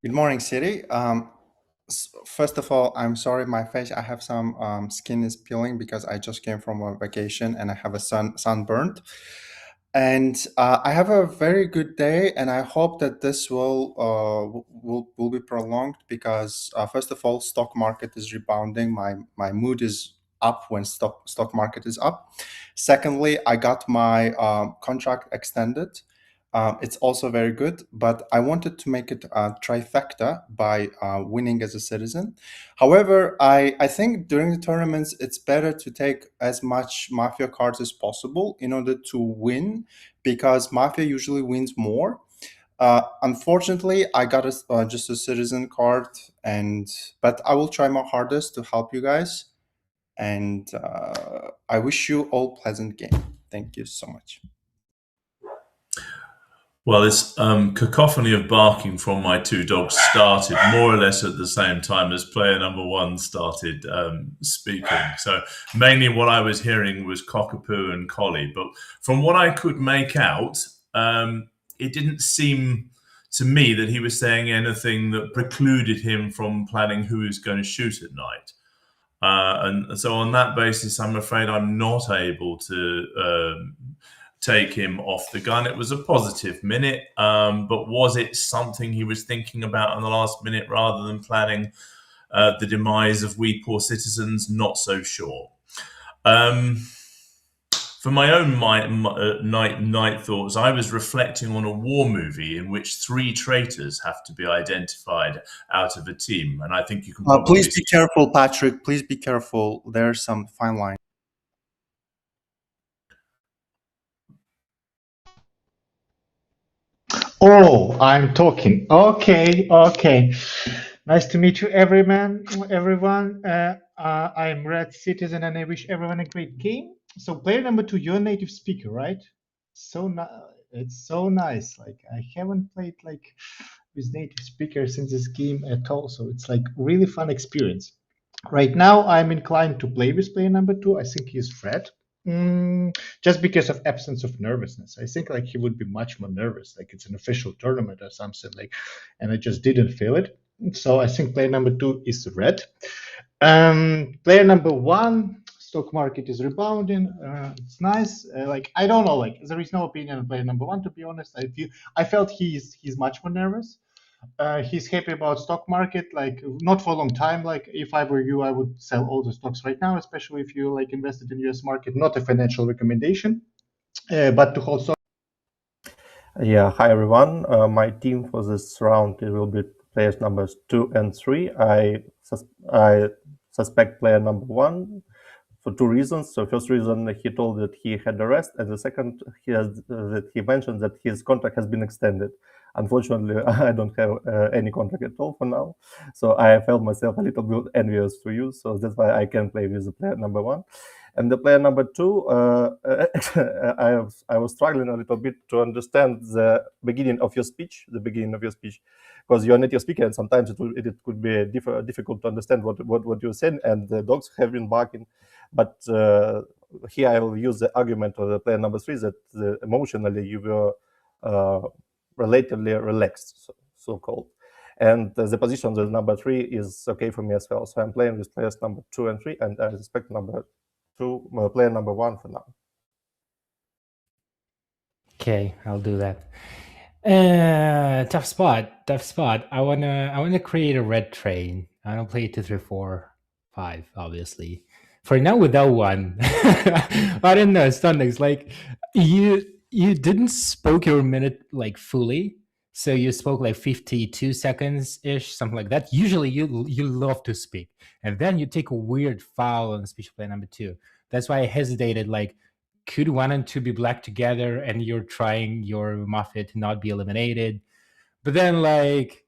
Good morning, City. First of all, I'm sorry, my face. I have some skin is peeling because I just came from a vacation and I have a sunburned. And I have a very good day, and I hope that this will be prolonged because first of all, stock market is rebounding. My mood is up when stock market is up. Secondly, I got my contract extended. It's also very good, but I wanted to make it a trifecta by winning as a citizen. However, I think during the tournaments, it's better to take as much Mafia cards as possible in order to win, because Mafia usually wins more. Unfortunately, I got just a citizen card, but I will try my hardest to help you guys. And I wish you all pleasant game. Thank you so much. Well, this cacophony of barking from my two dogs started more or less at the same time as player number one started speaking. So mainly what I was hearing was cockapoo and collie. But from what I could make out, it didn't seem to me that he was saying anything that precluded him from planning who he was going to shoot at night. And so on that basis, I'm afraid I'm not able to take him off the gun. It was a positive minute, but was it something he was thinking about in the last minute rather than planning the demise of we poor citizens? Not so sure. For my own night thoughts, I was reflecting on a war movie in which three traitors have to be identified out of a team, and I think you can probably... Please be careful, Patrick. Please be careful. There's some fine line. Oh, I'm talking. Okay, okay. Nice to meet you, everyone. I'm Red Citizen, and I wish everyone a great game. So, player number two, you're a native speaker, right? It's so nice. Like, I haven't played like with native speakers in this game at all, so it's like really fun experience. Right now, I'm inclined to play with player number two. I think he's Fred. Just because of absence of nervousness. I think like he would be much more nervous, like it's an official tournament or something, like, and I just didn't feel it. So I think player number two is Red. Player number one, stock market is rebounding. It's nice. Like I don't know, like there is no opinion on player number one, to be honest. I felt he's much more nervous. He's happy about stock market, like not for a long time. Like if I were you, I would sell all the stocks right now, especially if you like invested in US market. Not a financial recommendation, but to hold stock. Yeah, hi everyone. My team for this round it will be players numbers 2 and 3. I suspect player number 1 for two reasons. So first reason, he told that he had a rest, and the second, he mentioned that his contract has been extended. Unfortunately, I don't have any contract at all for now, so I felt myself a little bit envious to you. So that's why I can play with the player number 1. And the player number 2, I was struggling a little bit to understand the beginning of your speech, because you're a native speaker, and sometimes it could be difficult to understand what you're saying, and the dogs have been barking. But here I will use the argument of the player number 3 that emotionally you were relatively relaxed, so-called. And the position of the number 3 is okay for me as well. So I'm playing with players number 2 and 3, and I respect player number 1 for now. Okay, I'll do that. Tough spot. I wanna create a red train. I don't play 2, 3, 4, 5, obviously. For now, without one. I don't know, Stundex, like you didn't spoke your minute like fully. So you spoke like 52 seconds ish, something like that. Usually you love to speak, and then you take a weird foul on speech play number 2. That's why I hesitated. Like, could 1 and 2 be black together, and you're trying your Mafia to not be eliminated? But then, like,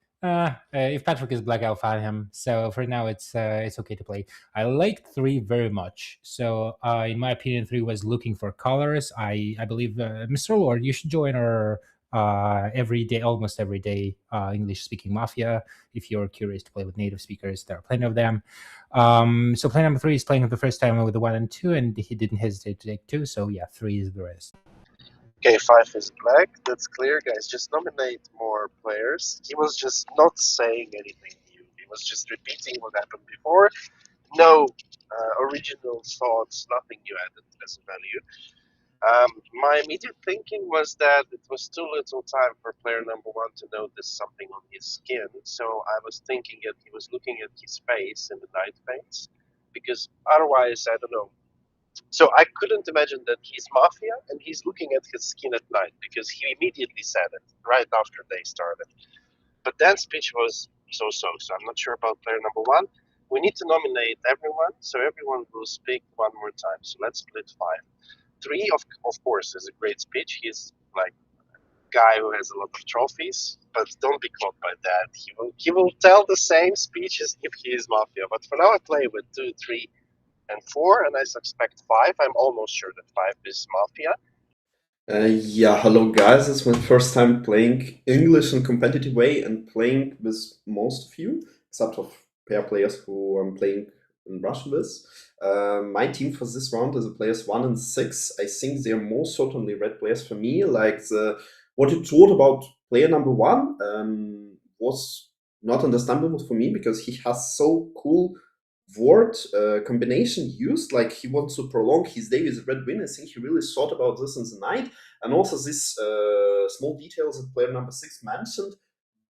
if Patrick is black, I'll find him. So for now, it's okay to play. I liked 3 very much. So in my opinion, 3 was looking for colors. I believe Mr. Lord, you should join our almost every day English-speaking Mafia. If you're curious to play with native speakers, there are plenty of them. So play number 3 is playing for the first time with the 1 and 2, and he didn't hesitate to take 2. So yeah, 3 is the rest. Okay, 5 is black. That's clear, guys. Just nominate more players. He was just not saying anything new. He was just repeating what happened before. No original thoughts, nothing new added as a value. My immediate thinking was that it was too little time for player number 1 to notice something on his skin. So I was thinking that he was looking at his face in the night phase, because otherwise, I don't know. So I couldn't imagine that he's mafia and he's looking at his skin at night, because he immediately said it right after they started. But then speech was so. So I'm not sure about player number 1. We need to nominate everyone, so everyone will speak one more time. So let's split 5. 3, of course, is a great speech. He's like a guy who has a lot of trophies, but don't be caught by that. He will tell the same speeches if he is mafia. But for now, I play with 2, 3, and 4, and I suspect 5. I'm almost sure that 5 is mafia. Yeah, hello guys. It's my first time playing English in competitive way and playing with most of you, except of pair players who I'm playing in Russian with. My team for this round is the players 1 and 6. I think they are most certainly red players for me. Like what you told about player number 1 was not understandable for me, because he has so cool word combination used, like he wants to prolong his day with a red win. I think he really thought about this in the night, and also this small details that player number 6 mentioned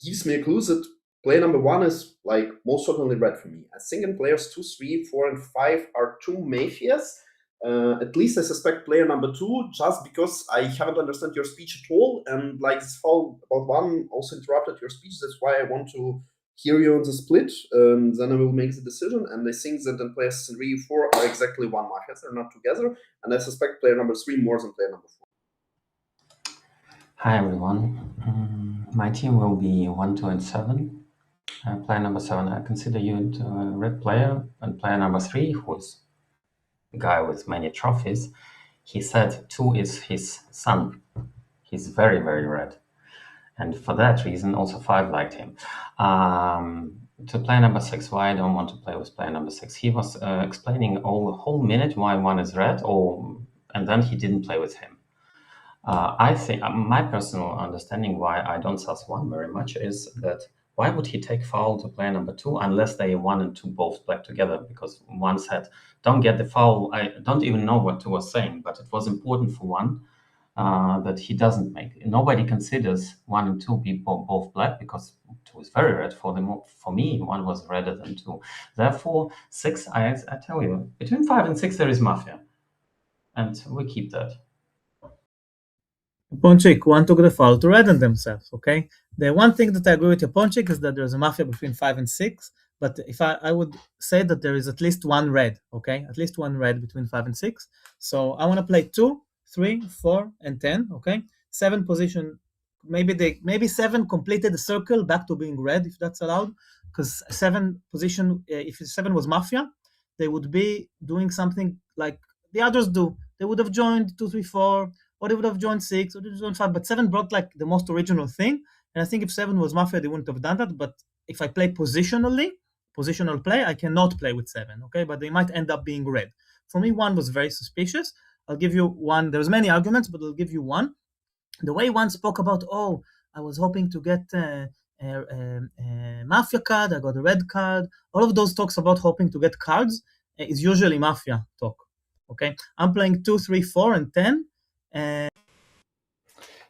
gives me a clue that player number 1 is like most certainly red for me. I think in players 2, 3, 4, and 5 are 2 mafias. At least I suspect player number 2, just because I haven't understood your speech at all, and like this foul about 1 also interrupted your speech. That's why I want to hear you on the split. Then I will make the decision, and I think that in players 3, 4 are exactly 1 mafia. They're not together, and I suspect player number 3 more than player number 4. Hi everyone. My team will be 1, 2, and 7. Player number 7, I consider you a red player, and player number 3, who's a guy with many trophies, he said 2 is his son. He's very, very red. And for that reason, also 5 liked him. To player number 6, why I don't want to play with player number 6. He was explaining all the whole minute why 1 is red, and then he didn't play with him. I think my personal understanding why I don't sus 1 very much is that why would he take foul to player number 2 unless they 1 and 2 both black together? Because 1 said, don't get the foul. I don't even know what 2 was saying, but it was important for 1 that he doesn't make. Nobody considers 1 and 2 be both black, because 2 is very red. For me, 1 was redder than 2. Therefore, 6, I tell you, between 5 and 6 there is mafia, and we keep that. Ponchik, 1 took the foul to redden themselves, okay? The one thing that I agree with Ponchik is that there's a mafia between 5 and 6, but if I would say that there is at least 1 red, okay? At least 1 red between 5 and 6. So I want to play 2, 3, 4, and 10, okay? 7 position, maybe 7 completed the circle back to being red, if that's allowed, because 7 position, if 7 was mafia, they would be doing something like the others do. They would have joined 2, 3, 4, or they would have joined 6, or they would have joined 5, but 7 brought like the most original thing. And I think if 7 was mafia, they wouldn't have done that. But if I play positional play, I cannot play with 7, okay? But they might end up being red. For me, 1 was very suspicious. I'll give you 1. There's many arguments, but I'll give you 1. The way 1 spoke about, I was hoping to get a mafia card, I got a red card. All of those talks about hoping to get cards is usually mafia talk, okay? I'm playing 2, 3, 4, and 10.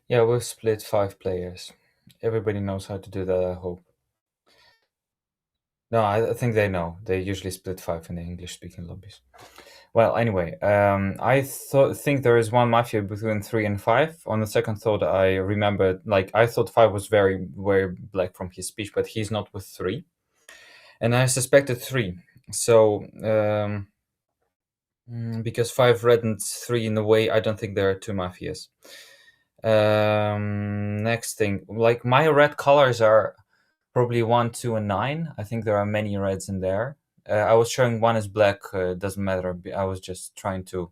Yeah, we've split 5 players. Everybody knows how to do that, I hope. No, I think they know. They usually split 5 in the English-speaking lobbies. Well, anyway, I think there is 1 mafia between 3 and 5. On the second thought, I remembered, like, I thought 5 was very, very black from his speech, but he's not with 3. And I suspected 3. So, because 5 red and 3 in a way, I don't think there are 2 mafias. Next thing, like, my red colors are probably 1, 2, and 9. I think there are many reds in there. I was showing 1 is black. Doesn't matter. I was just trying to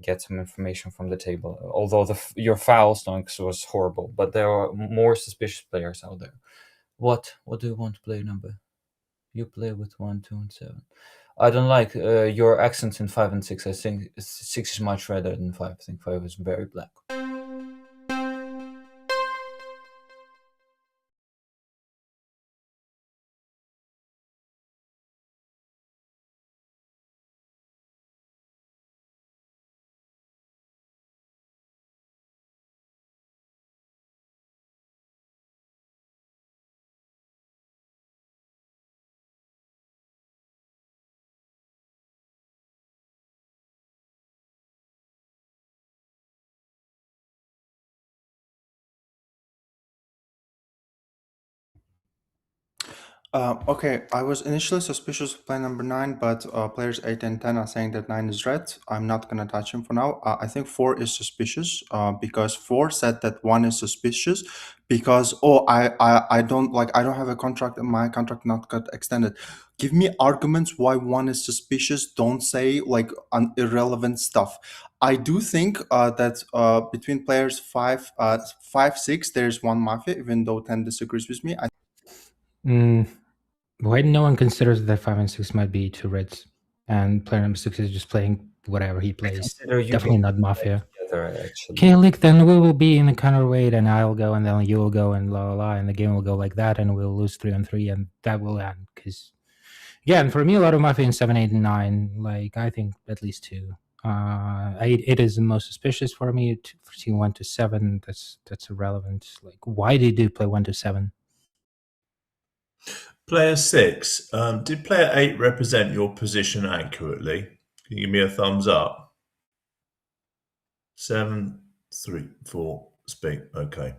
get some information from the table. Although your foul stonks was horrible, but there are more suspicious players out there. What do you want to play number? You play with 1, 2, and 7. I don't like your accents in 5 and 6. I think 6 is much redder than 5. I think 5 is very black. Okay, I was initially suspicious of player number 9, but players 8 and 10 are saying that 9 is red. I'm not gonna touch him for now. I think 4 is suspicious because 4 said that 1 is suspicious because I don't have a contract and my contract not got extended. Give me arguments why 1 is suspicious. Don't say like irrelevant stuff. I do think that between players 5, 6, there's 1 mafia, even though 10 disagrees with me. Why no one considers that 5 and 6 might be 2 reds, and player number 6 is just playing whatever he plays? Definitely not mafia. Together, actually. Okay, look, then we will be in the counterweight, and I'll go, and then you will go, and la la la, and the game will go like that, and we'll lose 3-3, and that will end. Because, yeah, and for me, a lot of mafia in 7, 8, and 9. Like, I think at least 2. 8 is the most suspicious for me. 1 to 7, that's irrelevant. Like, why did you play 1 to 7? Player 6, did player 8 represent your position accurately? Can you give me a thumbs up? 7, 3, 4, speak. Okay.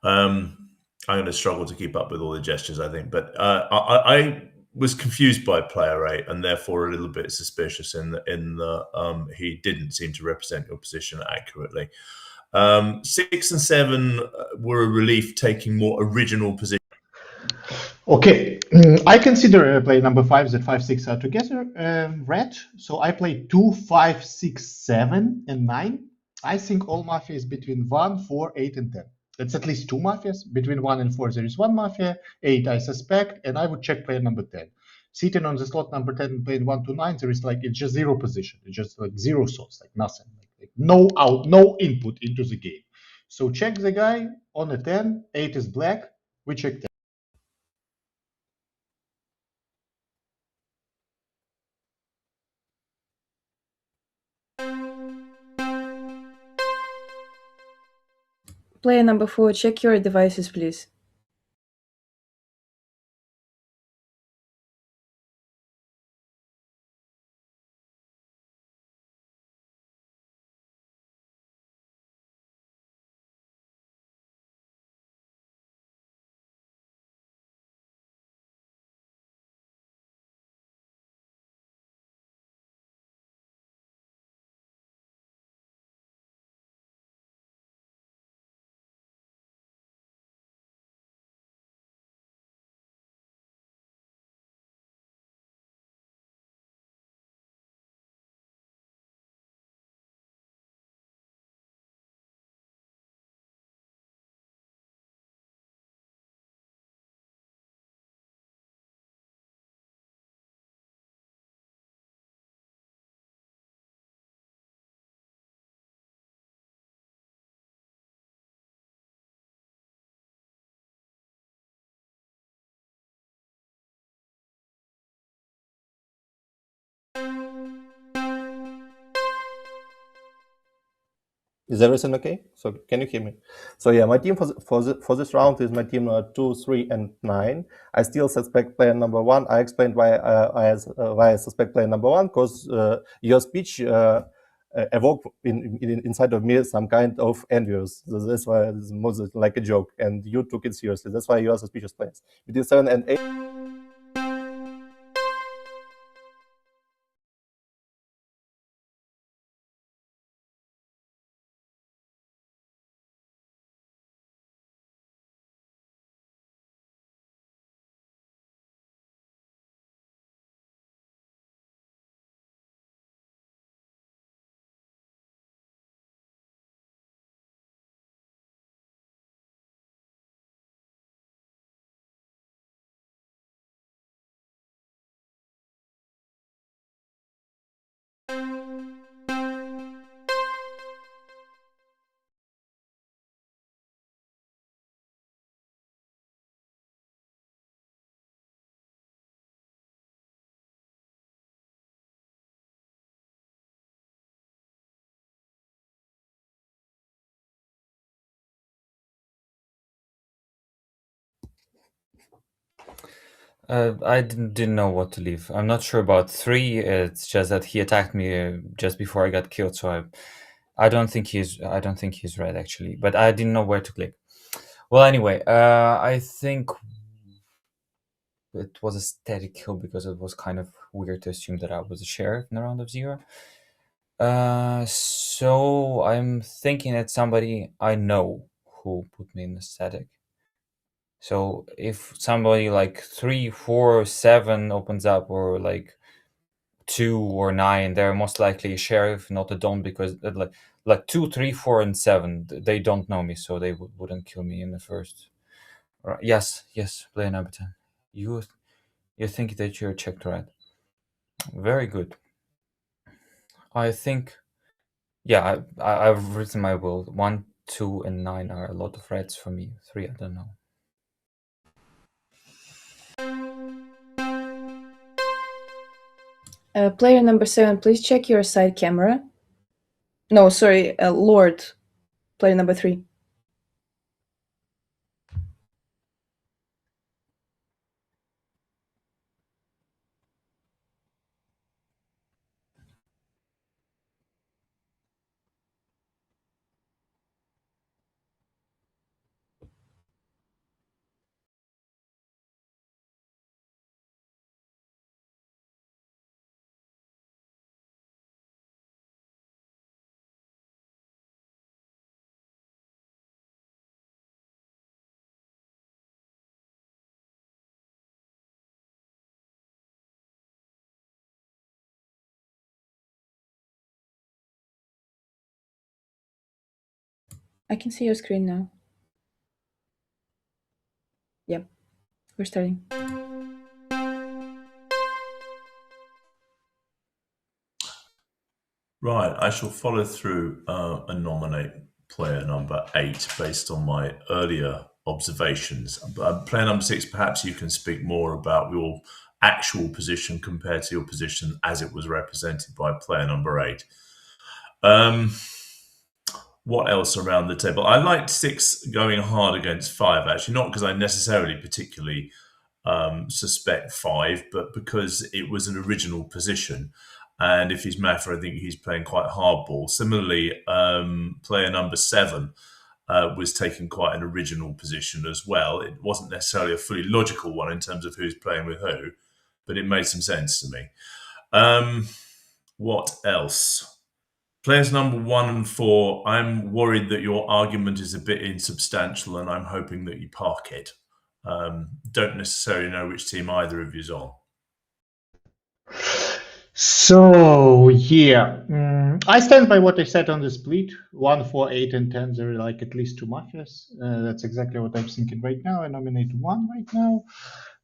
I'm going to struggle to keep up with all the gestures, I think, but I was confused by player 8 and therefore a little bit suspicious in the he didn't seem to represent your position accurately. 6 and 7 were a relief, taking more original position. Okay, I consider play number 5 that 5, 6 are together red. So I play 2, 5, 6, 7, and 9. I think all mafia is between 1, 4, 8, and 10. That's at least 2 mafias. Between 1 and 4, there is 1 mafia. 8, I suspect, and I would check player number 10. Sitting on the slot number 10, playing 1 to 9, there is like, it's just 0 position. It's just like 0 source, like nothing. Like no out, no input into the game. So check the guy on a 10, 8 is black, we check 10. Player number 4, check your devices, please. Is everything okay? So can you hear me? So yeah, my team for this round is my team 2, 3, and 9. I still suspect player number 1. I explained why I suspect player number 1 because your speech evoked inside of me some kind of envious. So that's why it's more like a joke, and you took it seriously. That's why you are suspicious players. Between 7 and 8. I didn't know what to leave. I'm not sure about 3. It's just that he attacked me just before I got killed, so I don't think he's red actually. But I didn't know where to click. Well, anyway, I think it was a static kill because it was kind of weird to assume that I was a sheriff in a round of 0. So I'm thinking that somebody I know who put me in the static. So if somebody like 3, 4, 7 opens up, or like 2 or 9, they're most likely a sheriff, not a don, because like 2, 3, 4, and 7, they don't know me, so they wouldn't kill me in the first. Yes, player number 10. You think that you're checked red. Very good. I think, yeah, I've written my will. 1, 2, and 9 are a lot of reds for me. 3, I don't know. Player number 7, please check your side camera. No, sorry, Lord. Player number 3. I can see your screen now. Yep, we're starting. Right, I shall follow through and nominate player number 8 based on my earlier observations. Player number 6, perhaps you can speak more about your actual position compared to your position as it was represented by player number 8. What else around the table? I liked 6 going hard against 5, actually, not because I necessarily particularly suspect 5, but because it was an original position. And if he's Mafia, I think he's playing quite hardball. Similarly, player number 7 was taking quite an original position as well. It wasn't necessarily a fully logical one in terms of who's playing with who, but it made some sense to me. What else? Players number 1 and 4, I'm worried that your argument is a bit insubstantial, and I'm hoping that you park it. Don't necessarily know which team either of you's on. So yeah, I stand by what I said on the split. 1, 4, 8, and 10. There are like at least 2 mafias. That's exactly what I'm thinking right now. I nominate 1 right now.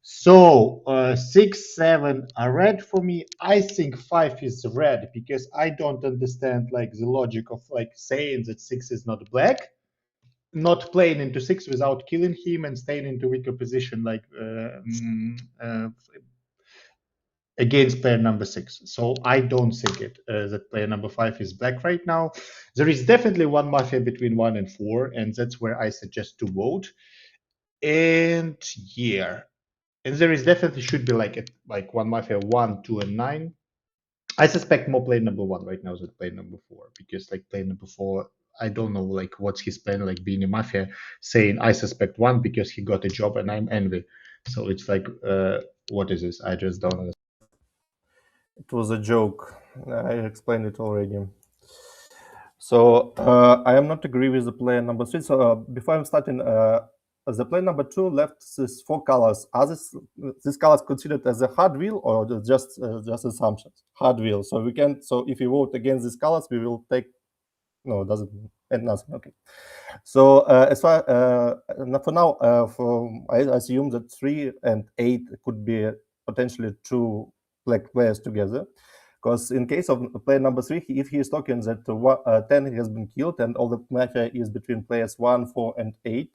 So 6, 7 are red for me. I think 5 is red because I don't understand like the logic of like saying that 6 is not black, not playing into 6 without killing him and staying into weaker position like against player number 6. So I don't think it that player number 5 is black right now. There is definitely one mafia between 1 and 4, and that's where I suggest to vote. And yeah, and there is definitely should be like one mafia 1, 2, and 9. I suspect more player number 1 right now than player number 4, because like player number 4, I don't know like what's his plan, like being a mafia saying I suspect 1 because he got a job and I'm envy. So it's like what is this? I just don't understand. It was a joke. I explained it already. So I am not agree with the player number 3. So before I'm starting, the player number 2 left these 4 colors. Are these colors considered as a hard wheel or just assumptions? Hard wheel. So we can. So if you vote against these colors, we will take. No, it doesn't and nothing. Okay. So as far for now, I assume that 3 and 8 could be potentially 2 black players together. Because in case of player number 3, if he is talking that 10 has been killed and all the mafia is between players 1, 4, and 8,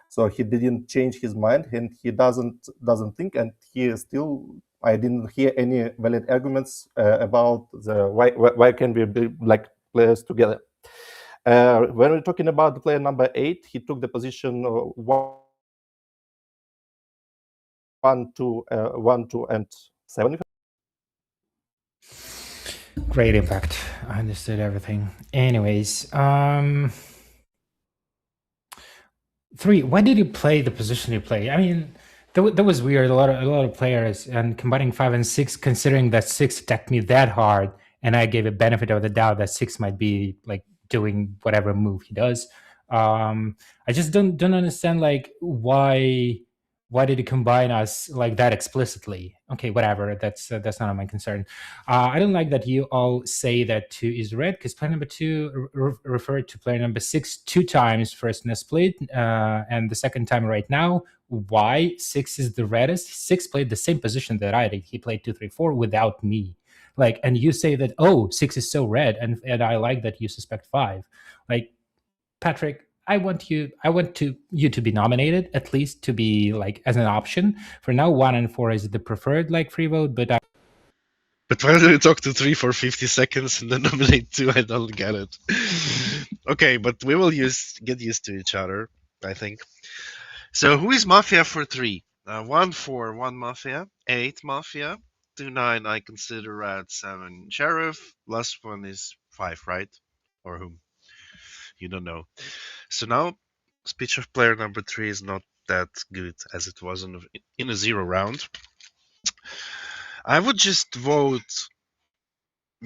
so he didn't change his mind and he doesn't think, and he is still. I didn't hear any valid arguments about the why can we be black players together. When we're talking about the player number 8, he took the position 1, 2, and 7. Great impact. I understood everything. Anyways, 3. Why did you play the position you play? I mean, That was weird. A lot of players, and combining 5 and 6, considering that 6 attacked me that hard, and I gave a benefit of the doubt that 6 might be like doing whatever move he does. I just don't understand like why did he combine us like that explicitly? Okay, whatever. That's not my concern. I don't like that you all say that 2 is red, because player number 2 referred to player number 6 2 times, first in a split, and the second time right now. Why 6 is the reddest? 6 played the same position that I did. He played 2-3-4 without me. Like, and you say that, oh, 6 is so red, and I like that you suspect 5. Like, Patrick, I want you to be nominated, at least to be like as an option. For now, 1 and 4 is the preferred like free vote, but But why do you talk to 3 for 50 seconds and then nominate 2? I don't get it. Okay, but we will get used to each other, I think. So who is Mafia for 3? 1 4, 1 Mafia, 8 Mafia, 2 9 I consider red, 7 Sheriff, last one is 5, right? Or whom? You don't know. So now, speech of player number 3 is not that good as it was in a 0 round. I would just vote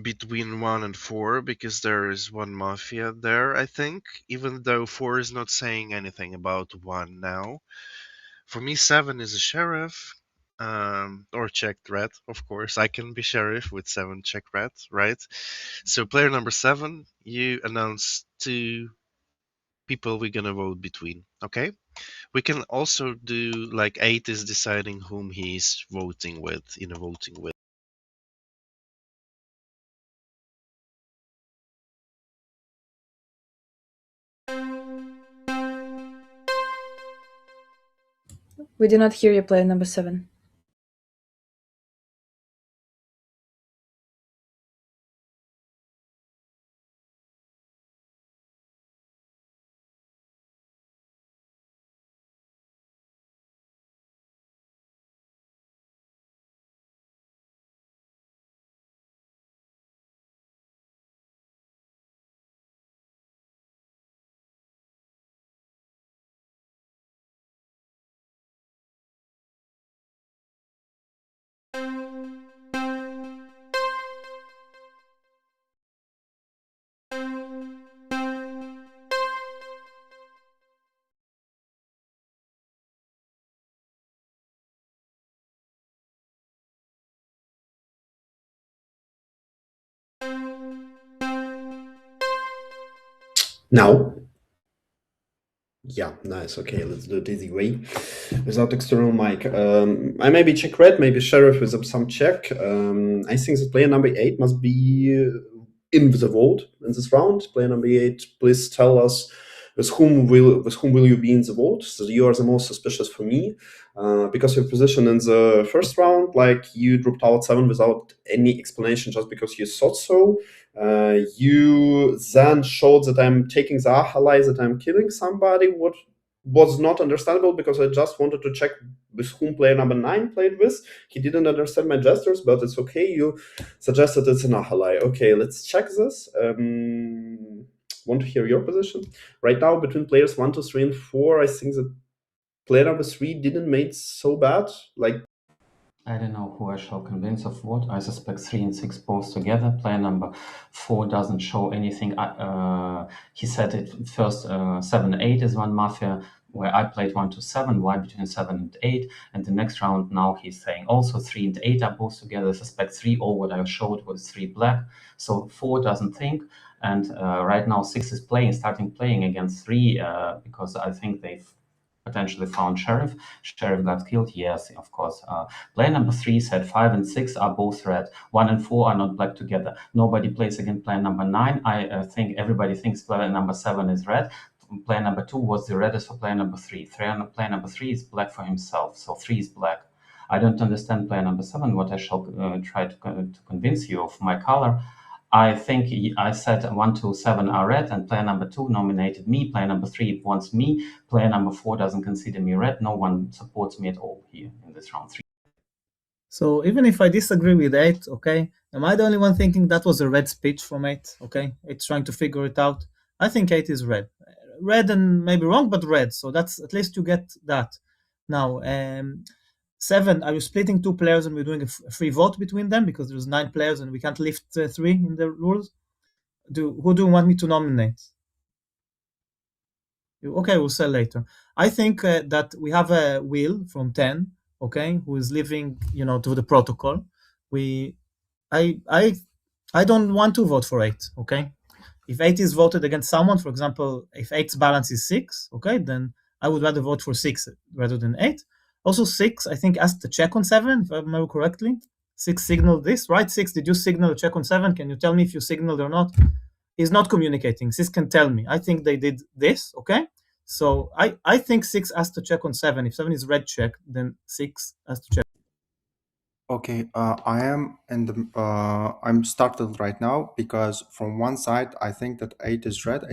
between 1 and 4 because there is 1 Mafia there, I think, even though 4 is not saying anything about 1 now. For me, 7 is a Sheriff, or checked red, of course. I can be Sheriff with 7 check red, right? So player number 7, you announce 2 people we're gonna vote between, okay? We can also do like 8 is deciding whom he's voting with in a voting with. We did not hear you, player number 7. Now? Yeah, nice. Okay, let's do it easy way. Without external mic. I maybe check red, maybe Sheriff with some check. I think that player number 8 must be in the vote in this round. Player number 8, please tell us with whom will you be in the vote? So you are the most suspicious for me, because your position in the first round, like you dropped out 7 without any explanation, just because you thought so. You then showed that I'm taking the ally, that I'm killing somebody. What was not understandable, because I just wanted to check with whom player number 9 played with. He didn't understand my gestures, but it's okay. You suggested it's an ally. Okay, let's check this. Want to hear your position? Right now, between players 1, 2, 3, and 4, I think that player number 3 didn't make so bad. Like, I don't know who I shall convince of what. I suspect 3 and 6 both together. Player number 4 doesn't show anything. He said it first, 7 8 is 1 Mafia, where I played 1 to 7. Why between 7 and 8? And the next round now he's saying also 3 and 8 are both together. I suspect 3. All what I showed was 3 black. So 4 doesn't think. And right now 6 is starting playing against 3 because I think they've potentially found Sheriff. Sheriff got killed, yes, of course. Player number 3 said 5 and 6 are both red. 1 and 4 are not black together. Nobody plays against player number 9. I think everybody thinks player number 7 is red. Player number 2 was the reddest for player number 3. Player number 3 is black for himself, so 3 is black. I don't understand player number 7, what I shall try to convince you of my color. I think I said 1, 2, 7 are red, and player number 2 nominated me. Player number 3 wants me. Player number 4 doesn't consider me red. No one supports me at all here in this round 3. So even if I disagree with 8, okay, am I the only one thinking that was a red speech from 8? Okay, it's trying to figure it out. I think 8 is red. Red and maybe wrong, but red. So that's at least you get that. Now, 7, are you splitting 2 players and we're doing a free vote between them because there's 9 players and we can't lift 3 in the rules? Who do you want me to nominate? Okay, we'll say later. I think that we have a Will from 10, okay, who is living, to the protocol. I don't want to vote for 8, okay? If 8 is voted against someone, for example, if 8's balance is 6, okay, then I would rather vote for 6 rather than 8. Also, 6, I think, asked to check on 7, if I remember correctly. 6 signaled this, right? 6, did you signal a check on 7? Can you tell me if you signaled or not? He's not communicating. 6 can tell me. I think they did this, okay? So I think 6 has to check on 7. If 7 is red check, then 6 has to check. Okay, I am in the. I'm startled right now because from one side I think that 8 is red.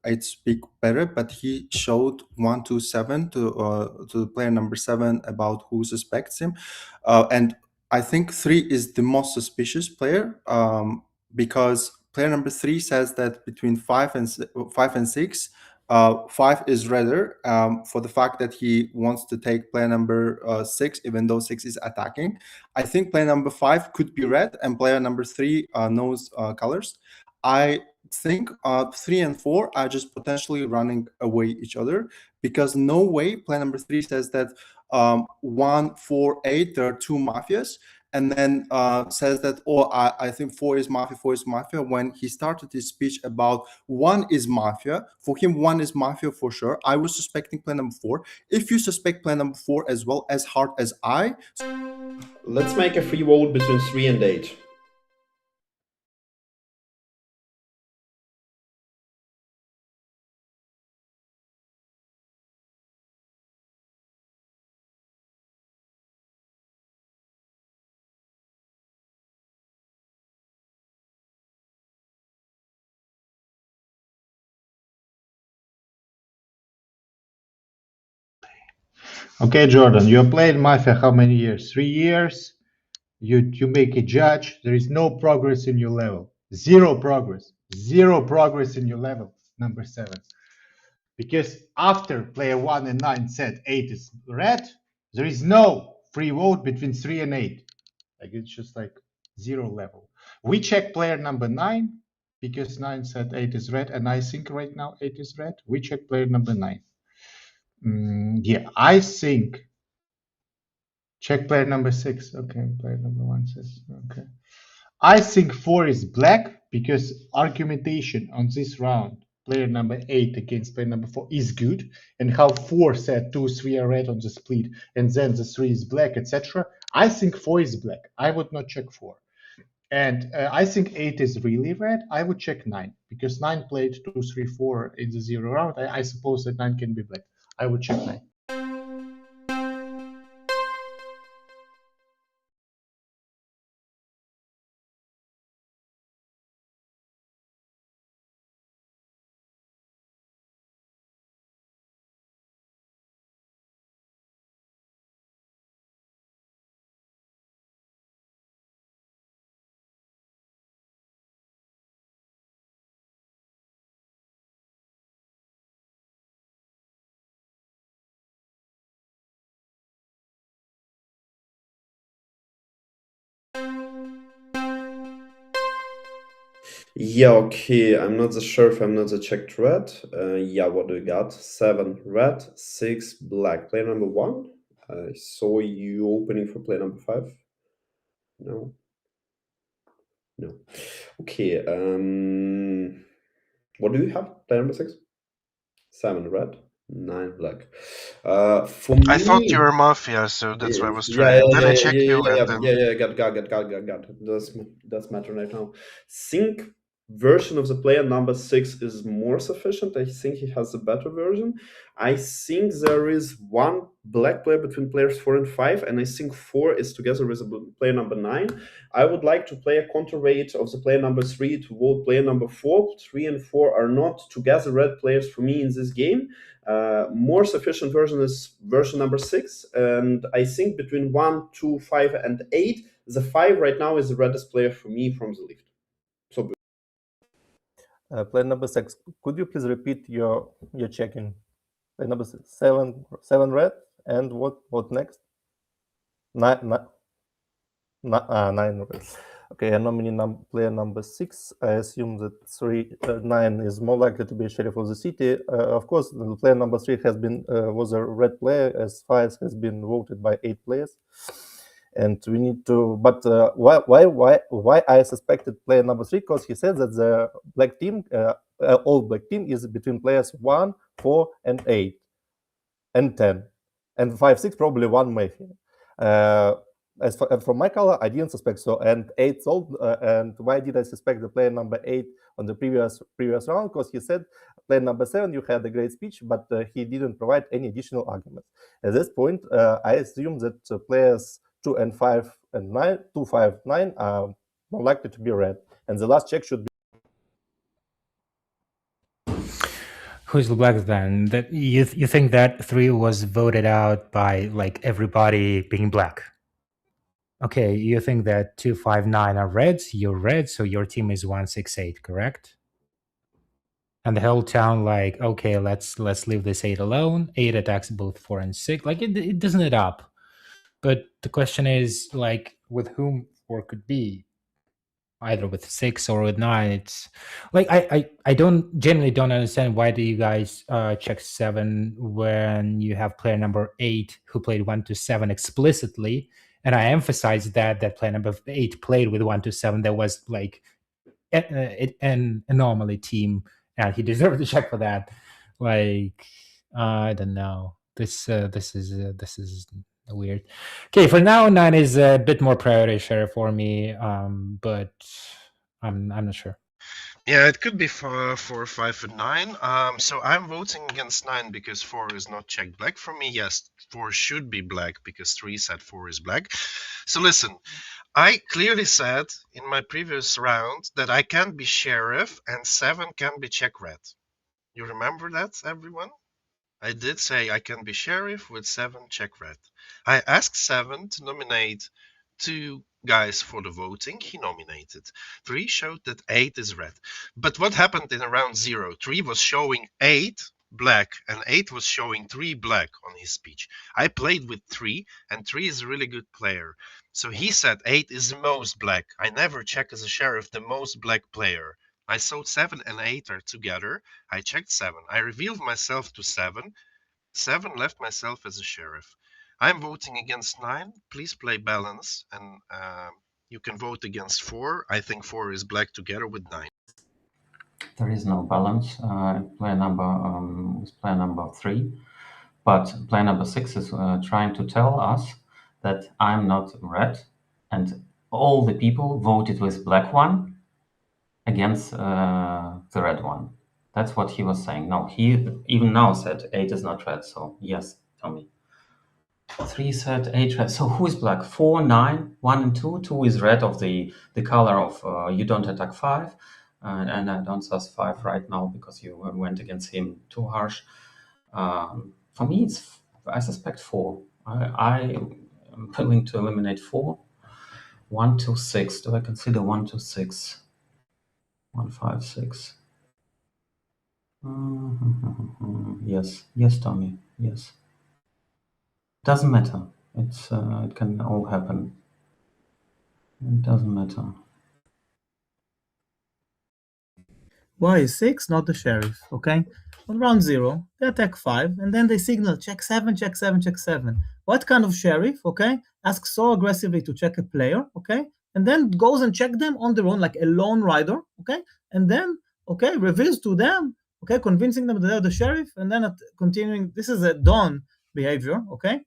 8 speak better, but he showed 127 to the player number 7 about who suspects him, and I think 3 is the most suspicious player because player number 3 says that between 5 and 6. 5 is redder for the fact that he wants to take player number 6, even though 6 is attacking. I think player number 5 could be red, and player number 3 knows colors. I think 3 and 4 are just potentially running away each other because no way player number 3 says that 1, 4, 8 there are 2 mafias, and then says that I think 4 is mafia when he started his speech about 1 is mafia. For him, 1 is mafia for sure. I was suspecting player number 4. If you suspect player number 4 as well as hard as I, let's make a free vote between 3 and 8. Okay, Jordan, you played Mafia how many years? 3 years. You make a judge. There is no progress in your level. Zero progress. Zero progress in your level. Number 7. Because after player 1 and 9 said 8 is red, there is no free vote between 3 and 8. Like it's just like zero level. We check player number 9 because 9 said 8 is red, and I think right now 8 is red. We check player number 9. Yeah, I think. Check player number 6. Okay, player number 1 says okay. I think 4 is black because argumentation on this round, player number 8 against player number 4 is good, and how 4 said 2, 3 are red on the split, and then the 3 is black, etc. I think 4 is black. I would not check 4. And I think 8 is really red. I would check 9 because 9 played 2, 3, 4 in the 0 round. I suppose that 9 can be black. I would check 9. Yeah, okay. I'm not so sure if I'm not the checked red. Yeah, what do we got? 7 red, 6 black. Player number 1. I saw you opening for player number 5. No. No. Okay. What do you have? Player number 6? 7 red, 9 black. For I thought me, you were Mafia, so that's why I was yeah, trying. Then I check you, and then got. Does matter right now. Think version of the player number 6 is more sufficient. I think he has a better version. I think there is one black player between players 4 and 5, and I think 4 is together with player number 9. I would like to play a counter rate of the player number 3 to vote player number 4. 3 and 4 are not together red players for me in this game. More sufficient version is version number 6, and I think between 1, 2, 5, and 8, the 5 right now is the reddest player for me from the left. So Player number 6, could you please repeat your checking? Player number 7 red, And what next? Nine. Okay, a nominee player number 6. I assume that 9 is more likely to be sheriff of the city. Of course, the player number 3 has been was a red player, as 5 has been voted by 8 players. And we need to. But why I suspected player number 3? Because he said that the black team, all black team, is between players 1, 4, and 8, and 10, and 5, 6 probably 1 mafia. As from my color, I didn't suspect so. And 8 sold. And why did I suspect the player number 8 on the previous round? Because he said, player number 7, you had a great speech, but he didn't provide any additional arguments. At this point, I assume that players 2 and 5 and 9, 2, 5, 9 are more likely to be red. And the last check should be. Who's the black then? That you think that 3 was voted out by like everybody being black? Okay, you think that 2, 5, 9 are reds, you're red, so your team is 1, 6, 8, correct? And the whole town like, okay, let's leave this 8 alone. 8 attacks both 4 and 6. Like it doesn't add up. But the question is like with whom 4 could be. Either with 6 or with 9. It's like I generally don't understand why do you guys check 7 when you have player number 8 who played 1 to 7 explicitly. And I emphasize that player number 8 played with 1 to 7. There was like an anomaly team, and he deserved to check for that. Like I don't know. This is weird. Okay, for now 9 is a bit more priority share for me, but I'm not sure. Yeah, it could be 4, 5, and 9. So I'm voting against 9 because 4 is not checked black for me. Yes, 4 should be black because 3 said 4 is black. So listen, I clearly said in my previous round that I can be sheriff and 7 can be check red. You remember that, everyone? I did say I can be sheriff with 7 check red. I asked 7 to nominate 2 guys for the voting. He nominated. 3 showed that 8 is red. But what happened in round 0? 3 was showing 8 black and 8 was showing 3 black on his speech. I played with 3 and 3 is a really good player. So he said 8 is the most black. I never check as a sheriff the most black player. I saw 7 and 8 are together. I checked 7. I revealed myself to 7. 7 left myself as a sheriff. I'm voting against 9. Please play balance, and you can vote against 4. I think 4 is black together with 9. There is no balance. Player number 3, but player number 6 is trying to tell us that I'm not red, and all the people voted with black one against the red one. That's what he was saying. No, he even now said 8 is not red. So yes, tell me. 3 said 8 red. So who is black? 4, 9, 1 and 2. 2 is red of the color of you don't attack 5. And I don't sus 5 right now because you went against him too harsh. For me, I suspect 4. I am willing to eliminate 4. 1, 2, 6. Do I consider 1, 2, 6? 1, 5, 6. Yes, Tommy. Yes. Doesn't matter. It can all happen. It doesn't matter. Why is 6 not the sheriff? Okay. On round 0, they attack 5, and then they signal check 7, check 7, check 7. What kind of sheriff, okay, asks so aggressively to check a player, okay, and then goes and check them on their own like a lone rider, okay, and then, okay, reveals to them, okay, convincing them that they're the sheriff, and then continuing, this is a dawn behavior, okay.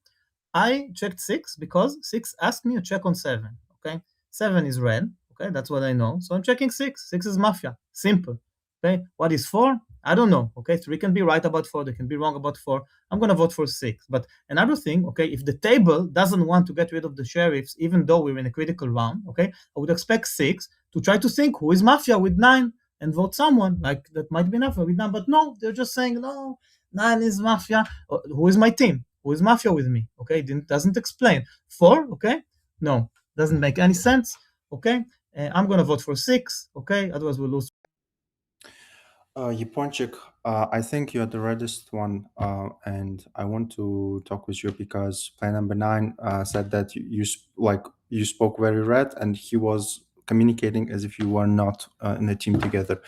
I checked 6 because 6 asked me to check on 7, okay. 7 is red, okay, that's what I know, so I'm checking 6. 6 is mafia, simple. Okay, what is 4? I don't know. Okay, 3 can be right about 4, they can be wrong about 4. I'm gonna vote for 6. But another thing, okay, if the table doesn't want to get rid of the sheriffs, even though we're in a critical round, okay, I would expect 6 to try to think who is mafia with 9 and vote someone like that might be mafia with 9. But no, they're just saying no, 9 is mafia. Who is my team? Who is mafia with me? Okay, doesn't explain. 4, okay, no, doesn't make any sense. Okay, I'm gonna vote for 6. Okay, otherwise we'll lose. Yaponchik, I think you're the reddest one, and I want to talk with you because player number 9 said that you spoke very red, and he was communicating as if you were not in a team together.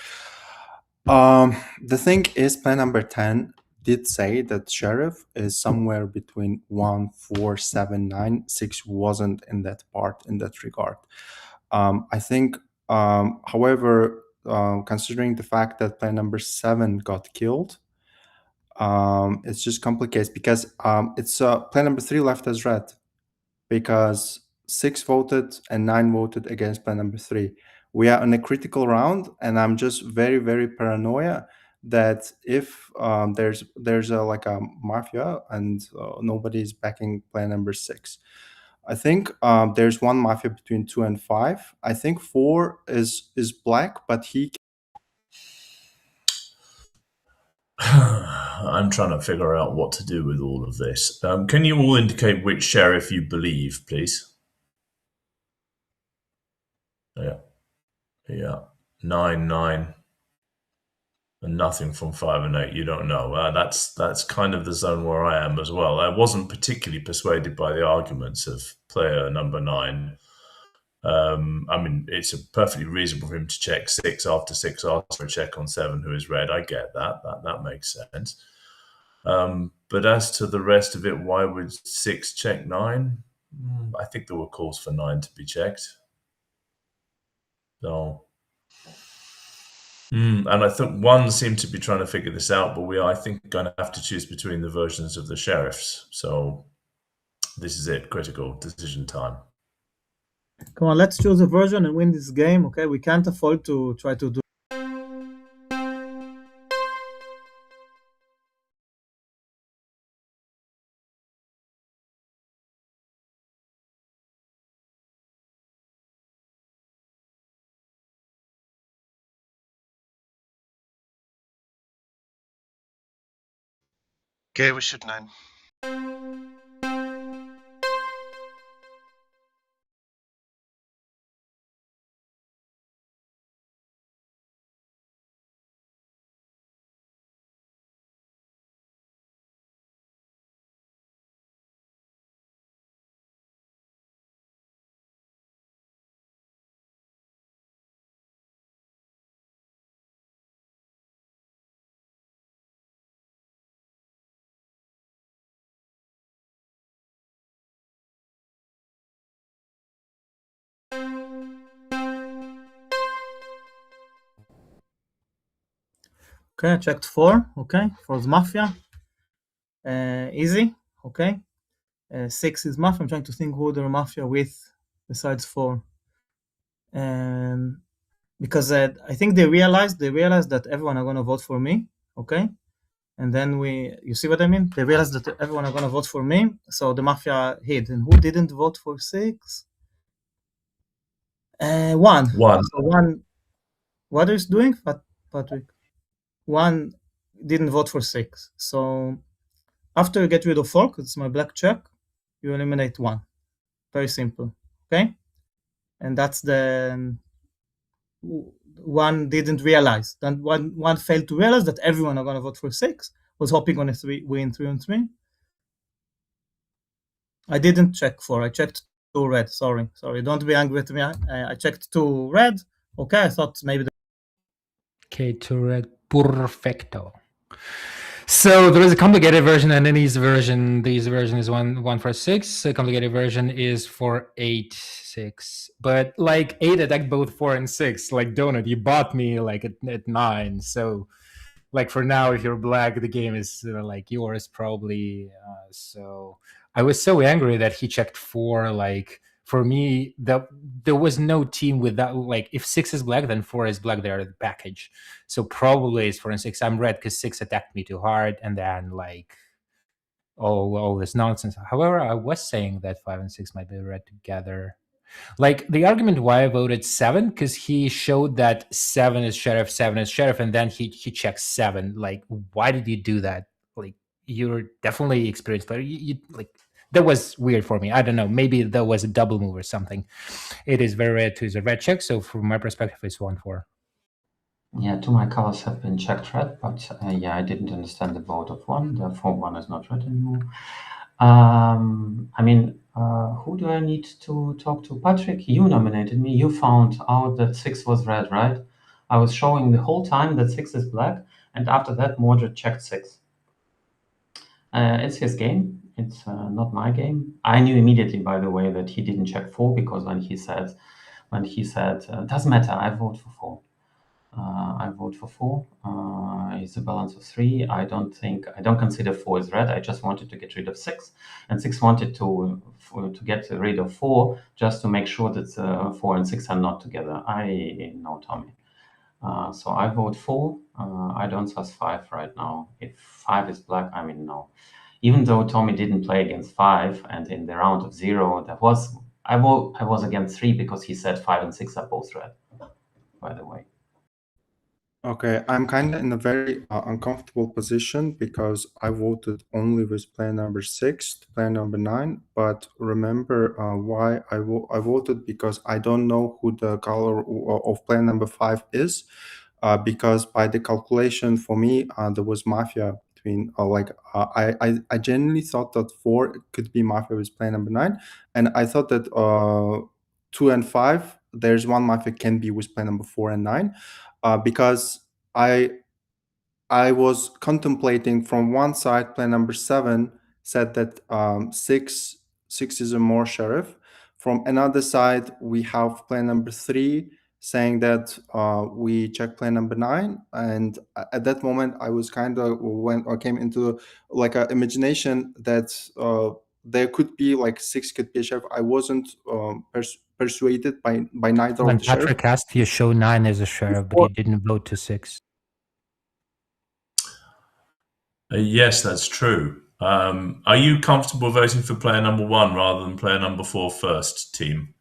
The thing is, player number 10 did say that Sheriff is somewhere between 1, 4, 7, 9. 6 wasn't in that part in that regard. I think, however, considering the fact that player number 7 got killed, it's just complicated because it's player number 3 left as red because 6 voted and 9 voted against player number 3. We are in a critical round, and I'm just very, very paranoia that if there's like a mafia and nobody's backing player number 6. I think there's one mafia between 2 and 5. I think 4 is black, but he. I'm trying to figure out what to do with all of this. Can you all indicate which sheriff you believe, please? Yeah. 9, 9. And nothing from 5 and 8. You don't know. That's kind of the zone where I am as well. I wasn't particularly persuaded by the arguments of player number 9. I mean, it's perfectly reasonable for him to check 6 after 6 after a check on 7 who is red. I get that. That makes sense. But as to the rest of it, why would 6 check 9? I think there were calls for 9 to be checked. So, and I think 1 seemed to be trying to figure this out, but we are, I think, going to have to choose between the versions of the sheriffs. So this is it, critical decision time. Come on, let's choose a version and win this game, okay? We can't afford to try to do. Okay, we shoot 9. Okay, I checked 4. Okay, 4 is mafia. Easy. Okay. 6 is mafia. I'm trying to think who they're mafia with besides 4. Because I think they realized that everyone are gonna vote for me. Okay. And then you see what I mean? They realized that everyone are gonna vote for me, so the mafia hid. And who didn't vote for 6? 1. So 1. What is doing, Patrick? 1 didn't vote for 6. So after you get rid of 4, because it's my black check, you eliminate 1. Very simple. Okay? And that's the 1 didn't realize. Then 1 failed to realize that everyone are gonna vote for 6. Was hoping on a 3 win 3 on 3. I didn't check 4. I checked 2 red. Sorry. Don't be angry with me. I checked 2 red. Okay, I thought maybe. Okay, 2 red. Perfecto. So there is a complicated version, and then this version is one for 6. The complicated version is for 8, 6. But like 8 attacked both 4 and 6. Like Donut, you bought me like at 9. So like for now, if you're black, the game is like yours probably. So I was so angry that he checked 4. Like for me, there was no team with that. Like if 6 is black, then 4 is black. They're the package. So probably it's 4 and 6. I'm red because 6 attacked me too hard, and then like all this nonsense. However, I was saying that 5 and 6 might be red together. Like the argument why I voted 7, because he showed that 7 is sheriff, and then he checks 7. Like, why did you do that? Like, you're definitely experienced player. You like that was weird for me. I don't know. Maybe that was a double move or something. It is very red to the red check. So from my perspective, it's 1-4. Yeah, two of my colors have been checked red, but yeah, I didn't understand the vote of one, therefore one is not red anymore. I mean, who do I need to talk to? Patrick, you nominated me. You found out that 6 was red, right? I was showing the whole time that 6 is black, and after that, Mordred checked 6. It's his game. It's not my game. I knew immediately, by the way, that he didn't check 4 because when he said, doesn't matter, I vote for 4. I vote for 4. It's a balance of 3. I don't consider 4 as red. I just wanted to get rid of 6, and 6 wanted to get rid of 4 just to make sure that 4 and 6 are not together. I know Tommy. So I vote 4. I don't sus 5 right now. If 5 is black, I mean no. Even though Tommy didn't play against 5, and in the round of 0, I was against 3 because he said 5 and 6 are both red. By the way. Okay, I'm kind of in a very uncomfortable position because I voted only with player number 6 to player number 9. But remember why I voted, because I don't know who the color of player number 5 is. Because by the calculation for me, there was mafia between I genuinely thought that 4 could be mafia with player number 9, and I thought that 2 and 5 there's one mafia can be with player number 4 and 9. Because I was contemplating from one side, player number 7 said that 6 is a more sheriff. From another side, we have player number 3 saying that we check player number 9, and at that moment I was kind of came into like an imagination that there could be like 6 could be a sheriff. I wasn't persuaded by neither When of the sheriff. Patrick asked you, show 9 as a sheriff, but you didn't vote to 6. Yes, that's true. Are you comfortable voting for player number 1 rather than player number 4 first, team?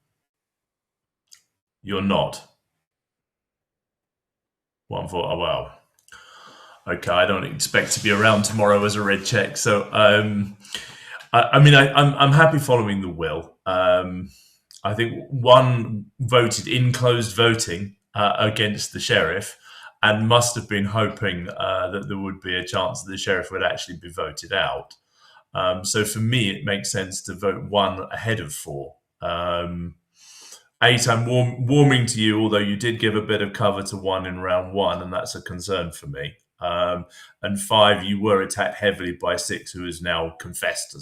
You're not. 1 for, oh wow. Okay, I don't expect to be around tomorrow as a red check. So, I'm happy following the will. I think 1 voted in closed voting against the sheriff, and must have been hoping that there would be a chance that the sheriff would actually be voted out. So for me, it makes sense to vote 1 ahead of 4. 8, I'm warming to you, although you did give a bit of cover to 1 in round 1, and that's a concern for me. And 5, you were attacked heavily by 6, who is now confessed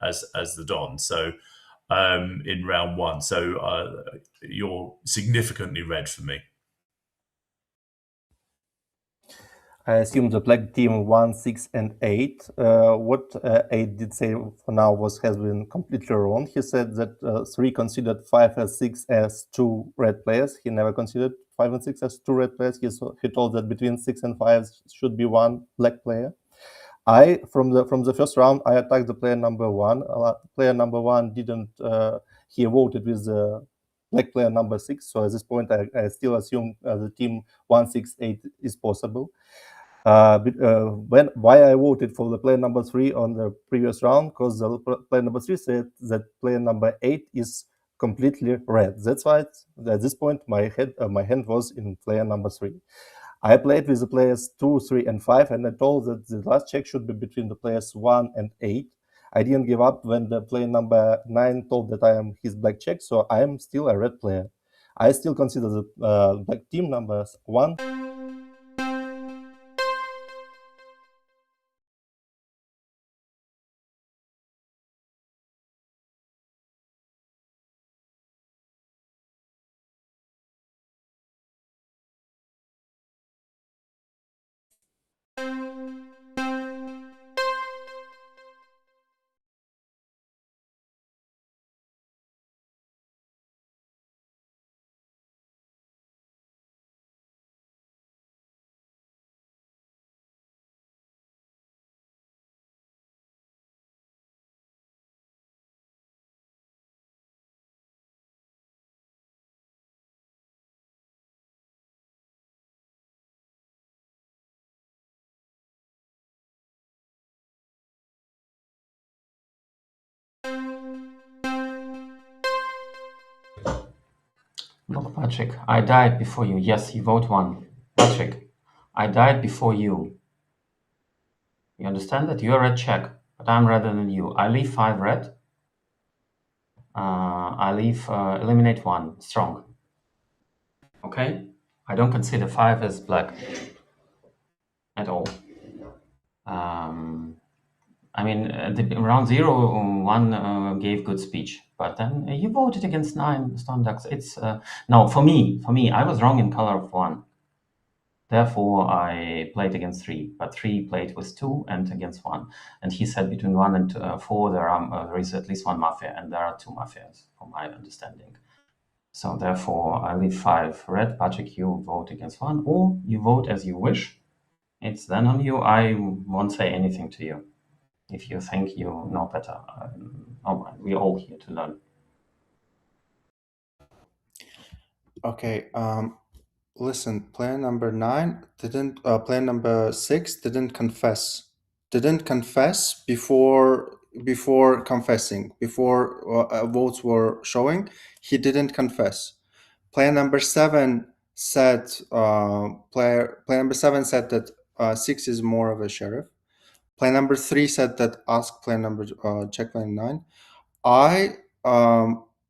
as the Don. So in round 1, so you're significantly red for me. I assume the black team 1, 6, and 8. What 8 did say for now has been completely wrong. He said that 3 considered 5 and 6 as 2 red players. He never considered 5 and 6 as 2 red players. He told that between 6 and 5 should be 1 black player. From the first round, I attacked the player number 1. Player number 1 didn't. He voted with the black player number 6. So at this point, I still assume the team 1, 6, 8 is possible. Why I voted for the player number 3 on the previous round, because the player number 3 said that player number 8 is completely red. That's why at this point my hand was in player number 3. I played with the players 2, 3, and 5, and I told that the last check should be between the players 1 and 8. I didn't give up when the player number 9 told that I am his black check, so I am still a red player. I still consider the black team numbers 1. Look, Patrick, I died before you. Yes, you vote 1. Patrick, I died before you. You understand that? You're red check, but I'm redder than you. I leave 5 red. I leave eliminate 1 strong. Okay? I don't consider 5 as black at all. I mean, round 0, 1 gave good speech, but then you voted against 9 Stone Ducks. It's no, for me, I was wrong in color of 1. Therefore, I played against 3, but 3 played with 2 and against 1. And he said between 1 and 4 there is at least 1 mafia, and there are 2 mafias, from my understanding. So therefore, I leave 5 red. Patrick, you vote against 1, or you vote as you wish. It's then on you. I won't say anything to you. If you think you know better, we're all here to learn. Okay. Listen, player number 9 didn't. Player number 6 didn't confess. Didn't confess before confessing. Before votes were showing, he didn't confess. Player number 7 said. Player number 7 said that 6 is more of a sheriff. Player number 3 said that ask player number check player 9. I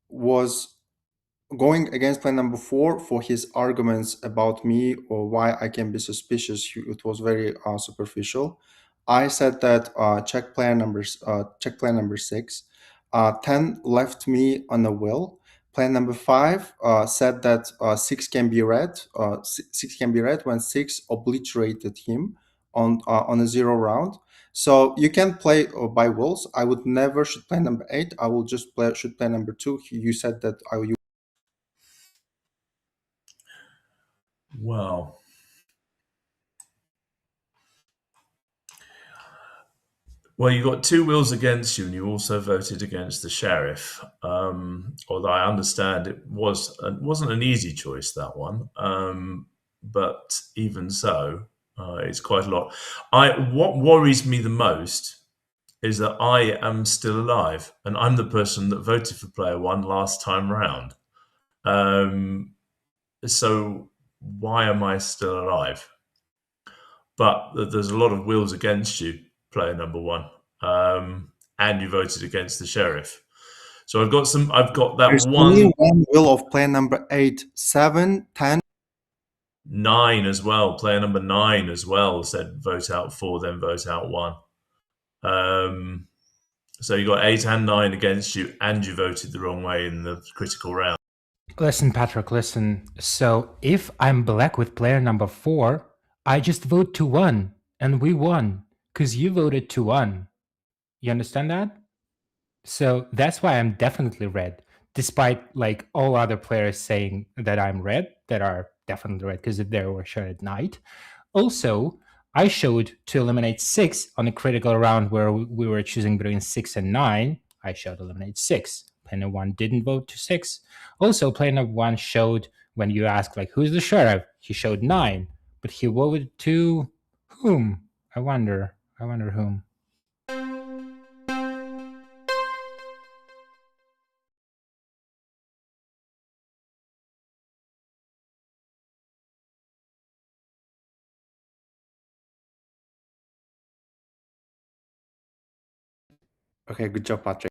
was going against player number 4 for his arguments about me or why I can be suspicious. It was very superficial. I said that check player number 6. 10 left me on a will. Player number 5 said that 6 can be read. 6 can be read when 6 obliterated him on a 0 round. So you can play by wills. I would never shoot player number 8. I will just shoot player number 2. You said that you. Well, you got 2 wills against you, and you also voted against the sheriff. Although I understand it wasn't an easy choice, that one. But even so, it's quite a lot. What worries me the most is that I am still alive, and I'm the person that voted for player 1 last time round. So why am I still alive? But there's a lot of wills against you, player number 1, and you voted against the sheriff. So I've got that There's one. only one will of player number 8, 7, 10. 9 as well. Player number 9 as well said vote out 4, then vote out 1. So you got 8 and 9 against you, and you voted the wrong way in the critical round. Listen, Patrick, listen. So if I'm black with player number 4, I just vote 2-1, and we won, because you voted 2-1. You understand that? So that's why I'm definitely red, despite like all other players saying that I'm red, that are definitely red because they were shown at night. Also, I showed to eliminate 6 on a critical round where we were choosing between 6 and 9. I showed eliminate 6. Player number 1 didn't vote to 6. Also, player number 1 showed, when you asked like who's the sheriff, he showed 9, but he voted to whom? I wonder whom. Okay, good job, Patrick.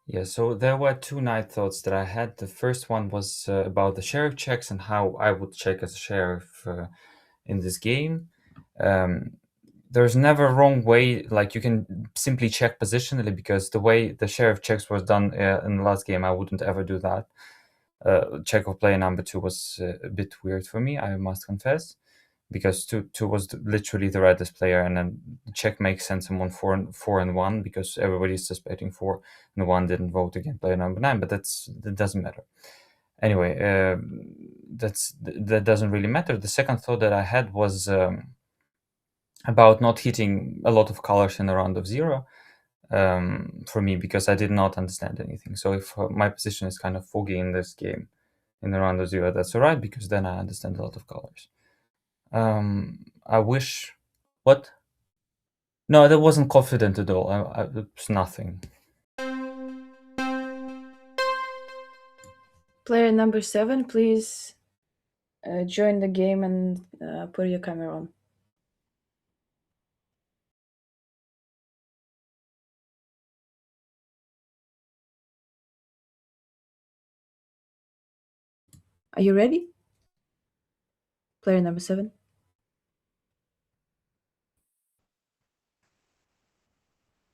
Yeah, so there were two night thoughts that I had. The first one was about the sheriff checks and how I would check as a sheriff in this game. There's never a wrong way, like you can simply check positionally, because the way the sheriff checks was done in the last game, I wouldn't ever do that. Check of player number 2 was a bit weird for me, I must confess, because two was literally the reddest player, and then check makes sense on 4 and 1 because everybody's suspecting 4 and 1 didn't vote against player number 9, but that doesn't matter. Anyway, that doesn't really matter. The second thought that I had was about not hitting a lot of colors in a round of 0 for me, because I did not understand anything. So if my position is kind of foggy in this game in the round of 0, that's all right, because then I understand a lot of colors. I wish... What? No, that wasn't confident at all. It's nothing. Player number 7, please join the game and put your camera on. Are you ready? Player number 7.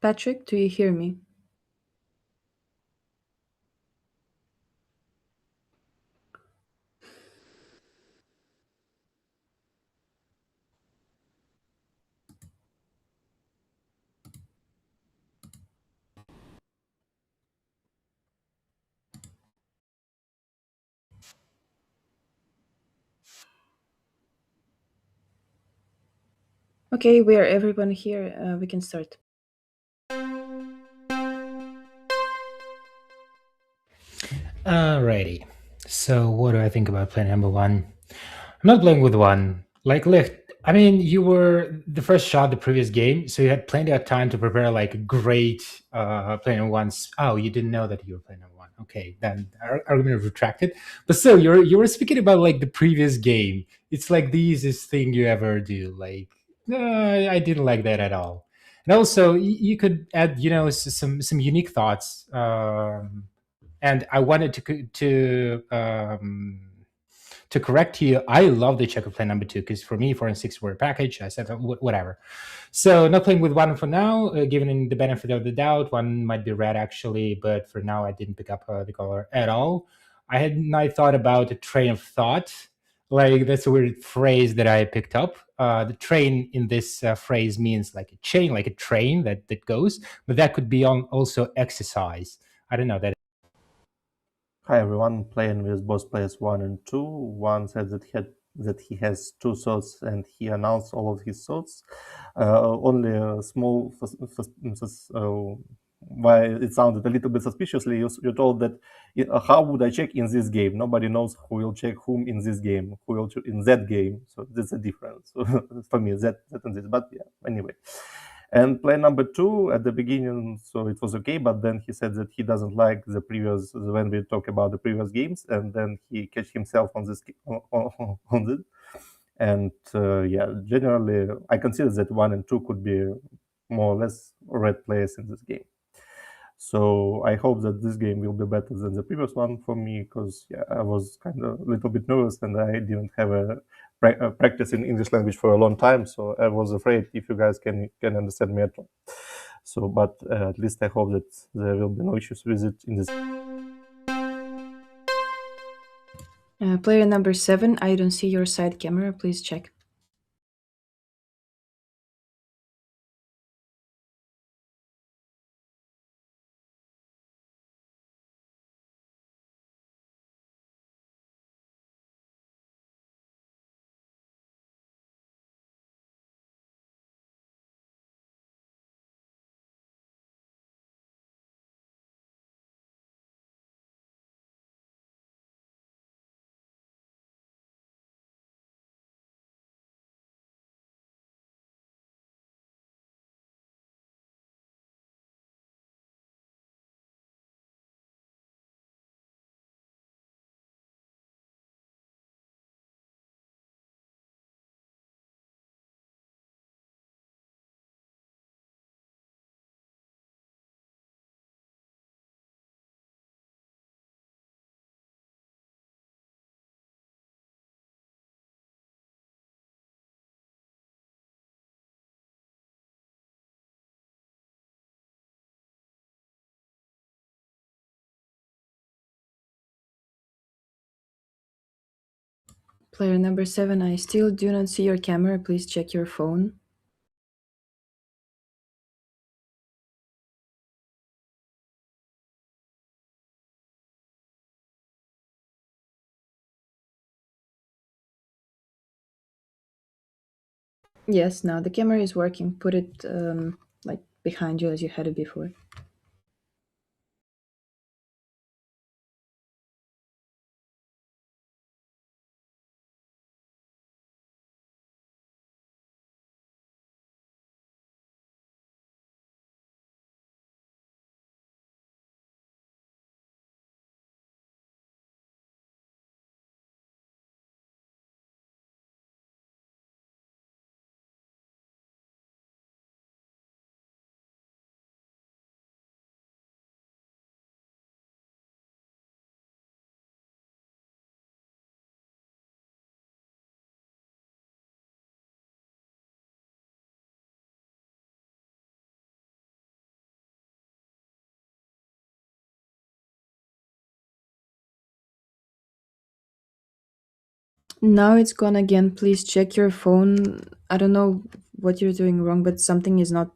Patrick, do you hear me? Okay, we are everyone here. We can start. Alrighty. So what do I think about player number 1? I'm not playing with 1. Like Licht, I mean, you were the first shot the previous game, so you had plenty of time to prepare like a great player number 1. Oh, you didn't know that you were playing number 1. Okay, then argument retracted. But still, you were speaking about like the previous game. It's like the easiest thing you ever do. Like, I didn't like that at all. And also, you could add, some unique thoughts. And I wanted to correct you. I love the checker plan number 2 because for me, 4 and 6 were a package. I said whatever. So not playing with 1 for now. Given the benefit of the doubt, 1 might be red actually, but for now I didn't pick up the color at all. I thought about a train of thought. Like that's a weird phrase that I picked up. The train in this phrase means like a chain, like a train that goes, but that could be also exercise. I don't know that. Hi everyone, playing with both players 1 and 2. 1 said that he has 2 thoughts and he announced all of his thoughts. Only a small why it sounded a little bit suspiciously. You told that how would I check in this game? Nobody knows who will check whom in this game, who will check in that game. So that's a difference for me. That and this, but yeah. Anyway. And player number 2 at the beginning, so it was okay, but then he said that he doesn't like the previous, when we talk about the previous games, and then he catch himself on this on it. And yeah, generally I consider that 1 and 2 could be more or less red players in this game. So I hope that this game will be better than the previous one for me, because yeah, I was kind of a little bit nervous and I didn't have a practice in English language for a long time, so I was afraid if you guys can understand me at all. So, but at least I hope that there will be no issues with it in this. Player number 7, I don't see your side camera. Please check. Player number 7, I still do not see your camera. Please check your phone. Yes, now the camera is working. Put it like behind you as you had it before. Now it's gone again. Please check your phone. I don't know what you're doing wrong, but something is not.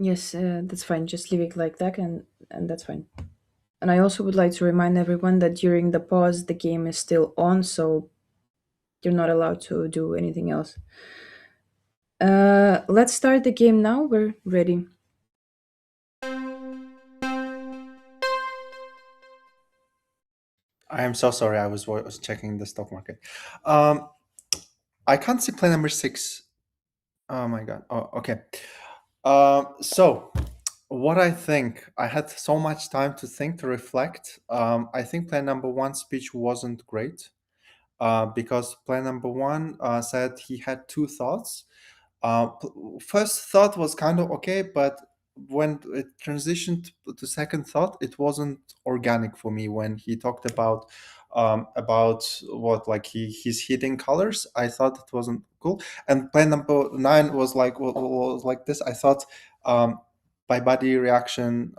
Yes, that's fine. Just leave it like that, and that's fine. And I also would like to remind everyone that during the pause, the game is still on, so you're not allowed to do anything else. Let's start the game now. We're ready. I am so sorry. I was checking the stock market. I can't see play number 6. Oh my god. Oh, okay. So what I think, I had so much time to think, to reflect. I think plan number 1 speech wasn't great, because plan number 1 said he had 2 thoughts. First thought was kind of okay, but when it transitioned to second thought, it wasn't organic for me when he talked about about what like he's hitting colors. I thought it wasn't cool. And play number 9 was like this. I thought by body reaction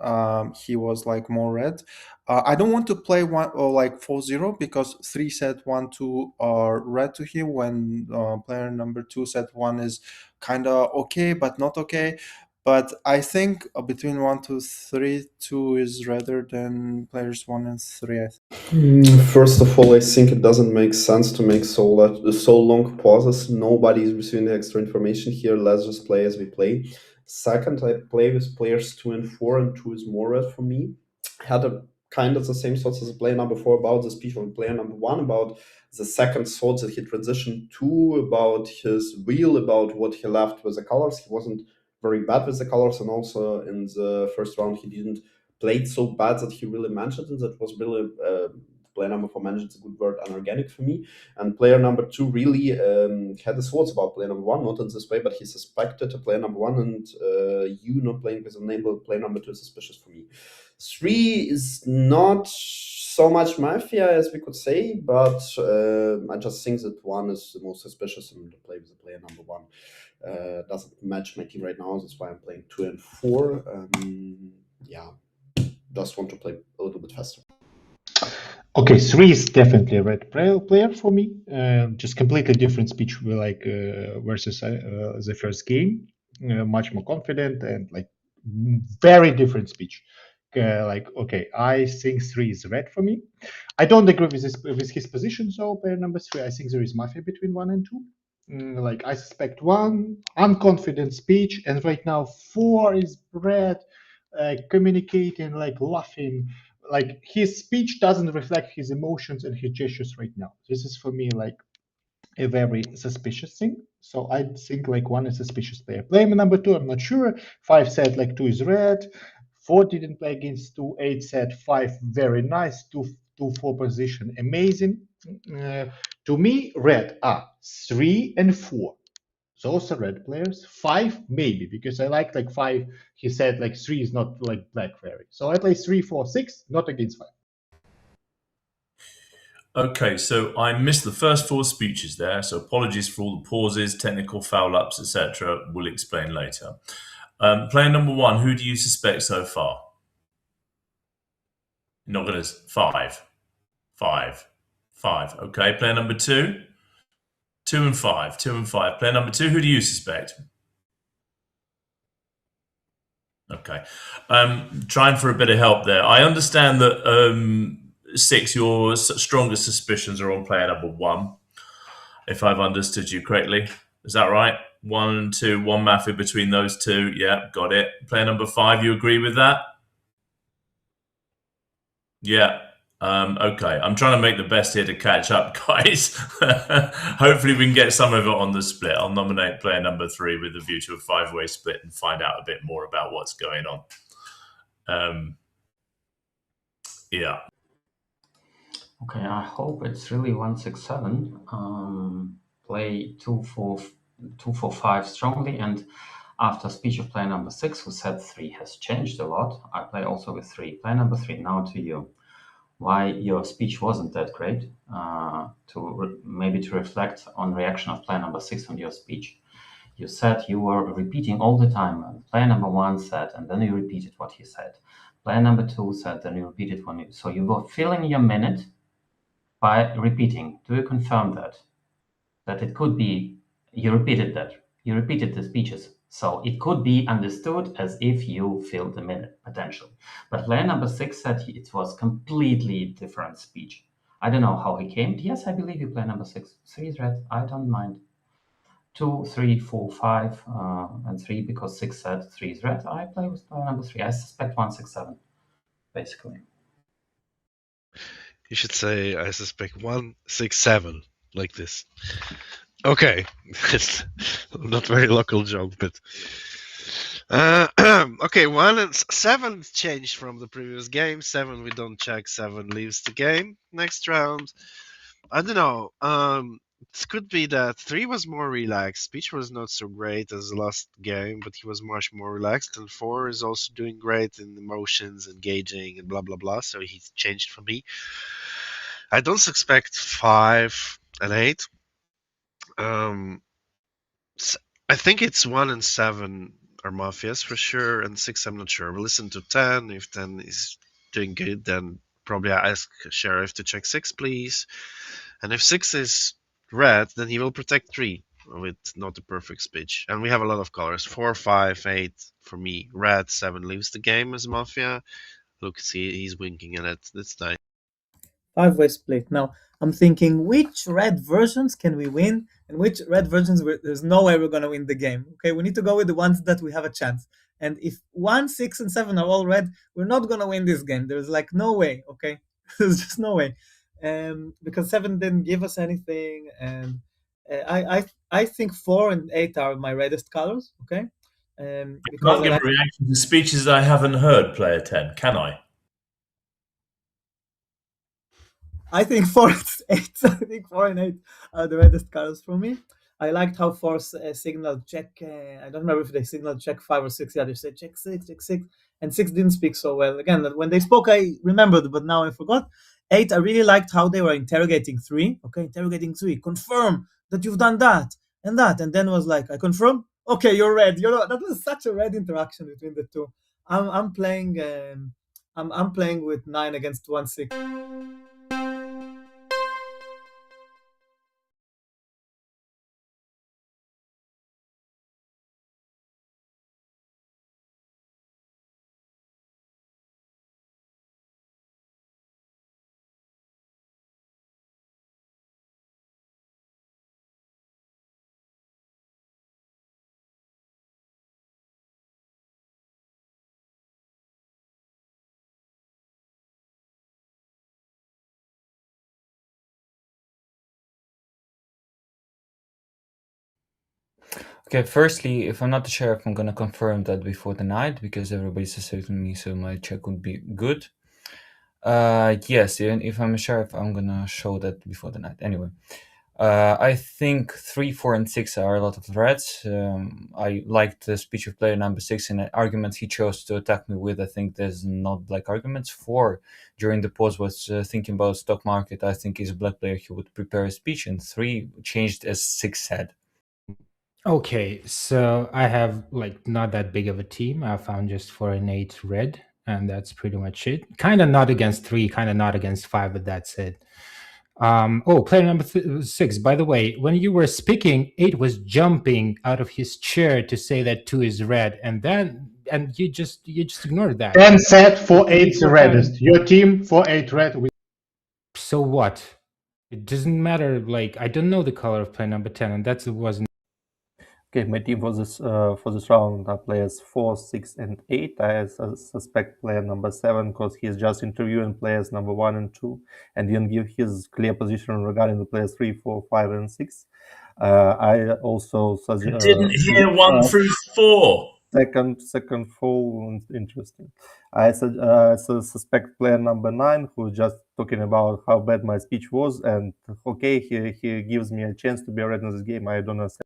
he was like more red. I don't want to play one or like 4-0 because 3 said 1, 2 are red to him when player number 2 said 1 is kind of okay but not okay. But I think between 1 to 3, 2 is redder than players 1 and 3. First of all, I think it doesn't make sense to make so long pauses. Nobody is receiving the extra information here. Let's just play as we play. Second, I play with players 2 and 4, and 2 is more red for me. Had a kind of the same thoughts as player number 4 about the speech of player number 1, about the second thoughts that he transitioned to, about his wheel, about what he left with the colors. He wasn't very bad with the colors, and also in the first round he didn't played so bad that he really mentioned it. That was really player number 4 mentioned, it's a good word, unorganic for me. And player number 2 really had his thoughts about player number 1, not in this way, but he suspected player number 1, and you not playing with a name, but player number 2 is suspicious for me. 3 is not so much mafia as we could say, but I just think that 1 is the most suspicious, and to play with the player number 1 doesn't match my team right now. That's why I'm playing 2 and 4. Yeah, just want to play a little bit faster. Okay, 3 is definitely a red player for me. Just completely different speech, like versus the first game. Much more confident and like very different speech. Like, okay, I think 3 is red for me. I don't agree with his position. So player number 3, I think there is mafia between 1 and 2. Like I suspect 1 unconfident speech, and right now 4 is red, communicating, like laughing. Like his speech doesn't reflect his emotions and his gestures right now. This is for me like a very suspicious thing. So I think like 1 is suspicious player. Player number 2, I'm not sure. 5 said like 2 is red. 4 didn't play against 2. 8 said 5 very nice. 2-4 position amazing. To me, red are 3 and 4. Those are red players. 5 maybe, because I like 5. He said like 3 is not like black very. So I play 3, 4, 6, not against 5. Okay, so I missed the first 4 speeches there, so apologies for all the pauses, technical foul-ups, etc. We'll explain later. Player number 1, who do you suspect so far? Not gonna 5. Okay, player number 2. 2 and 5. Player number 2, who do you suspect? Okay. Trying for a bit of help there. I understand that 6, your strongest suspicions are on player number 1, if I've understood you correctly. Is that right? 1 and 2, 1 mafia between those 2. Yeah, got it. Player number 5, you agree with that? Yeah. Okay. I'm trying to make the best here to catch up, guys. Hopefully we can get some of it on the split. I'll nominate player number 3 with a view to a 5-way split and find out a bit more about what's going on. Yeah. Okay, I hope it's really 167. Play 2-4-5 strongly, and after speech of player number 6, who said 3 has changed a lot, I play also with 3. Player number 3, now to you. Why your speech wasn't that great? Maybe to reflect on reaction of player number 6 on your speech. You said you were repeating all the time. Player number 1 said, and then you repeated what he said. Player number 2 said, then you repeated what you. So you were filling your minute by repeating. Do you confirm that? That it could be you repeated that. You repeated the speeches. So it could be understood as if you filled the minute, potentially. But player number 6 said it was completely different speech. I don't know how he came. Yes, I believe you, player number 6. 3 is red. I don't mind. 2, 3, 4, 5, and 3, because 6 said 3 is red. I play with player number 3. I suspect 167, basically. You should say, I suspect 167, like this. Okay, it's not very local joke, but okay, 1 and 7 changed from the previous game. 7 we don't check. 7 leaves the game. Next round, I don't know. It could be that 3 was more relaxed. Speech was not so great as the last game, but he was much more relaxed. And 4 is also doing great in emotions, engaging, and blah blah blah. So he changed for me. I don't suspect 5 and 8. I think it's 1 and 7 are mafias for sure, and 6 I'm not sure. We'll listen to 10. If 10 is doing good, then probably I ask Sheriff to check 6, please. And if 6 is red, then he will protect 3 with not a perfect speech. And we have a lot of colors 4, 5, 8 for me. Red, 7 leaves the game as mafia. Look, see, he's winking at it. That's nice. 5-way split. Now, I'm thinking which red versions can we win and which red versions there's no way we're going to win the game. Okay, we need to go with the ones that we have a chance. And if 1, 6, and 7 are all red, we're not going to win this game. There's like no way, okay? There's just no way. Because 7 didn't give us anything. And I think 4 and 8 are my reddest colors, okay? Because I can't give a reaction to speeches I haven't heard, player 10, can I? I think 4 and 8. I think 4 and 8 are the reddest colors for me. I liked how 4 signaled check. I don't remember if they signaled check 5 or 6. Yeah, they said check 6, and 6 didn't speak so well. Again, when they spoke, I remembered, but now I forgot. 8, I really liked how they were interrogating 3. Okay, interrogating 3. Confirm that you've done that and that, and then was like, I confirm. Okay, you're red. That was such a red interaction between the two. I'm playing. I'm playing with 9 against 1 6. Okay, firstly, if I'm not the sheriff, I'm gonna confirm that before the night because everybody's asserting me, so my check would be good. Yes, even if I'm a sheriff, I'm gonna show that before the night. Anyway, I think 3, 4, and 6 are a lot of threats. I liked the speech of player number 6 and the arguments he chose to attack me with. I think there's not black arguments. 4, during the pause, was thinking about stock market. I think he's a black player. He would prepare a speech. And 3 changed as 6 said. Okay, so I have like not that big of a team. I found just 4 and 8 red, and that's pretty much it. Kind of not against 3, kind of not against 5, but that's it. Player number 6. By the way, when you were speaking, 8 was jumping out of his chair to say that 2 is red, and you just ignored that. Then said 4-8 the reddest. Your team 4-8 red. So what? It doesn't matter. Like I don't know the color of player number 10, and that wasn't. Okay, my team for this round are players 4, 6, and 8. I suspect player number 7 because he's just interviewing players number 1 and 2 and didn't give his clear position regarding the players 3, 4, 5, and 6. I also didn't hear 1 through 4. Second full, interesting. I suspect player number 9 who's just talking about how bad my speech was, and okay, he gives me a chance to be red in this game. I don't understand.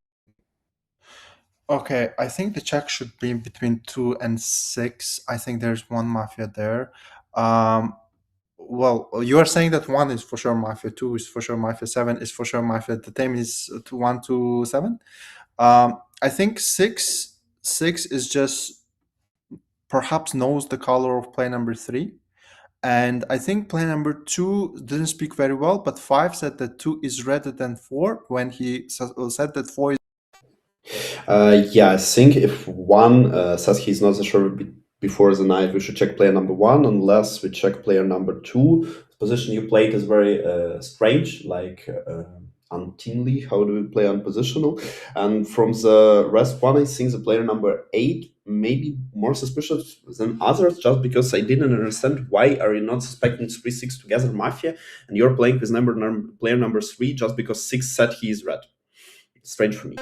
Okay, I think the check should be between 2 and 6. I think there's one mafia there. Well, you are saying that 1 is for sure mafia, 2 is for sure mafia, 7 is for sure mafia. The team is 1 to 7. I think 6 is just perhaps knows the color of play number 3. And I think play number 2 didn't speak very well, but 5 said that 2 is redder than 4 when he said that 4 is. Yeah, I think if 1 says he's not so sure before the night, we should check player number 1, unless we check player number 2. The position you played is very strange, like unteamly. How do we play unpositional? And from the rest 1, I think the player number 8 maybe more suspicious than others, just because I didn't understand why are you not suspecting 3, 6 together mafia, and you're playing with player number 3 just because 6 said he is red. It's strange for me.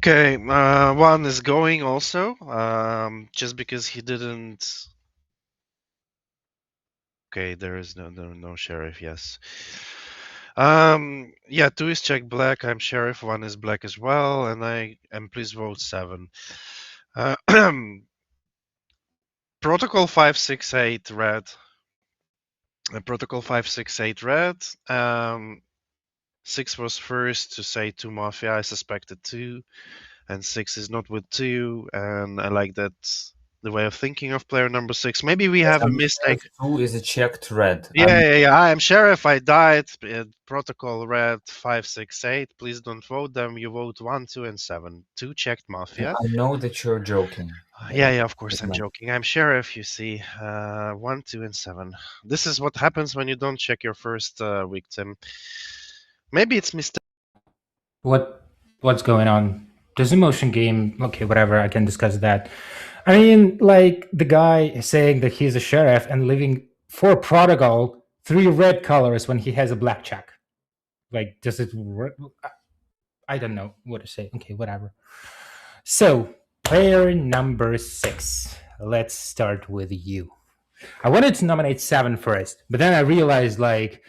Okay, one is going also, just because he didn't. Okay, there is no sheriff. Yes. Yeah, 2 is check black. I'm sheriff. 1 is black as well, and please vote 7. Protocol 568 red. Protocol 568 red. 6 was first to say 2 mafia. I suspected 2, and 6 is not with 2, and I like that the way of thinking of player number 6. Maybe we have a mistake. 2 is a checked red. Yeah. I am sheriff. I died. Protocol red 568. Please don't vote them. You vote 1, 2, and 7. 2 checked mafia. I know that you're joking. Yeah. Of course, I'm joking. I'm sheriff. You see, 1, 2, and 7. This is what happens when you don't check your first victim. Maybe it's mistake. What's going on? There's a motion game. Okay, whatever. I can discuss that. I mean, like the guy saying that he's a sheriff and leaving 4 protocol 3 red colors when he has a black check. Like, does it work? I don't know what to say. Okay, whatever. So, player number 6. Let's start with you. I wanted to nominate 7 first, but then I realized, like,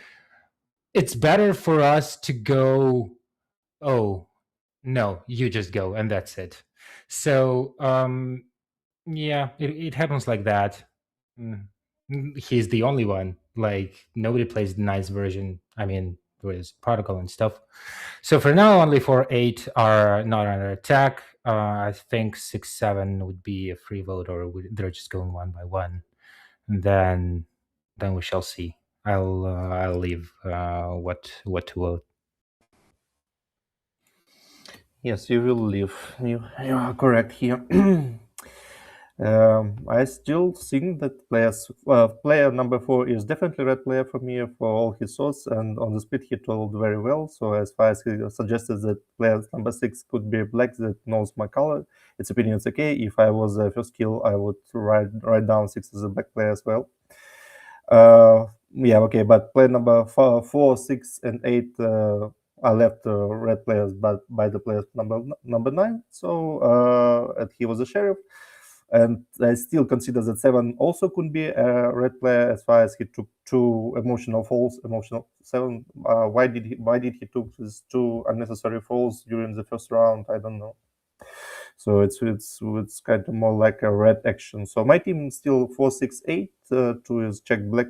it's better for us to go, oh, no, you just go, and that's it. So, yeah, it happens like that. He's the only one. Like, nobody plays the nice version. I mean, there is protocol and stuff. So for now, only 4, 8 are not under attack. I think 6, 7 would be a free vote, or they're just going one by one. And then we shall see. I'll leave what to vote. Yes, you will leave. You are correct here. I still think that player number 4 is definitely red player for me for all his thoughts, and on the split he told very well. So as far as he suggested that player number 6 could be black that knows my color, its opinion is okay. If I was the first kill, I would write down 6 as a black player as well. Yeah, okay, but player number 4, 6, and 8 are left red players, but by the player number 9. So and he was a sheriff. And I still consider that 7 also could be a red player as far as he took 2 emotional falls. 7. Why did he took these 2 unnecessary falls during the first round? I don't know. So it's kind of more like a red action. So my team is still 4, 6, 8. 2 is check black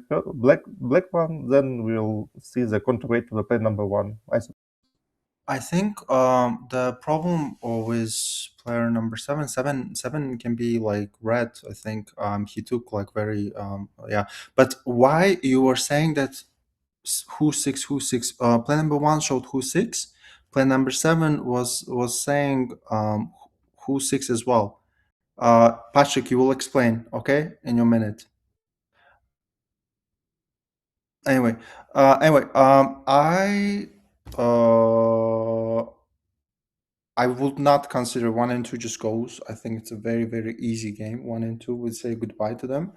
one. Then we'll see the counterweight to the player number 1. I think the problem with player number 7 can be like red. I think he took like very yeah. But why you were saying that who 6? Player number 1 showed who 6. Player number 7 was saying who 6 as well. Patrick, you will explain, okay, in your minute. Anyway, I would not consider 1 and 2 just goes. I think it's a very, very easy game. 1 and 2 would say goodbye to them.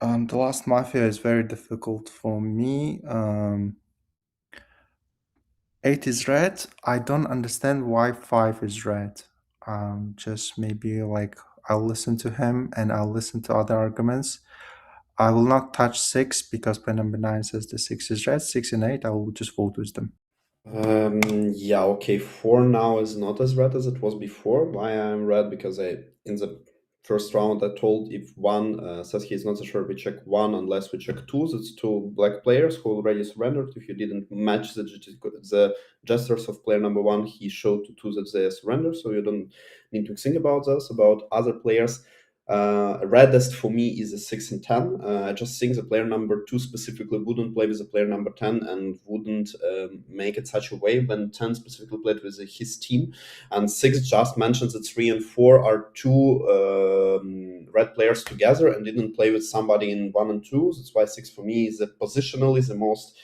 The last mafia is very difficult for me. 8 is red. I don't understand why 5 is red. Just maybe like I'll listen to him and I'll listen to other arguments. I will not touch 6 because player number 9 says the 6 is red. 6 and 8, I will just vote with them. Yeah, okay. 4 now is not as red as it was before. Why I'm red? Because in the first round I told if 1 says he's not so sure, we check 1 unless we check 2. That's 2 black players who already surrendered. If you didn't match the gestures of player number 1, he showed to 2 that they surrender. So you don't need to think about this. About other players, reddest for me is a 6 and 10. I just think the player number 2 specifically wouldn't play with the player number 10 and wouldn't make it such a way when 10 specifically played with his team. And 6 just mentions that 3 and 4 are 2 red players together and didn't play with somebody in 1 and 2. That's why 6 for me is positionally the most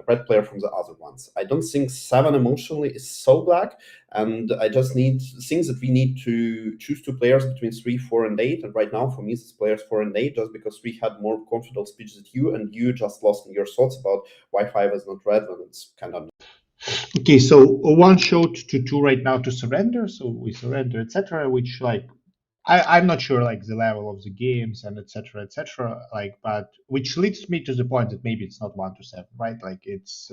red player from the other ones. I don't think 7 emotionally is so black, and I just things that we need to choose 2 players between 3, 4, and 8. And right now, for me, it's players 4 and 8, just because 3 had more confident speech than you, and you just lost in your thoughts about why 5 is not red when it's kind of. Okay, so one showed to two right now to surrender, so we surrender, etc. Which like I'm not sure like the level of the games and etc. Like, but which leads me to the point that maybe it's not 1-7, right? Like it's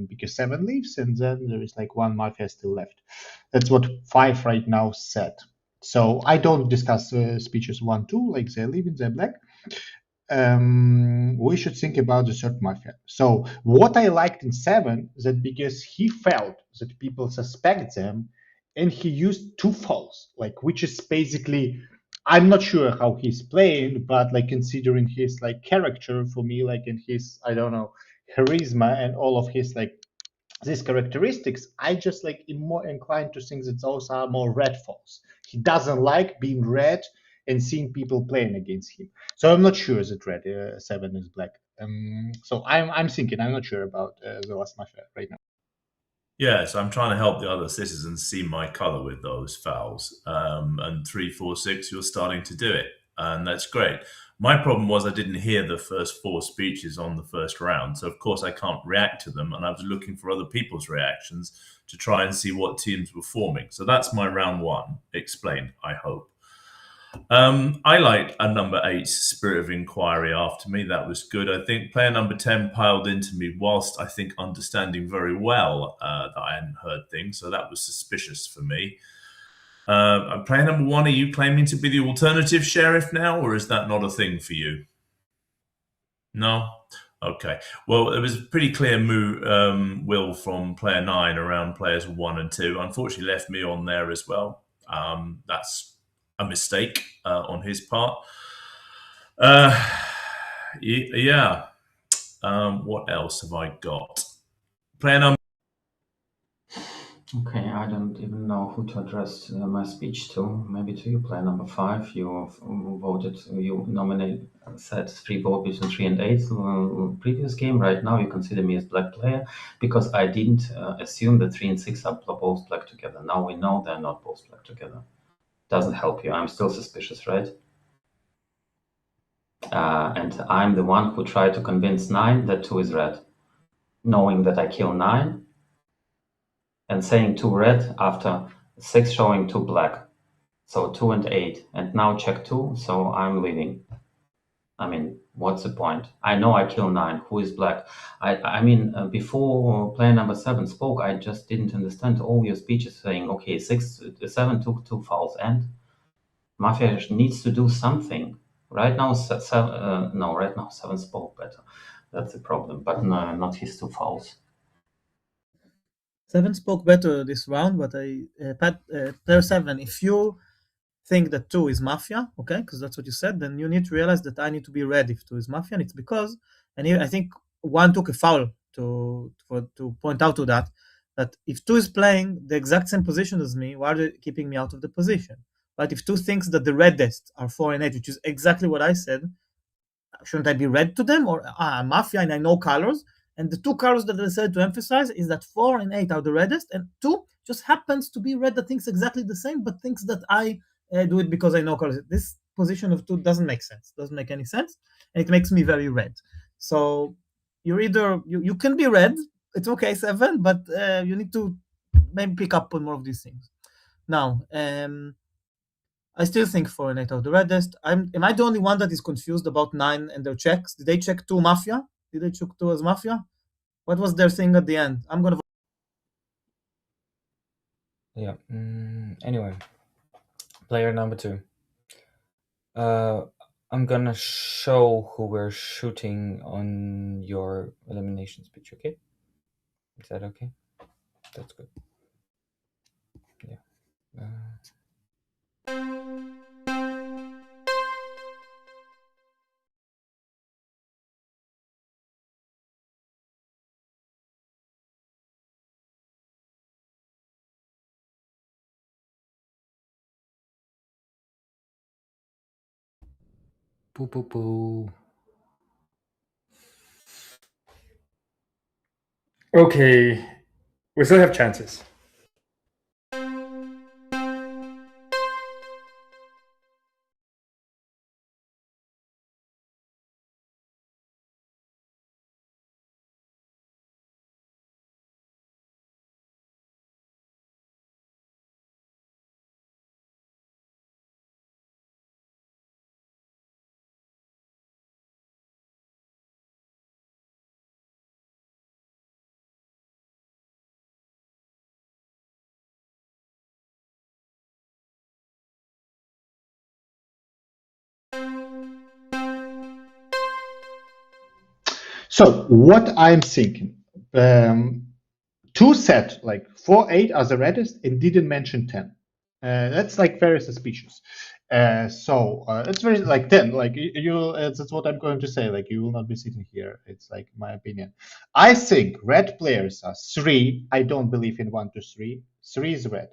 because 7 leaves and then there is like one mafia still left. That's what 5 right now said. So I don't discuss speeches 1-2, like they leave in the black. We should think about the third mafia. So what I liked in 7 that because he felt that people suspect them and he used 2 false, like which is basically I'm not sure how he's playing, but like considering his like character for me, like in his I don't know charisma and all of his like these characteristics, I just like am more inclined to think that those are more red falls. He doesn't like being red and seeing people playing against him. So I'm not sure that red 7 is black. So I'm thinking I'm not sure about the last mafia right now. Yeah, so I'm trying to help the other citizens see my color with those fouls. And 3, 4, 6, you're starting to do it. And that's great. My problem was I didn't hear the first 4 speeches on the first round. So, of course, I can't react to them. And I was looking for other people's reactions to try and see what teams were forming. So that's my round 1 explained, I hope. I liked a number 8 Spirit of Inquiry after me. That was good. I think player number 10 piled into me whilst I think understanding very well that I hadn't heard things. So that was suspicious for me. Player number 1, are you claiming to be the alternative sheriff now, or is that not a thing for you? No? Okay. Well, it was a pretty clear will from player 9 around players 1 and 2. Unfortunately, left me on there as well. That's a mistake on his part. Yeah. What else have I got? Player number. Okay, I don't even know who to address my speech to. Maybe to you, player number 5. You voted, you nominated, said 3 vote between 3 and 8 previous game. Right now, you consider me as black player because I didn't assume that 3 and 6 are both black together. Now we know they're not both black together. Doesn't help you. I'm still suspicious, right? And I'm the one who tried to convince 9 that 2 is red, knowing that I kill 9 and saying 2 red after 6 showing 2 black. So 2 and 8, and now check 2, so I'm leaving. I mean, what's the point? I know I kill 9. Who is black? I mean, before player number 7 spoke, I just didn't understand all your speeches saying, okay, 7 took 2 fouls, and Mafia needs to do something. Right now, right now 7 spoke better. That's the problem, but no, not his 2 fouls. 7 spoke better this round, but player 7, if you think that 2 is Mafia, okay, because that's what you said, then you need to realize that I need to be ready if 2 is Mafia, and it's because, and here I think 1 took a foul to point out to that if 2 is playing the exact same position as me, why are they keeping me out of the position? But if 2 thinks that the reddest are 4 and 8, which is exactly what I said, shouldn't I be red to them? Or I'm Mafia and I know colors, and the 2 colors that I decided to emphasize is that 4 and 8 are the reddest, and 2 just happens to be red that thinks exactly the same, but thinks that I do it because I know colors. This position of 2 doesn't make sense. Doesn't make any sense, and it makes me very red. So you're either you can be red. It's okay, 7, but you need to maybe pick up on more of these things. Now, I still think 4 and 8 are the reddest. Am I the only one that is confused about 9 and their checks? Did they check 2 Mafia? Did they check 2 as Mafia? What was their thing at the end? I'm gonna. Yeah. Anyway, player number 2. I'm gonna show who we're shooting on your elimination speech. Okay? Is that okay? That's good. Yeah. Boo boo boo. Okay, we still have chances. So what I'm thinking, two set like 4-8 as the reddest and didn't mention 10. That's like very suspicious. So it's very like 10. Like you, that's what I'm going to say. Like you will not be sitting here. It's like my opinion. I think red players are 3. I don't believe in 1 to 3. 3 is red.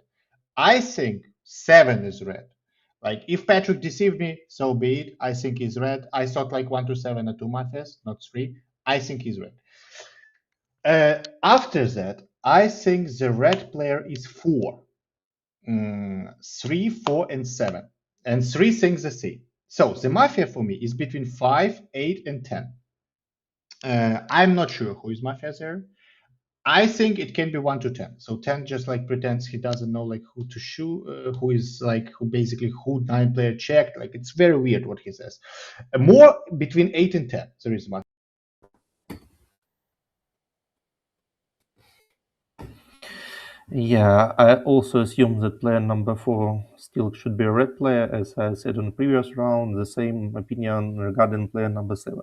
I think 7 is red. Like if Patrick deceived me, so be it. I think he's red. I thought like 1 to 7 are 2 mafias, not 3. I think he's red. After that, I think the red player is 4. 3, 4, and 7. And 3 things the same. So the mafia for me is between 5, 8, and 10. I'm not sure who is mafia there. I think it can be 1 to 10. So 10 just like pretends he doesn't know like who to shoot, who is like who basically who 9 player checked. Like it's very weird what he says. More between 8 and 10. There is mafia. Yeah, I also assume that player number 4 still should be a red player, as I said in the previous round. The same opinion regarding player number 7.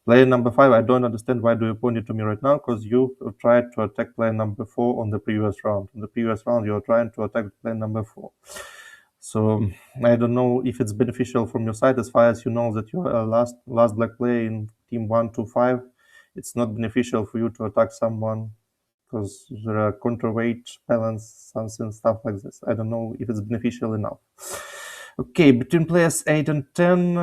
Player number 5, I don't understand why do you point it to me right now, because you tried to attack player number 4 on the previous round. In the previous round, you were trying to attack player number 4. So I don't know if it's beneficial from your side, as far as you know that you're a last black player in team 1 to 5. It's not beneficial for you to attack someone because there are counterweight balance, something, stuff like this. I don't know if it's beneficial enough. Okay, between players 8 and 10,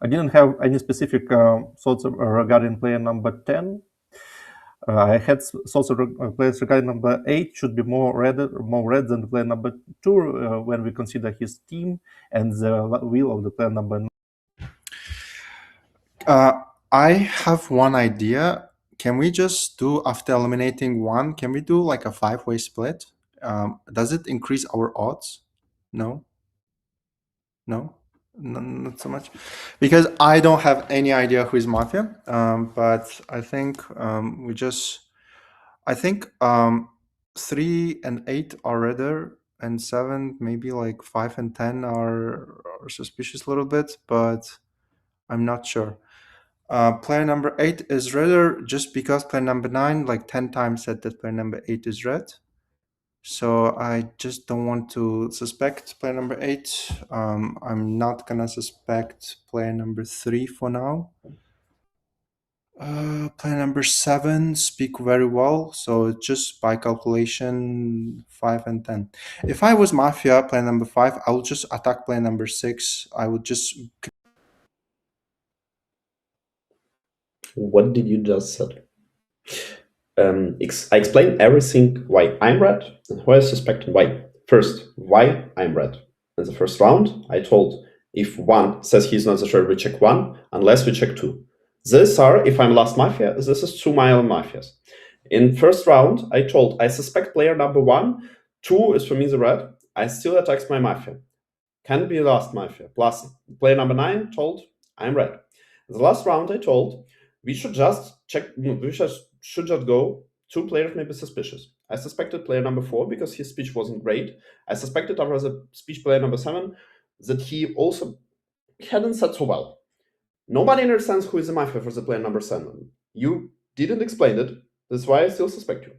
I didn't have any specific thoughts regarding player number 10. I had thoughts players regarding number 8 should be more red than the player number 2 when we consider his team and the will of the player number 9. I have one idea. Can we just do, after eliminating one, can we do like a 5-way split? Does it increase our odds? No? No? Not so much. Because I don't have any idea who is Mafia, but I think I think 3 and 8 are redder, and 7, maybe like 5 and 10 are suspicious a little bit, but I'm not sure. Player number 8 is redder just because player number 9 like 10 times said that player number 8 is red. So I just don't want to suspect player number 8. I'm not gonna suspect player number 3 for now. Player number 7 speak very well, so just by calculation 5 and 10. If I was Mafia, player number 5, I would just attack player number 6. I would just... What did you just said? I explained everything why I'm red and who I suspect and why. First, why I'm red. In the first round, I told if 1 says he's not the sure, we check 1, unless we check 2. These are, if I'm last mafia, this is 2 mile mafias. In first round, I told I suspect player number 1, 2 is for me the red, I still attacks my mafia. Can be last mafia. Plus, player number 9 told I'm red. In the last round, I told we should just check, we should just go, 2 players may be suspicious. I suspected player number 4 because his speech wasn't great. I suspected after the speech player number 7 that he also hadn't said so well. Nobody understands who is the mafia for the player number 7. You didn't explain it, that's why I still suspect you.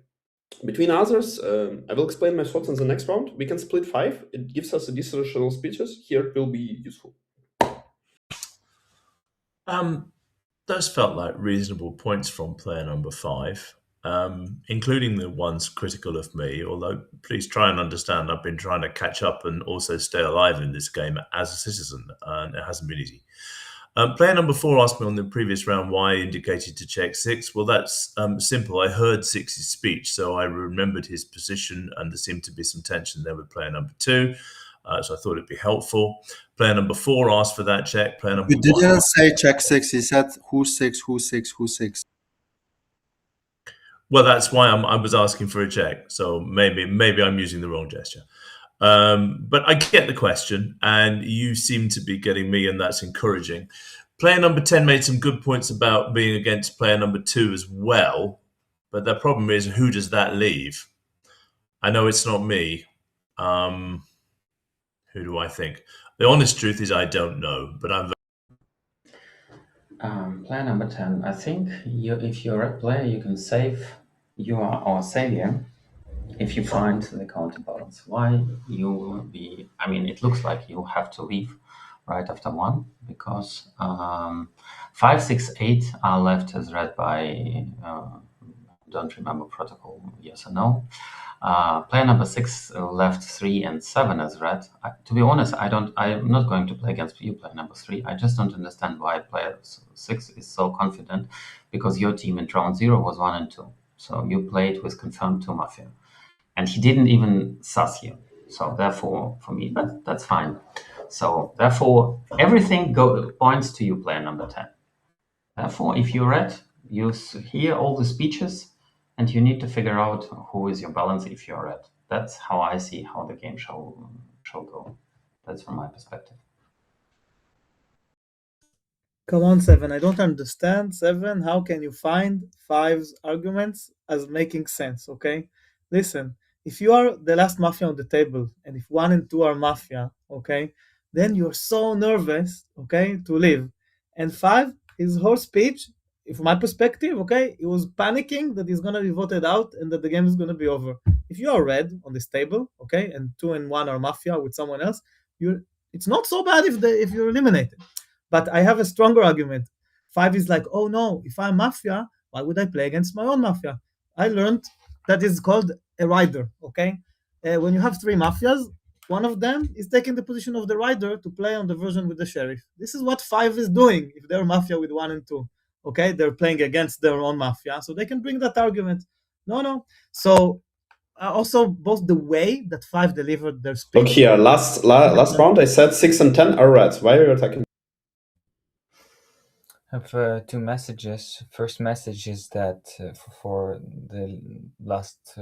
Between others, I will explain my thoughts in the next round. We can split 5. It gives us additional speeches. Here it will be useful. Those felt like reasonable points from player number 5, including the ones critical of me, although please try and understand I've been trying to catch up and also stay alive in this game as a citizen, and it hasn't been easy. Player number 4 asked me on the previous round why I indicated to check 6. Well, that's simple. I heard 6's speech, so I remembered his position, and there seemed to be some tension there with player number 2. So I thought it'd be helpful. Player number 4 asked for that check. Player number 1... You didn't say check 6. He said who's 6, who's 6, who's 6. Well, that's why I was asking for a check. So maybe I'm using the wrong gesture. But I get the question, and you seem to be getting me, and that's encouraging. Player number 10 made some good points about being against player number 2 as well. But the problem is, who does that leave? I know it's not me. Who do I think? The honest truth is I don't know, but I'm Player number 10. I think if you're a red player, you can save your or savior if you find the counterbalance. Why you will be? I mean, it looks like you have to leave right after 1 because 5, 6, 8 are left as red by don't remember protocol, yes or no. Player number 6 left 3 and 7 as red. To be honest, I'm not going to play against you, player number 3. I just don't understand why player 6 is so confident, because your team in round 0 was 1 and 2. So you played with confirmed 2 Mafia. And he didn't even sus you. So therefore, for me, that's fine. So therefore, everything points to you, player number 10. Therefore, if you're red, you hear all the speeches, and you need to figure out who is your balance if you're red. That's how I see how the game shall go. That's from my perspective. Come on, 7. I don't understand. 7, how can you find 5's arguments as making sense, okay? Listen, if you are the last Mafia on the table, and if 1 and 2 are Mafia, okay, then you're so nervous, okay, to leave. And 5, his whole speech, from my perspective, okay, he was panicking that he's going to be voted out and that the game is going to be over. If you are red on this table, okay, and 2 and 1 are Mafia with someone else, it's not so bad if you're eliminated. But I have a stronger argument. 5 is like, oh no, if I'm Mafia, why would I play against my own Mafia? I learned that is called a rider, okay? When you have 3 Mafias, one of them is taking the position of the rider to play on the version with the sheriff. This is what 5 is doing if they're Mafia with 1 and 2, okay? They're playing against their own Mafia, so they can bring that argument. No. So also, both the way that 5 delivered their speech. Look here, last round I said 6 and 10 are red. Why are you attacking? I have 2 messages. First message is that for the last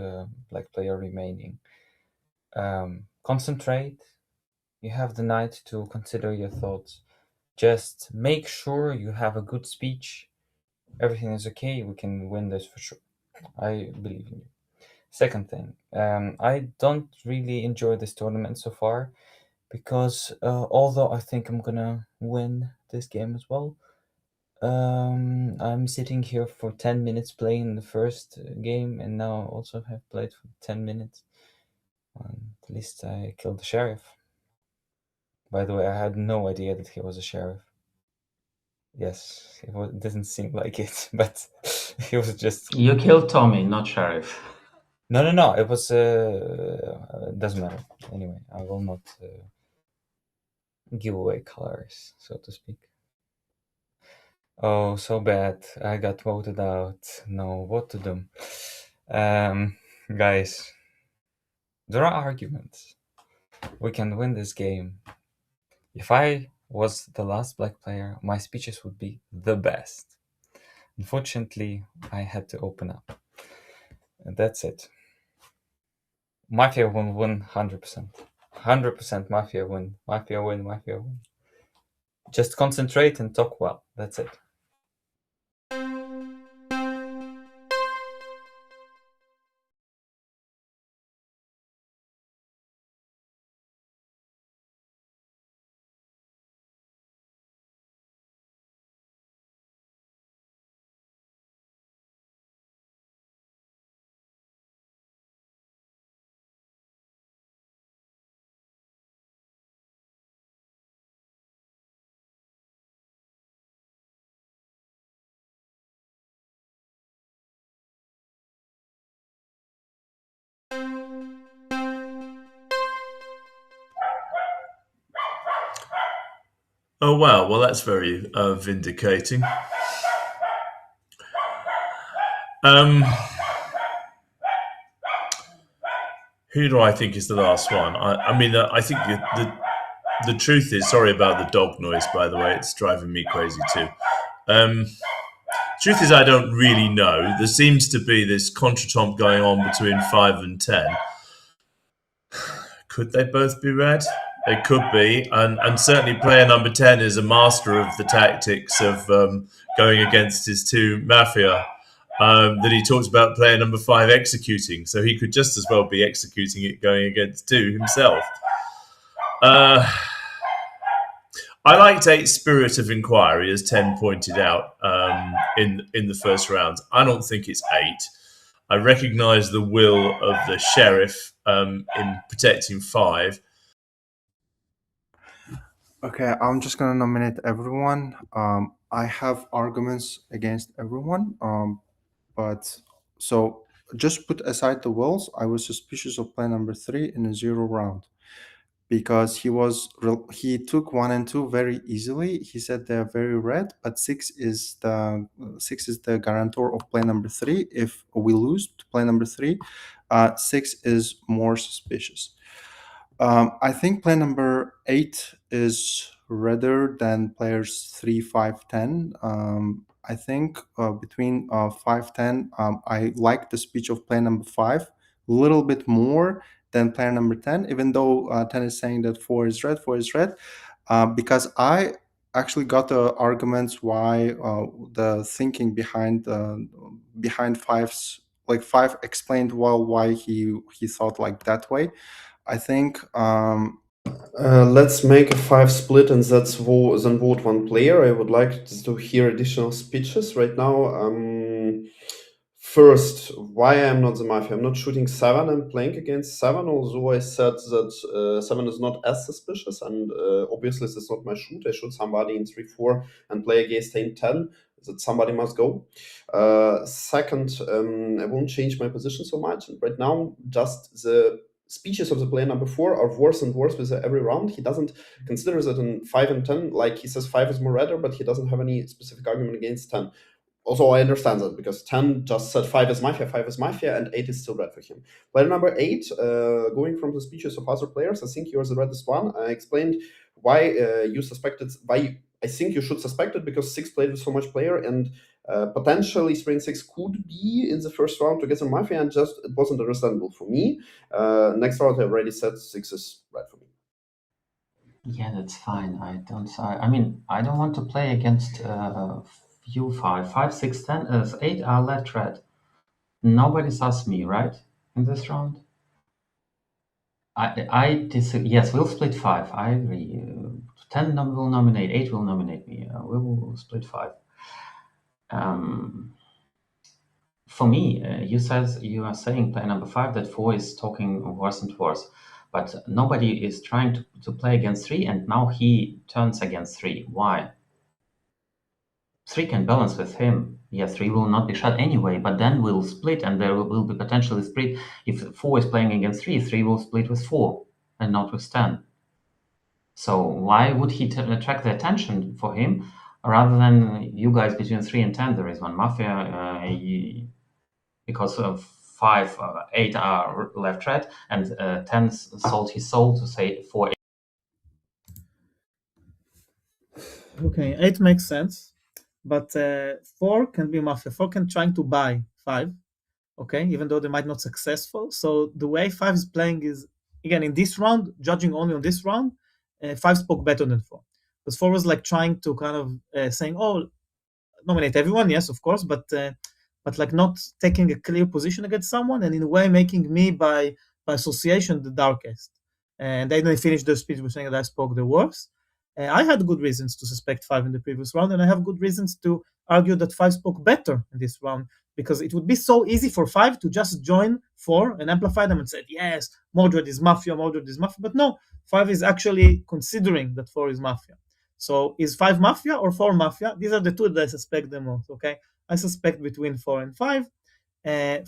black player remaining, concentrate. You have the night to consider your thoughts. Just make sure you have a good speech. Everything is okay. We can win this for sure. I believe in you. Second thing, I don't really enjoy this tournament so far, because although I think I'm gonna win this game as well, I'm sitting here for 10 minutes playing the first game, and now I also have played for 10 minutes. At least I killed the sheriff. By the way, I had no idea that he was a sheriff. Yes, it didn't seem like it, but he was just... You killed Tommy, not sheriff. No, it was... doesn't matter. Anyway, I will not give away colors, so to speak. Oh, so bad. I got voted out. No, what to do? Guys, there are arguments. We can win this game. If I was the last black player, my speeches would be the best. Unfortunately, I had to open up. And that's it. Mafia will win 100%. 100% Mafia win. Mafia win. Just concentrate and talk well. That's it. Oh, wow. Well, that's very vindicating. Who do I think is the last one? I mean, I think the truth is, sorry about the dog noise, by the way, it's driving me crazy too. Truth is, I don't really know. There seems to be this contretemps going on between 5 and 10. Could they both be red? They could be, and certainly player number 10 is a master of the tactics of going against his 2 Mafia that he talks about player number 5 executing. So he could just as well be executing it going against 2 himself. I liked 8's Spirit of Inquiry, as 10 pointed out in the first round. I don't think it's 8. I recognise the will of the sheriff in protecting 5. Okay, I'm just gonna nominate everyone. I have arguments against everyone. But so just put aside the wills. I was suspicious of player number 3 in a 0 round because he took 1 and 2 very easily. He said they're very red, but 6 is the guarantor of play number 3. If we lose to play number 3, 6 is more suspicious. I think play number 8 is redder than players 3, 5, 10. I think between 5, 10, I like the speech of player number 5 a little bit more than player number 10, even though 10 is saying that 4 is red, because I actually got the arguments why the thinking behind 5's, like 5 explained well why he thought like that way. I think let's make a 5 split and then vote one player. I would like to hear additional speeches right now. First, why I'm not the Mafia. I'm not shooting 7, I'm playing against 7, although I said that 7 is not as suspicious, and obviously this is not my shoot. I shoot somebody in 3-4 and play against 10-10, that somebody must go. Second, I won't change my position so much, and right now just the speeches of the player number 4 are worse and worse with every round. He doesn't consider that in 5 and 10, like he says 5 is more redder, but he doesn't have any specific argument against 10. Also, I understand that because 10 just said 5 is Mafia, and 8 is still red for him. Player number 8, going from the speeches of other players, I think you're the reddest one. I explained why you suspected, why I think you should suspect it, because 6 played with so much player, and potentially Sprain 6 could be in the first round to get some Mafia, and just it wasn't understandable for me. Next round, I already said 6 is red for me. Yeah, that's fine. I mean, I don't want to play against you 5. 5, 6, 10, 8 are left red. Nobody sus me, right? In this round? I disagree. Yes, we'll split 5. I agree. 10 will nominate, 8 will nominate me. We will split 5. For me, you are saying player number 5 that 4 is talking worse and worse, but nobody is trying to play against 3, and now he turns against 3. Why? 3 can balance with him. Yes, 3 will not be shot anyway, but then we'll split, and there will be potentially split. If 4 is playing against 3, 3 will split with 4 and not with 10. So why would he attract the attention for him rather than you guys between 3 and 10? There is one Mafia, because of 5, 8 are left red, and 10 sold his soul to say 4. Okay, 8 makes sense, but 4 can be Mafia. 4 can trying to buy 5, okay, even though they might not successful. So the way 5 is playing is, again, in this round, judging only on this round, 5 spoke better than 4. Because 4 was like trying to kind of saying, oh, nominate everyone, yes, of course, but like not taking a clear position against someone, and in a way making me by association the darkest. And then they finished their speech with saying that I spoke the worst. I had good reasons to suspect 5 in the previous round, and I have good reasons to argue that 5 spoke better in this round, because it would be so easy for 5 to just join 4 and amplify them and say, yes, Mordred is Mafia, but no, 5 is actually considering that 4 is Mafia. So is 5 Mafia or 4 Mafia? These are the two that I suspect the most, okay? I suspect between 4 and 5.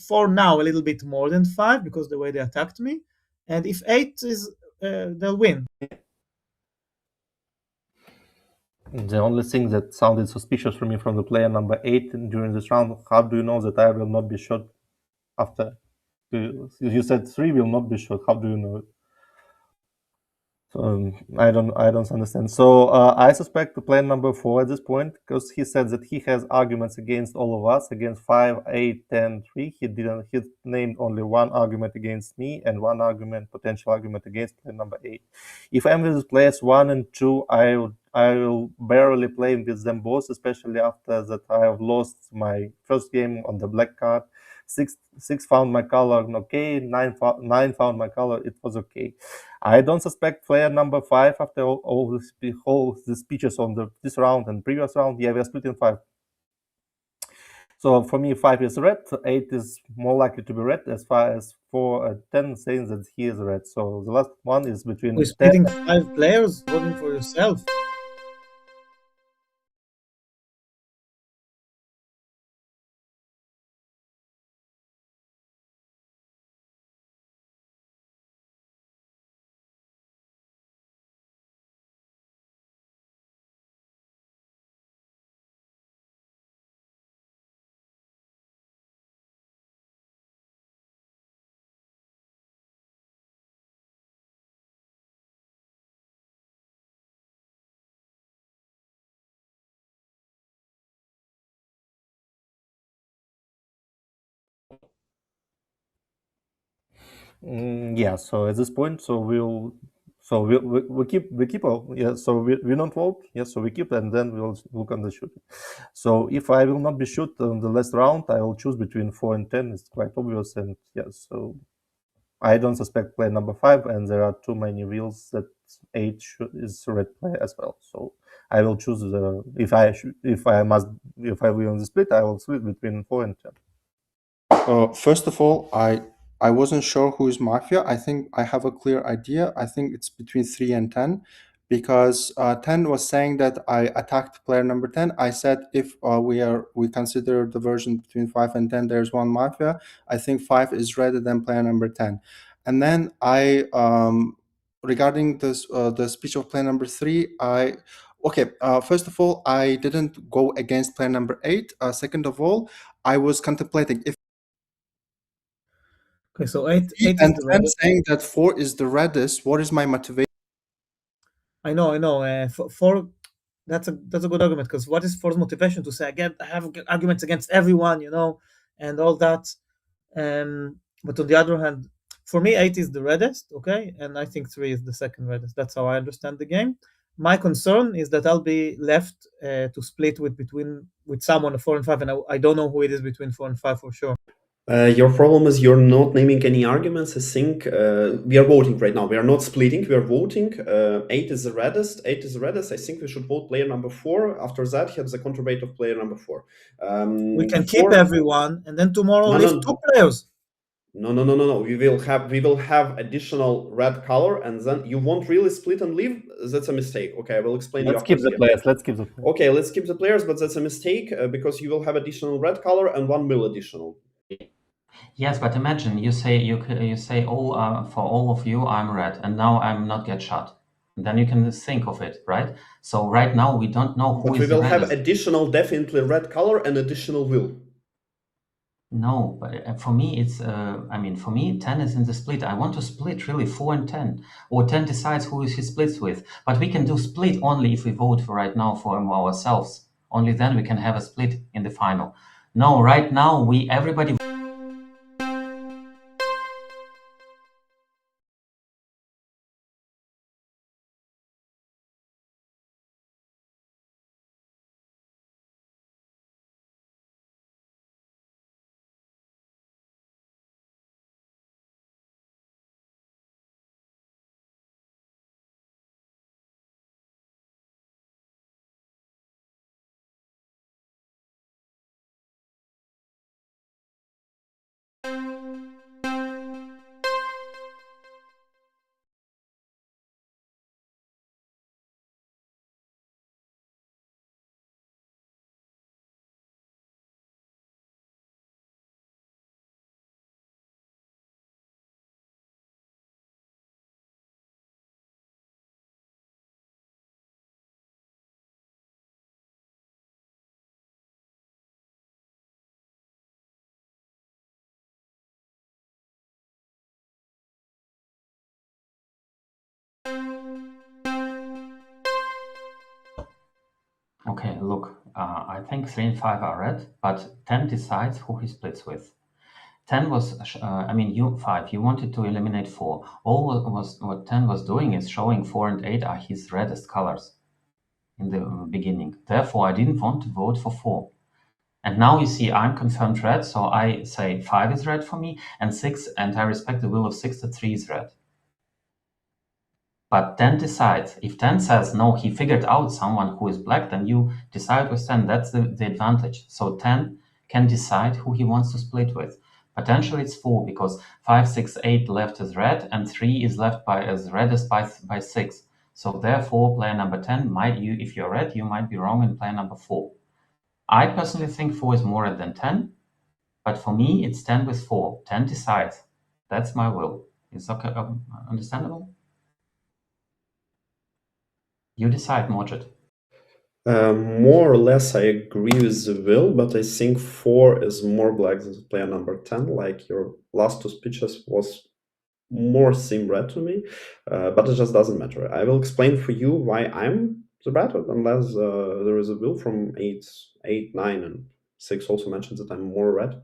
4 now a little bit more than 5 because the way they attacked me. And if 8 is, they'll win. The only thing that sounded suspicious for me from the player number 8 during this round, how do you know that I will not be shot after? You said 3 will not be shot. How do you know it? I don't understand. So I suspect the player number 4 at this point, because he said that he has arguments against all of us, against 5, 8, 10, 3. He named only one argument against me and one potential argument against player number 8. If I'm with players 1 and 2, I will barely play with them both, especially after that I have lost my first game on the black card. 6 found my color, okay. 9 found my color, it was okay. I don't suspect player number 5 after all the speeches on this round and previous round. Yeah, we're split in 5. So for me, 5 is red, 8 is more likely to be red, as far as 4 and 10 saying that he is red. So the last one is between We're 10. splitting 5 players, voting for yourself. Yeah, so at this point, we keep yeah, so we don't vote, yeah, so we keep, and then we'll look on the shooting. So if I will not be shoot on the last round, I will choose between 4 and 10. It's quite obvious, and yeah, so I don't suspect player number 5, and there are too many wheels that 8 is red player as well. So I will choose if I will on the split, I will split between 4 and 10. First of all, I wasn't sure who is Mafia. I think I have a clear idea. I think it's between 3 and 10, because 10 was saying that I attacked player number 10. I said if we consider the version between 5 and 10, there's one Mafia. I think 5 is redder than player number 10. And then regarding this the speech of player number 3, first of all, I didn't go against player number 8. Second of all, I was contemplating if Okay, so 8 is and the I'm reddest. saying that 4 is the reddest. What is my motivation? I know. For that's a good argument, because what is 4's motivation to say I have arguments against everyone, and all that. But on the other hand, for me, 8 is the reddest, okay, and I think 3 is the second reddest. That's how I understand the game. My concern is that I'll be left to split with someone 4 and 5, and I don't know who it is between 4 and 5 for sure. Your problem is you're not naming any arguments. I think we are voting right now. We are not splitting. We are voting. 8 is the reddest. 8 is the reddest. I think we should vote player number 4. After that, have the counterweight of player number 4. We can keep everyone, and then tomorrow leave 2 players. No. We will have additional red color, and then you won't really split and leave. That's a mistake. Okay, I will explain. Let's keep the players. Okay, let's keep the players, but that's a mistake because you will have additional red color and 1 mil additional. Yes, but imagine you say oh, for all of you I'm red, and now I'm not get shot. Then you can think of it, right? So right now we don't know who but is we will the have reddest. additional, definitely red color and additional will. No, but for me it's for me 10 is in the split. I want to split really 4 and 10, or 10 decides who he splits with. But we can do split only if we vote for right now for ourselves. Only then we can have a split in the final. No, right now everybody. Okay, look, I think 3 and 5 are red, but 10 decides who he splits with. 10 was, you 5, you wanted to eliminate 4. What 10 was doing is showing 4 and 8 are his reddest colors in the beginning. Therefore, I didn't want to vote for 4. And now you see I'm confirmed red, so I say 5 is red for me, and 6, and I respect the will of 6 that 3 is red. But 10 decides. If 10 says, no, he figured out someone who is black, then you decide with 10. That's the advantage. So 10 can decide who he wants to split with. Potentially it's 4, because 5, 6, 8 left is red, and 3 is left as red as by 6. So therefore, player number 10 if you're red, you might be wrong in player number 4. I personally think 4 is more red than 10, but for me, it's 10 with 4. 10 decides. That's my will. Is okay, understandable? You decide, Morjit. More or less, I agree with the will, but I think 4 is more black than player number 10. Like your last two speeches was more seem red to me, but it just doesn't matter. I will explain for you why I'm the red, unless there is a will from 8, 9, and 6 also mentions that I'm more red.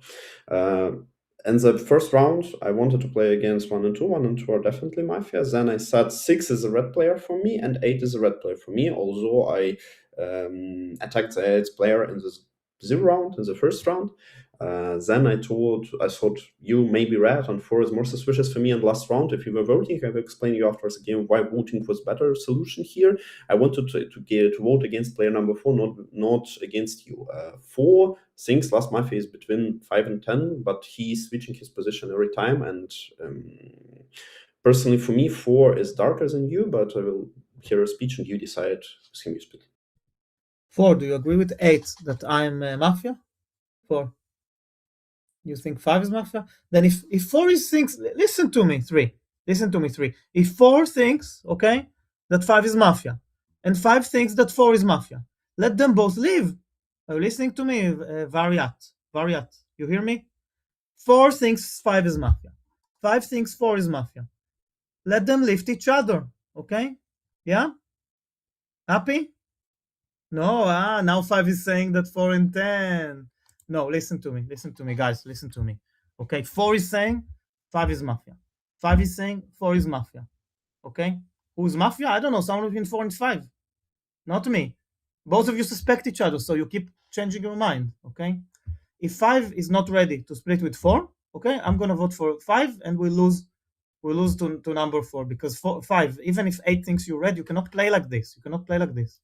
In the first round, I wanted to play against 1 and 2. 1 and 2 are definitely Mafia. Then I said 6 is a red player for me, and 8 is a red player for me, although I attacked the 8th player in the 0 round, in the first round. Then I thought you may be red, and 4 is more suspicious for me. And last round, if you were voting, I will explain you afterwards again why voting was better solution here. I wanted to vote against player number 4, not against you. 4 thinks last Mafia is between 5 and 10, but he's switching his position every time. And personally, for me, 4 is darker than you, but I will hear a speech and you decide with him you speak. 4, do you agree with 8 that I'm Mafia? 4. You think 5 is Mafia? Then if 4 is thinks, listen to me, 3. Listen to me, 3. If 4 thinks, okay, that 5 is Mafia, and 5 thinks that 4 is Mafia, let them both leave. Are you listening to me, Variat? You hear me? 4 thinks 5 is Mafia. 5 thinks 4 is Mafia. Let them lift each other, okay? Yeah? Happy? No, now 5 is saying that 4 and 10. No, listen to me, guys, listen to me. Okay, 4 is saying 5 is Mafia. 5 is saying 4 is Mafia. Okay? Who's Mafia? I don't know, someone between 4 and 5. Not me. Both of you suspect each other, so you keep changing your mind, okay? If 5 is not ready to split with 4, okay, I'm gonna vote for 5, and we lose to number 4, because 5, even if 8 thinks you're red, you cannot play like this. You cannot play like this.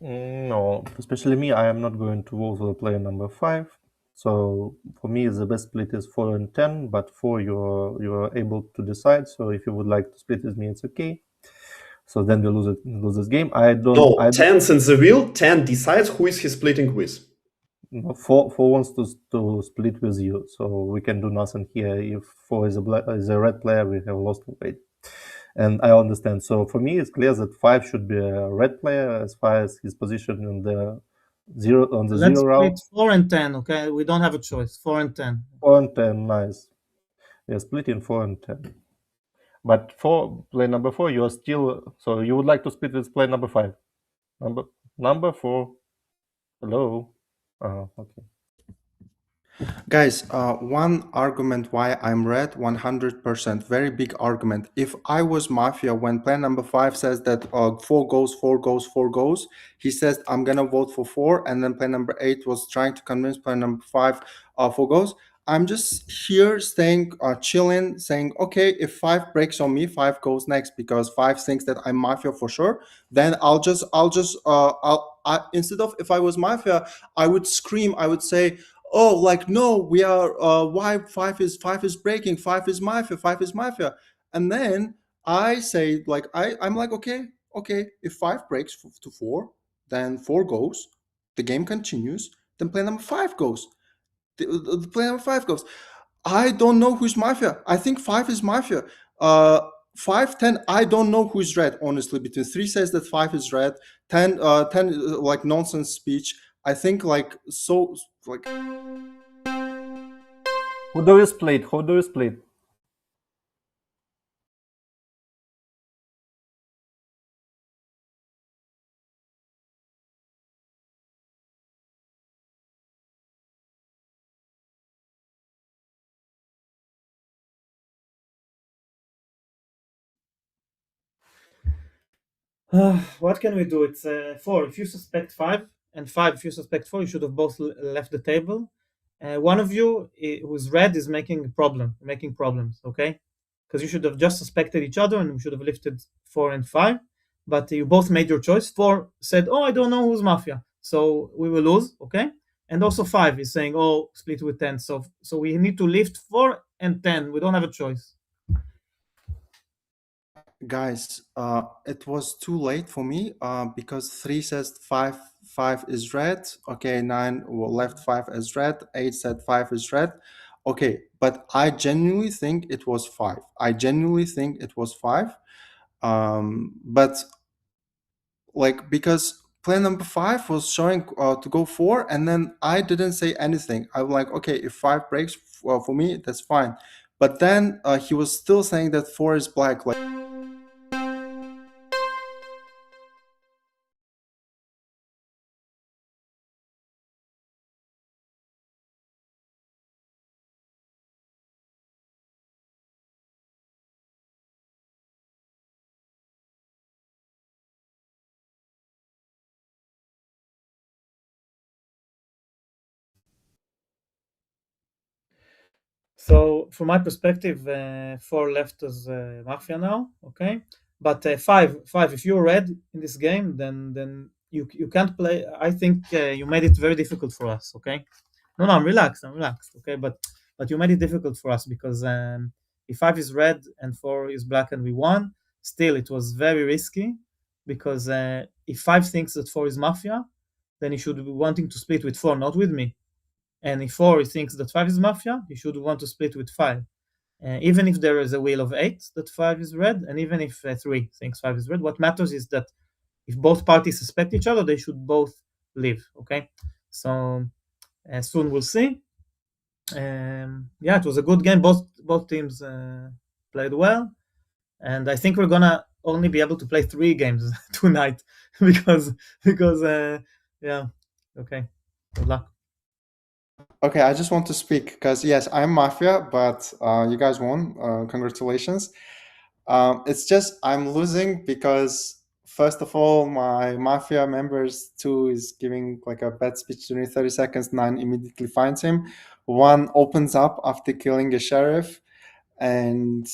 No, especially me, I am not going to vote for player number 5. So for me, the best split is 4 and 10, but 4 you're able to decide. So if you would like to split with me, it's okay. So then we lose this game. I don't. No, I 10's in the wheel. 10 decides who is he splitting with. No, 4 wants to split with you, so we can do nothing here. If 4 is a red player, we have lost already. And I understand. So for me, it's clear that 5 should be a red player as far as his position in the zero round. Let's split 4 and 10. Okay, we don't have a choice. 4 and 10. 4 and 10, nice. Yeah, split in 4 and 10. But for play number 4, you are still. So you would like to split with play number 5. Number 4. Hello. Okay. Guys, one argument why I'm red, 100%, very big argument. If I was Mafia, when player number 5 says that 4 goes, 4 goes, 4 goes, he says, I'm going to vote for 4, and then player number 8 was trying to convince player number 5 4 goes. I'm just here staying, chilling, saying, okay, if 5 breaks on me, 5 goes next, because 5 thinks that I'm Mafia for sure. Then instead of, if I was Mafia, I would scream, I would say, oh, like, no, we are, why 5 is breaking, 5 is Mafia. And then I say, like, I'm like, okay, if 5 breaks to 4, then 4 goes, the game continues, then player number 5 goes. The player number 5 goes. I don't know who's Mafia. I think 5 is Mafia. 5, 10, I don't know who's red, honestly. Between 3 says that 5 is red, 10, like nonsense speech. I think like so like. Who do you split? Who do you split? What can we do? It's 4. If you suspect 5 and 5, if you suspect 4, you should have both left the table. One of you who's red is making problems, okay? Because you should have just suspected each other and we should have lifted 4 and 5, but you both made your choice. 4 said, oh, I don't know who's Mafia, so we will lose, okay? And also 5 is saying, oh, split with 10, so we need to lift 4 and 10. We don't have a choice. Guys, it was too late for me because 3 says 5 is red. Okay, 9 left 5 as red. 8 said 5 is red. Okay, but I genuinely think it was 5. But like, because plan number 5 was showing to go 4, and then I didn't say anything. I'm like, okay, if 5 breaks for me, that's fine. But then he was still saying that 4 is black. Like, So from my perspective, 4 left as Mafia now, okay? But 5, if you're red in this game, then you can't play. I think you made it very difficult for us, okay? No, I'm relaxed, okay? But you made it difficult for us because if 5 is red and 4 is black and we won, still it was very risky because if 5 thinks that 4 is Mafia, then he should be wanting to split with 4, not with me. And if 4 thinks that 5 is Mafia, he should want to split with 5. Even if there is a wheel of 8 that 5 is red, and even if 3 thinks 5 is red, what matters is that if both parties suspect each other, they should both leave, okay? So soon we'll see. Yeah, it was a good game. Both teams played well. And I think we're gonna only be able to play 3 games tonight because yeah, okay, good luck. okay, I just want to speak because yes, I'm Mafia, but you guys won. Congratulations. It's just I'm losing because first of all, my Mafia members 2 is giving like a bad speech during 30 seconds. 9 immediately finds him. 1 opens up after killing a sheriff, and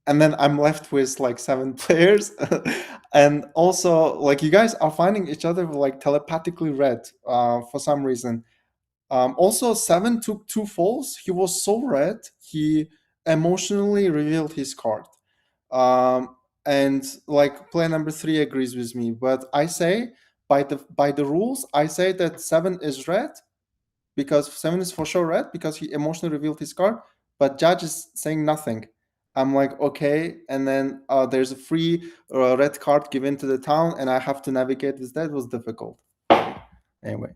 then I'm left with like 7 players. And also, like, you guys are finding each other like telepathically red for some reason. Also, 7 took 2 falls. He was so red, he emotionally revealed his card. And like, player number 3 agrees with me, but I say by the rules, I say that 7 is red because 7 is for sure red because he emotionally revealed his card, but judge is saying nothing. I'm like, okay, and then there's a free red card given to the town, and I have to navigate with that. It was difficult. Anyway.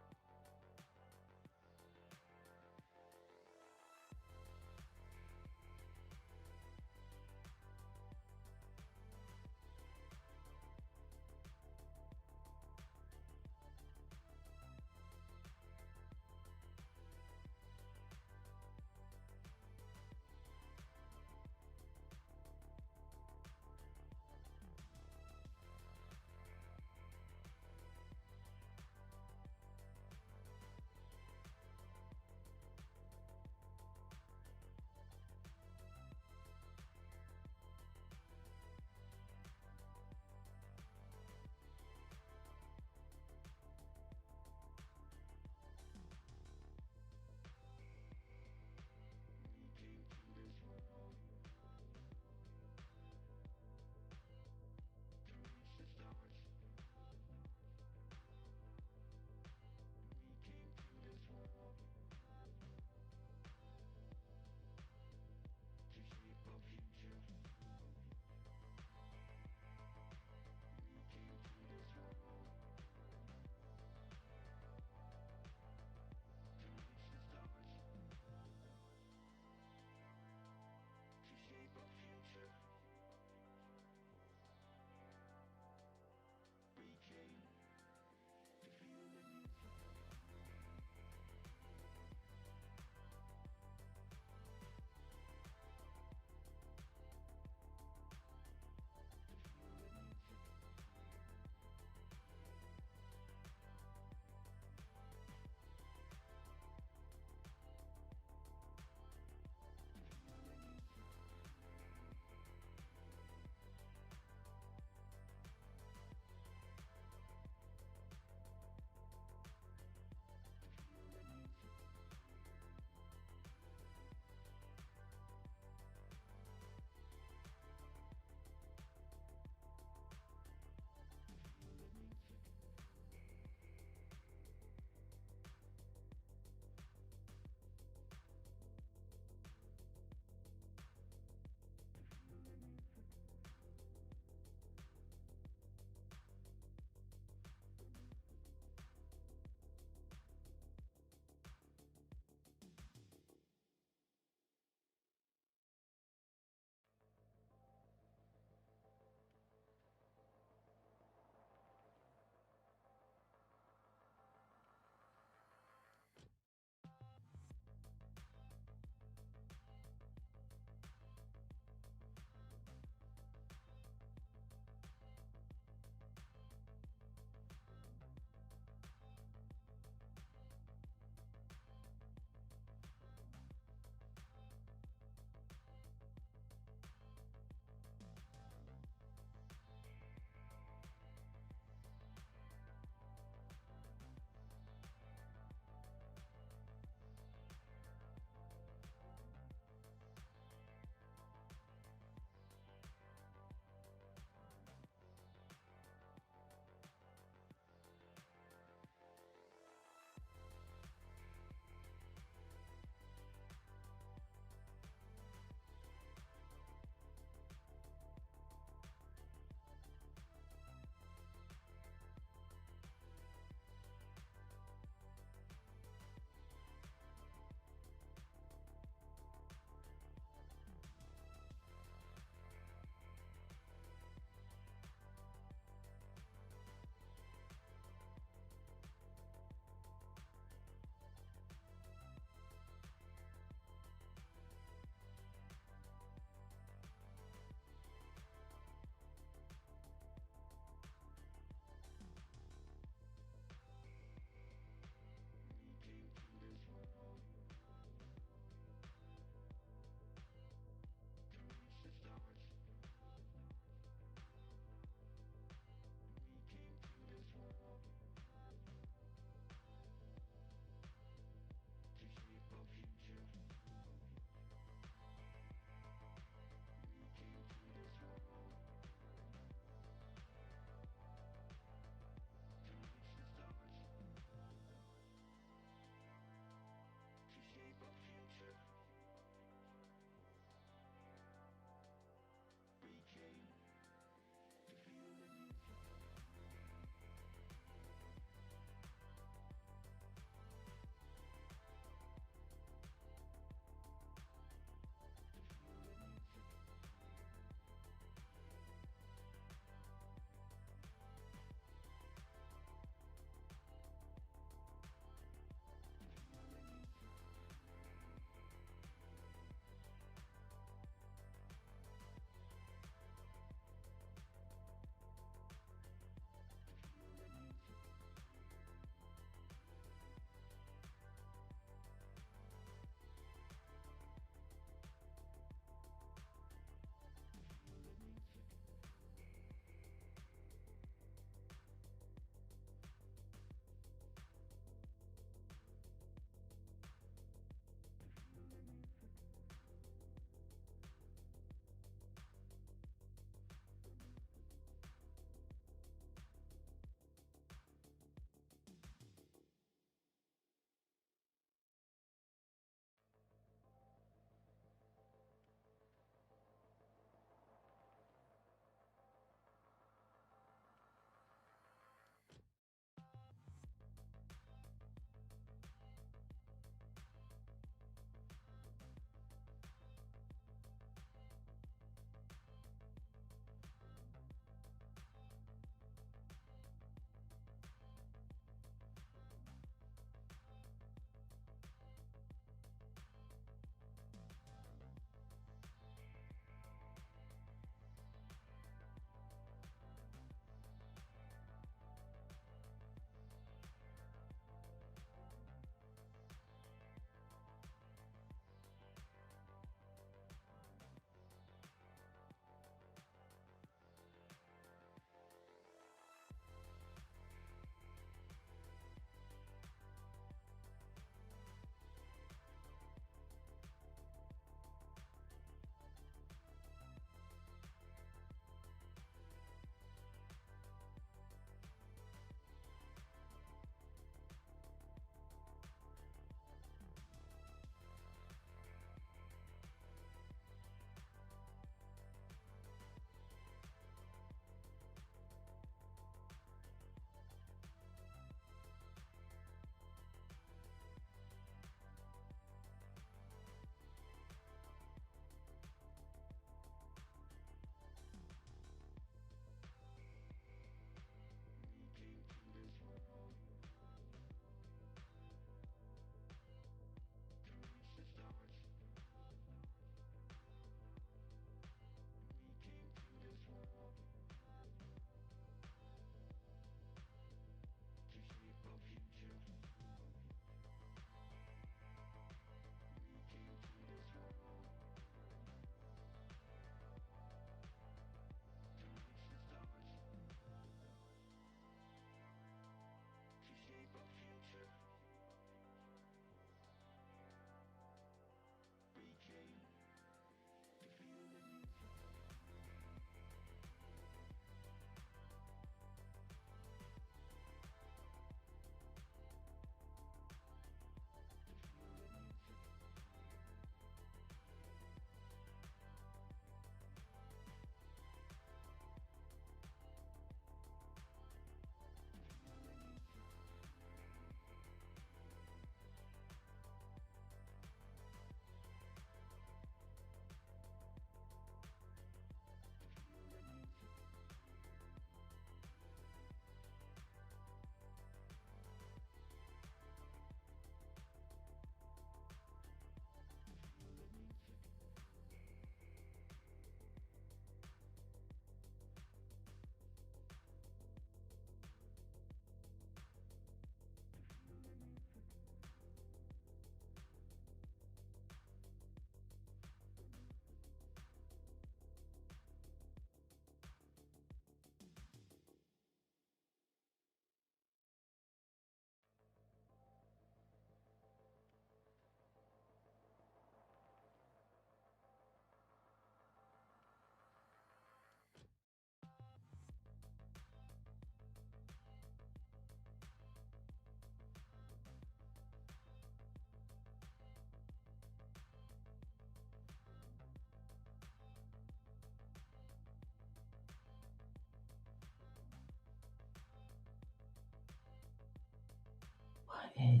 8.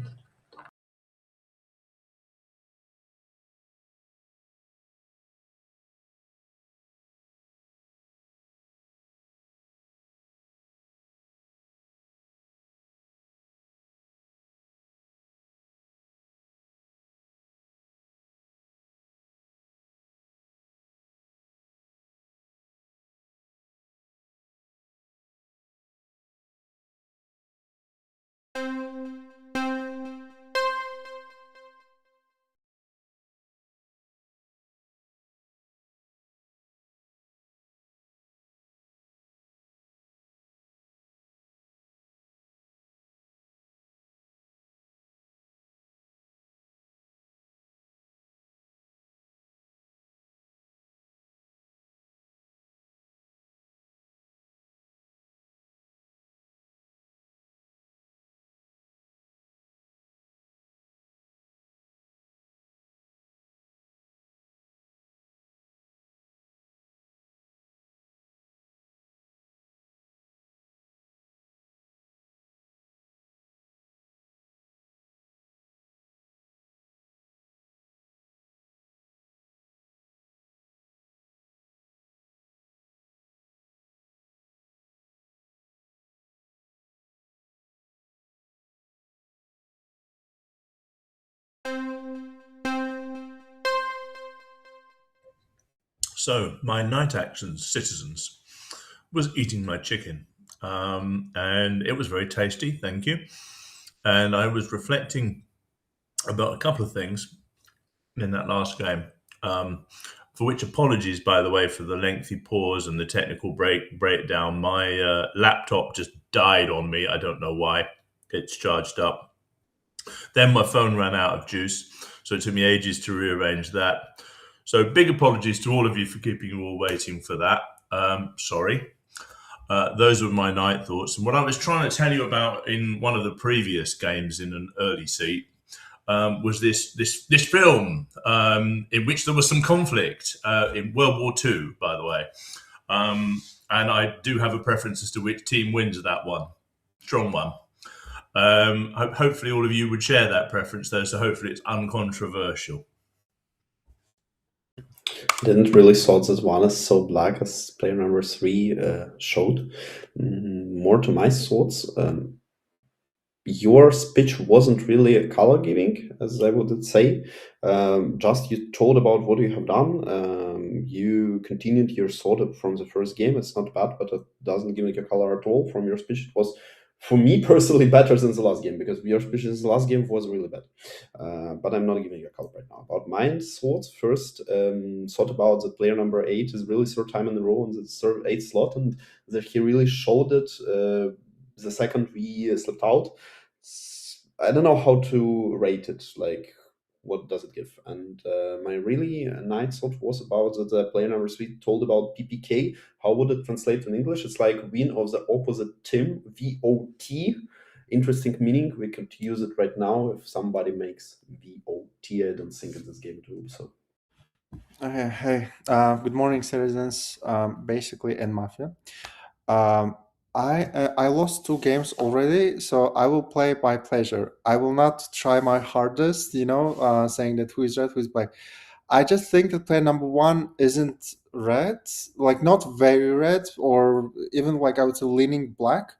So, my night actions, citizens, was eating my chicken. And it was very tasty, thank you. And I was reflecting about a couple of things in that last game, for which apologies, by the way, for the lengthy pause and the technical breakdown. My laptop just died on me. I don't know why. It's charged up. Then my phone ran out of juice, so it took me ages to rearrange that. So big apologies to all of you for keeping you all waiting for that. Sorry. Those were my night thoughts. And what I was trying to tell you about in one of the previous games in an early seat was this film in which there was some conflict in World War II, by the way. And I do have a preference as to which team wins that one. Strong one. Hopefully all of you would share that preference, though, so hopefully it's uncontroversial. Didn't really thought this one is so black as player number 3 showed. More to my thoughts, your speech wasn't really a color giving, as I would say. Just you told about what you have done. You continued your thought from the first game. It's not bad, but it doesn't give a color at all from your speech. It was, for me personally, better than the last game, because your speech in the last game was really bad. But I'm not giving you a color right now. About my thoughts, first, thought about the player number 8 is really third time in a row in the third 8th slot, and that he really showed it the second we slipped out. I don't know how to rate it, like what does it give? And my really nice thought was about the player number 3 told about PPK. How would it translate in English? It's like win of the opposite team, VOT. Interesting meaning. We could use it right now if somebody makes VOT. I don't think in this game it will be so. Okay, hey, good morning, citizens. Basically, in Mafia. I lost 2 games already, so I will play by pleasure. I will not try my hardest, saying that who is red, who is black. I just think that player number 1 isn't red, like not very red, or even like I would say leaning black,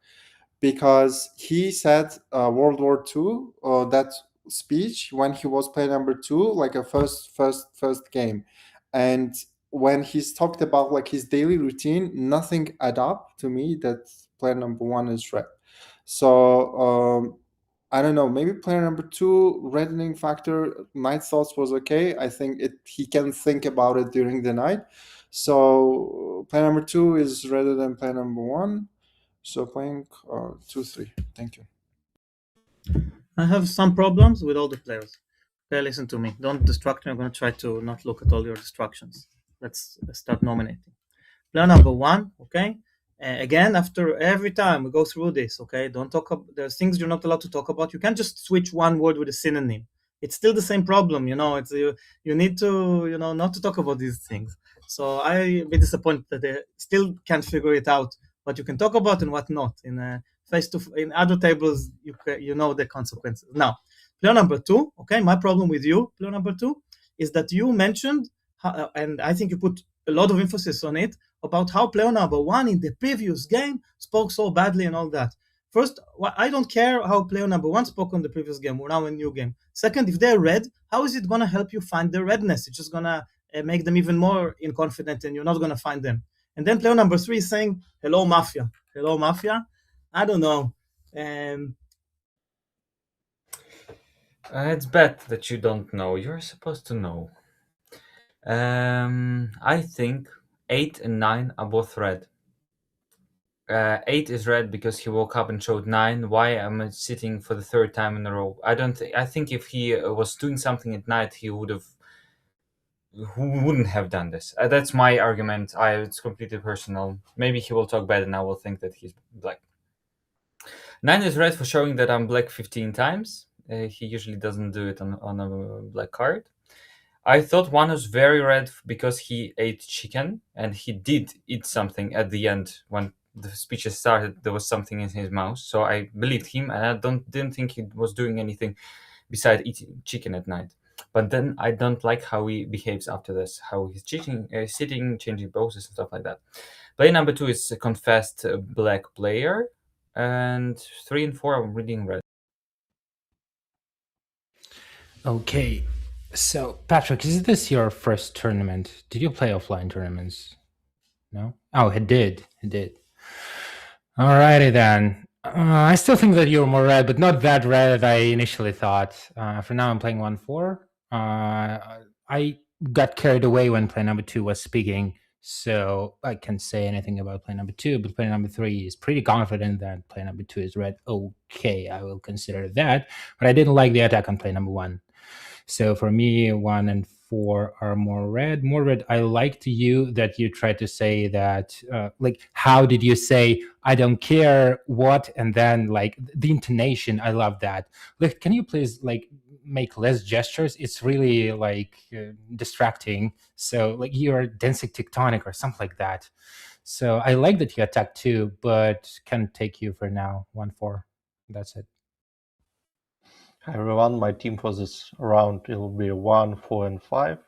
because he said World War II, that speech when he was player number 2, like a first game, and when he's talked about like his daily routine, nothing add up to me that player number 1 is red. So I don't know, maybe player number 2 reddening factor, night thoughts was okay. I think he can think about it during the night. So player number 2 is redder than player number 1. So playing 2-3. Thank you. I have some problems with all the players. Okay, listen to me. Don't distract me. I'm going to try to not look at all your distractions. Let's start nominating. Player number 1, okay? Again, after every time we go through this, okay? Don't talk about, there's things you're not allowed to talk about. You can't just switch one word with a synonym. It's still the same problem, It's you need to, not to talk about these things. So I'm a bit disappointed that they still can't figure it out what you can talk about and what not. In in other tables, you know the consequences. Now, player number 2, okay, my problem with you, player number 2, is that you mentioned, and I think you put a lot of emphasis on it, about how player number 1 in the previous game spoke so badly and all that. First, I don't care how player number 1 spoke on the previous game. We're now in a new game. Second, if they're red, how is it going to help you find their redness? It's just going to make them even more inconfident, and you're not going to find them. And then player number 3 is saying, hello, Mafia. Hello, Mafia. I don't know. It's bad that you don't know. You're supposed to know. I think 8 and 9 are both red. 8 is red because he woke up and showed 9. Why am I sitting for the third time in a row? I think if he was doing something at night, he wouldn't have done this. That's my argument. It's completely personal. Maybe he will talk bad and I will think that he's black. 9 is red for showing that I'm black 15 times. He usually doesn't do it on a black card. I thought 1 was very red because he ate chicken, and he did eat something at the end when the speeches started. There was something in his mouth, so I believed him, and I didn't think he was doing anything besides eating chicken at night. But then I don't like how he behaves after this, how he's sitting, changing poses and stuff like that. Player number 2 is a confessed black player, and 3 and 4 I'm reading red. Okay, so Patrick, is this your first tournament? Did you play offline tournaments? No? Oh, it did. Alrighty then. I still think that you're more red, but not that red as I initially thought. For now, I'm playing 1-4. I got carried away when player number 2 was speaking, so I can't say anything about player number 2, but player number 3 is pretty confident that player number 2 is red. Okay, I will consider that, but I didn't like the attack on player number 1. So for me, 1 and 4 are more red. More red. I liked you that you tried to say that, how did you say, I don't care what, and then the intonation, I love that. Can you please make less gestures? It's really distracting. So you're dancing tectonic or something like that. So I like that you attacked 2, but can take you for now, 1-4. That's it. Hi everyone, my team for this round will be 1, 4, and 5.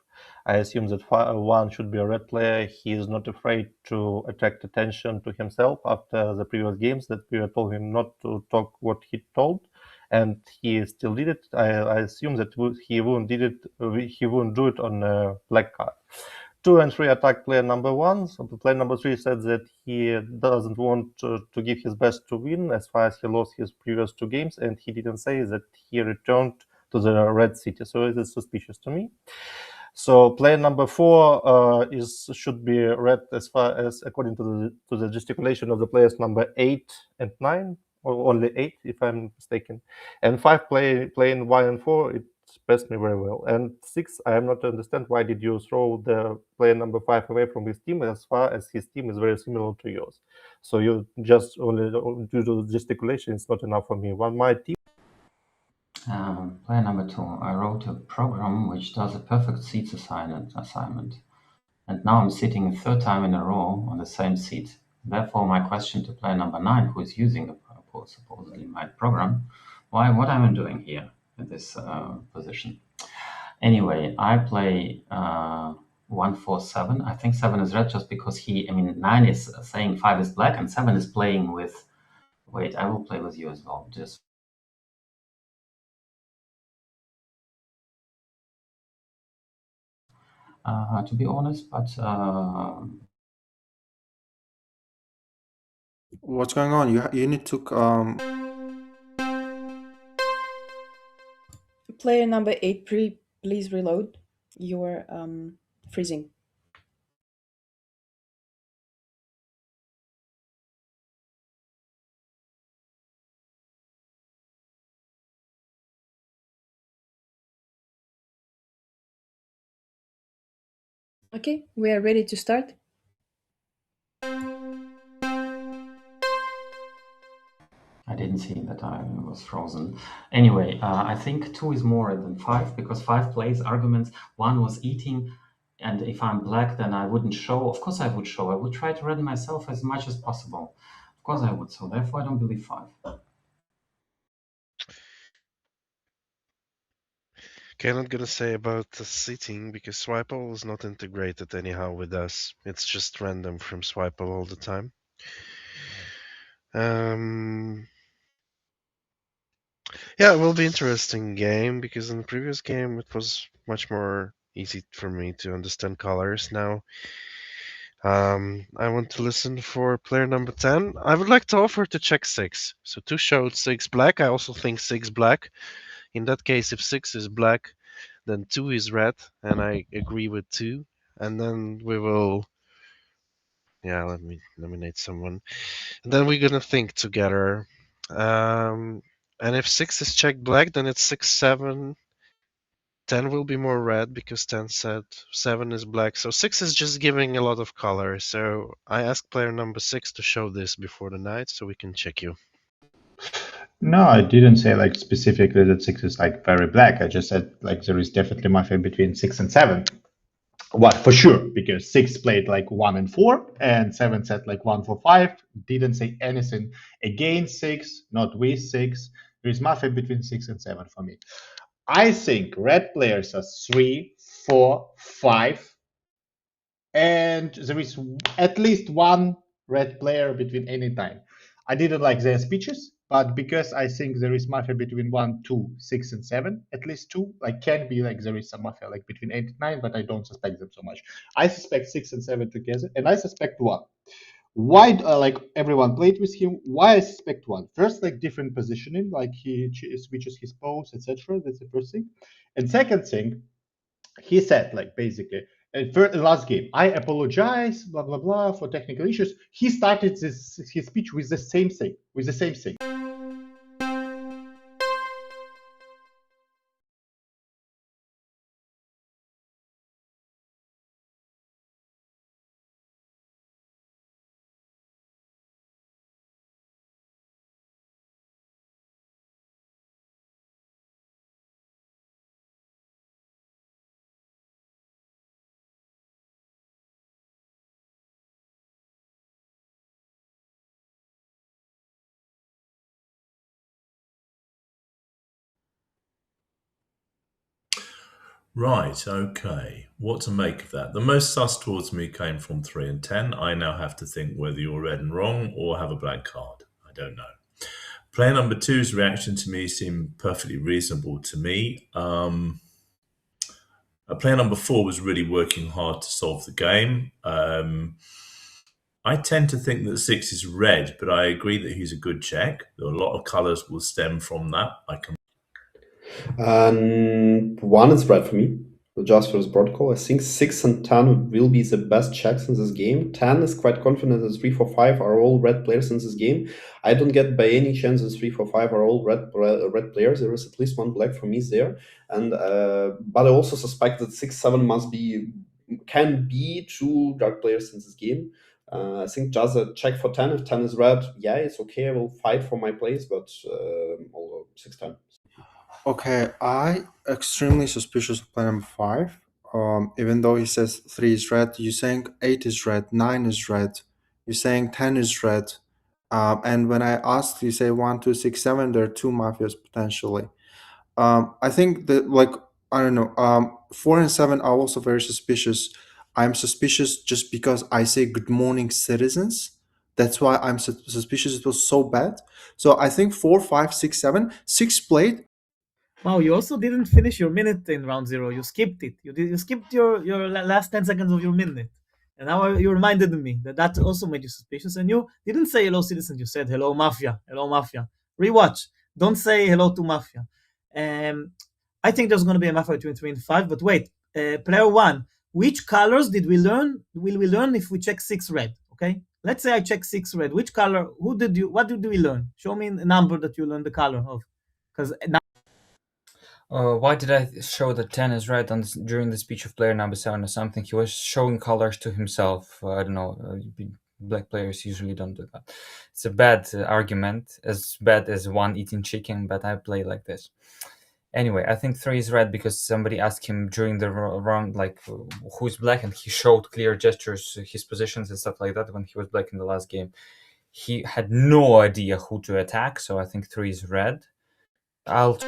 I assume that 1 should be a red player. He is not afraid to attract attention to himself after the previous games that we told him not to talk what he told, and he still did it. I assume that he wouldn't do it on a black card. 2 and 3 attack player number 1. So player number 3 said that he doesn't want to give his best to win as far as he lost his previous 2 games, and he didn't say that he returned to the red city. So it is suspicious to me. So player number 4 should be red as far as according to the gesticulation of the players number 8 and 9, or only 8 if I'm mistaken, and 5 playing 1 and 4. It passed me very well. And 6, I am not understand why did you throw the player number 5 away from his team, as far as his team is very similar to yours. So you just only due to gesticulation, it's not enough for me. My team. Player number 2, I wrote a program which does a perfect seats assignment, and now I'm sitting a third time in a row on the same seat. Therefore, my question to player number 9, who is using supposedly my program, what am I doing here in this position? Anyway, I play 1, 4, 7. I think 7 is red just because 9 is saying 5 is black, and 7 is playing with. Wait, I will play with you as well. Just. To be honest, but What's going on? You need to Player number 8, please reload. You're freezing. Okay, we are ready to start. I didn't see that I was frozen. Anyway, I think 2 is more than 5 because 5 plays arguments. 1 was eating, and if I'm black, then I wouldn't show. Of course I would show. I would try to redden myself as much as possible. course I would. So therefore, I don't believe 5. Okay, I'm not gonna say about the seating because swipeable is not integrated anyhow with us. It's just random from swipeable all the time. Yeah, it will be interesting game because in the previous game it was much more easy for me to understand colors. Now, I want to listen for player number 10. I would like to offer to check 6. So 2 showed 6 black. I also think 6 black. In that case, if 6 is black, then 2 is red, and I agree with 2. And then we will, yeah, let me nominate someone. And then we're gonna think together. And if 6 is checked black, then it's 6, 7. 10 will be more red because 10 said 7 is black. So 6 is just giving a lot of color. So I asked player number 6 to show this before the night so we can check you. No, I didn't say like specifically that 6 is like very black. I just said like there is definitely mafia between 6 and 7. What for sure, because 6 played like 1 and 4, and 7 said like 1 for 5. Didn't say anything against 6, not with 6. There is mafia between 6 and 7 for me. I think red players are 3, 4, 5, and there is at least one red player between any time. I didn't like their speeches, but because I think there is mafia between 1, 2, 6, and 7, at least 2, like can be like there is some mafia like between 8 and 9, but I don't suspect them so much. I suspect 6 and 7 together, and I suspect 1. Why like everyone played with him? Why I suspect 1? First, like different positioning, like he switches his pose, etc. That's the first thing. And second thing, he said like basically for the last game, I apologize, blah blah blah, for technical issues. He started his speech with the same thing, Right, okay. What to make of that? The most sus towards me came from 3 and 10. I now have to think whether you're red and wrong or have a blank card. I don't know. Player number 2's reaction to me seemed perfectly reasonable to me. Player number 4 was really working hard to solve the game. I tend to think that 6 is red, but I agree that he's a good check. There are a lot of colours will stem from that. And 1 is red for me, just for this protocol. I think 6 and 10 will be the best checks in this game. 10 is quite confident that 3, 4, 5 are all red players in this game. I don't get by any chance that 3, 4, 5 are all red players. There is at least 1 black for me there. And but I also suspect that 6, 7 can be 2 dark players in this game. I think just a check for 10. If 10 is red, yeah, it's okay. I will fight for my place, but although 6, 10. Okay, I extremely suspicious of player number 5. Even though he says 3 is red, you're saying 8 is red, 9 is red, you're saying 10 is red. And when I asked, you say 1, 2, 6, 7, there are 2 mafias potentially. I think that, like, I don't know, 4 and 7 are also very suspicious. I'm suspicious just because I say good morning, citizens. That's why I'm suspicious it was so bad. So I think 4, 5, 6, 7, 6 played. Wow, you also didn't finish your minute in round 0. You skipped it. You skipped your last 10 seconds of your minute. And now you reminded me that also made you suspicious. And you didn't say hello, citizens. You said hello, mafia. Hello, mafia. Rewatch. Don't say hello to mafia. I think there's going to be a mafia between 3 and 5. But wait, player 1, which colors did we learn? Will we learn if we check 6 red? Okay. Let's say I check 6 red. Which color? What did we learn? Show me a number that you learned the color of. Because why did I show that 10 is red during the speech of player number 7 or something? He was showing colors to himself. I don't know. Black players usually don't do that. It's a bad argument, as bad as 1 eating chicken, but I play like this. Anyway, I think 3 is red because somebody asked him during the round, like, who's black, and he showed clear gestures, his positions and stuff like that when he was black in the last game. he had no idea who to attack, so I think 3 is red. I'll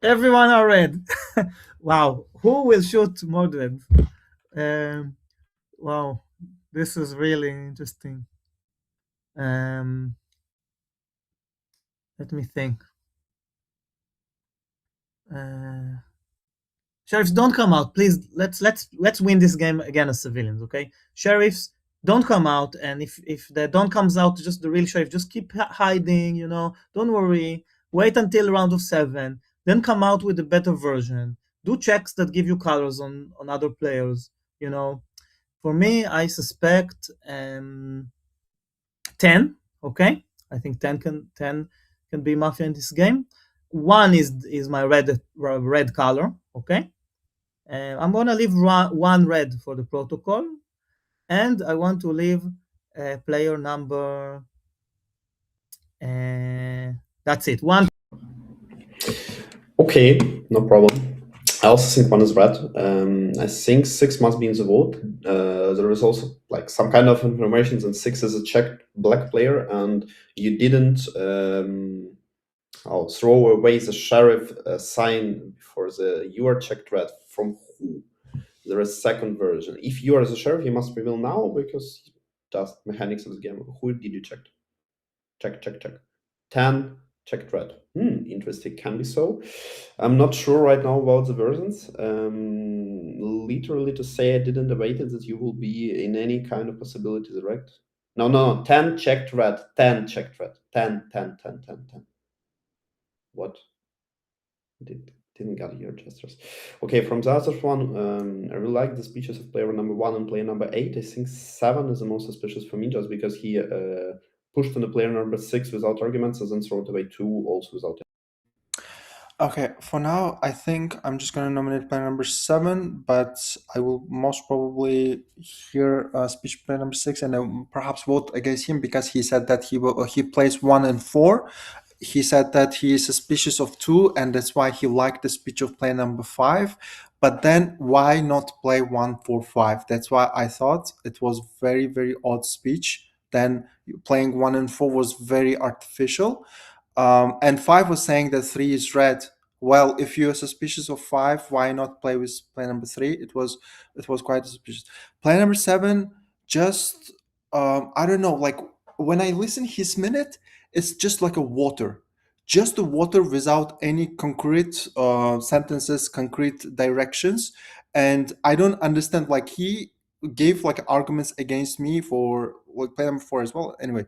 Everyone are red. Wow, who will shoot Mordred? Wow, this is really interesting. Let me think. Sheriffs, don't come out, please. Let's win this game again as civilians, okay? Sheriffs, don't come out, and if the don't comes out, just the real sheriff, just keep hiding. Don't worry. Wait until round of 7, then come out with a better version. Do checks that give you colors on other players. For me, I suspect 10. Okay, I think 10 can be Mafia in this game. 1 is my red color. Okay, I'm gonna leave 1 red for the protocol, and I want to leave player number. That's it. 1. Okay, no problem. I also think 1 is red. I think 6 must be in the vote. There is also like some kind of information that 6 is a checked black player, and you didn't throw away the sheriff sign before you are checked red. From who? There is second version. If you are the sheriff, you must reveal now because that's mechanics of the game. Who did you check? Check. 10 checked red. Interesting. Can be so. I'm not sure right now about the versions. Literally to say I didn't debate it that you will be in any kind of possibility, right? No. 10 checked red. 10 checked red. 10. What? Didn't get your gestures. Okay, from the other one, I really like the speeches of player number 1 and player number 8. I think 7 is the most suspicious for me just because he pushed on the player number 6 without arguments and then threw away 2 also without. Okay, for now, I think I'm just going to nominate player number 7, but I will most probably hear speech player number 6 and perhaps vote against him because he said that he plays 1 and 4. He said that he is suspicious of 2, and that's why he liked the speech of player number 5. But then why not play 1, 4, 5? That's why I thought it was very, very odd speech. Then playing 1 and 4 was very artificial. And 5 was saying that 3 is red. Well, if you're suspicious of 5, why not play with play number 3? It was quite suspicious. Play number 7, just I don't know. Like when I listen his minute, it's just like a water, just a water without any concrete sentences, concrete directions, and I don't understand. Like he gave like arguments against me for like play number 4 as well. Anyway,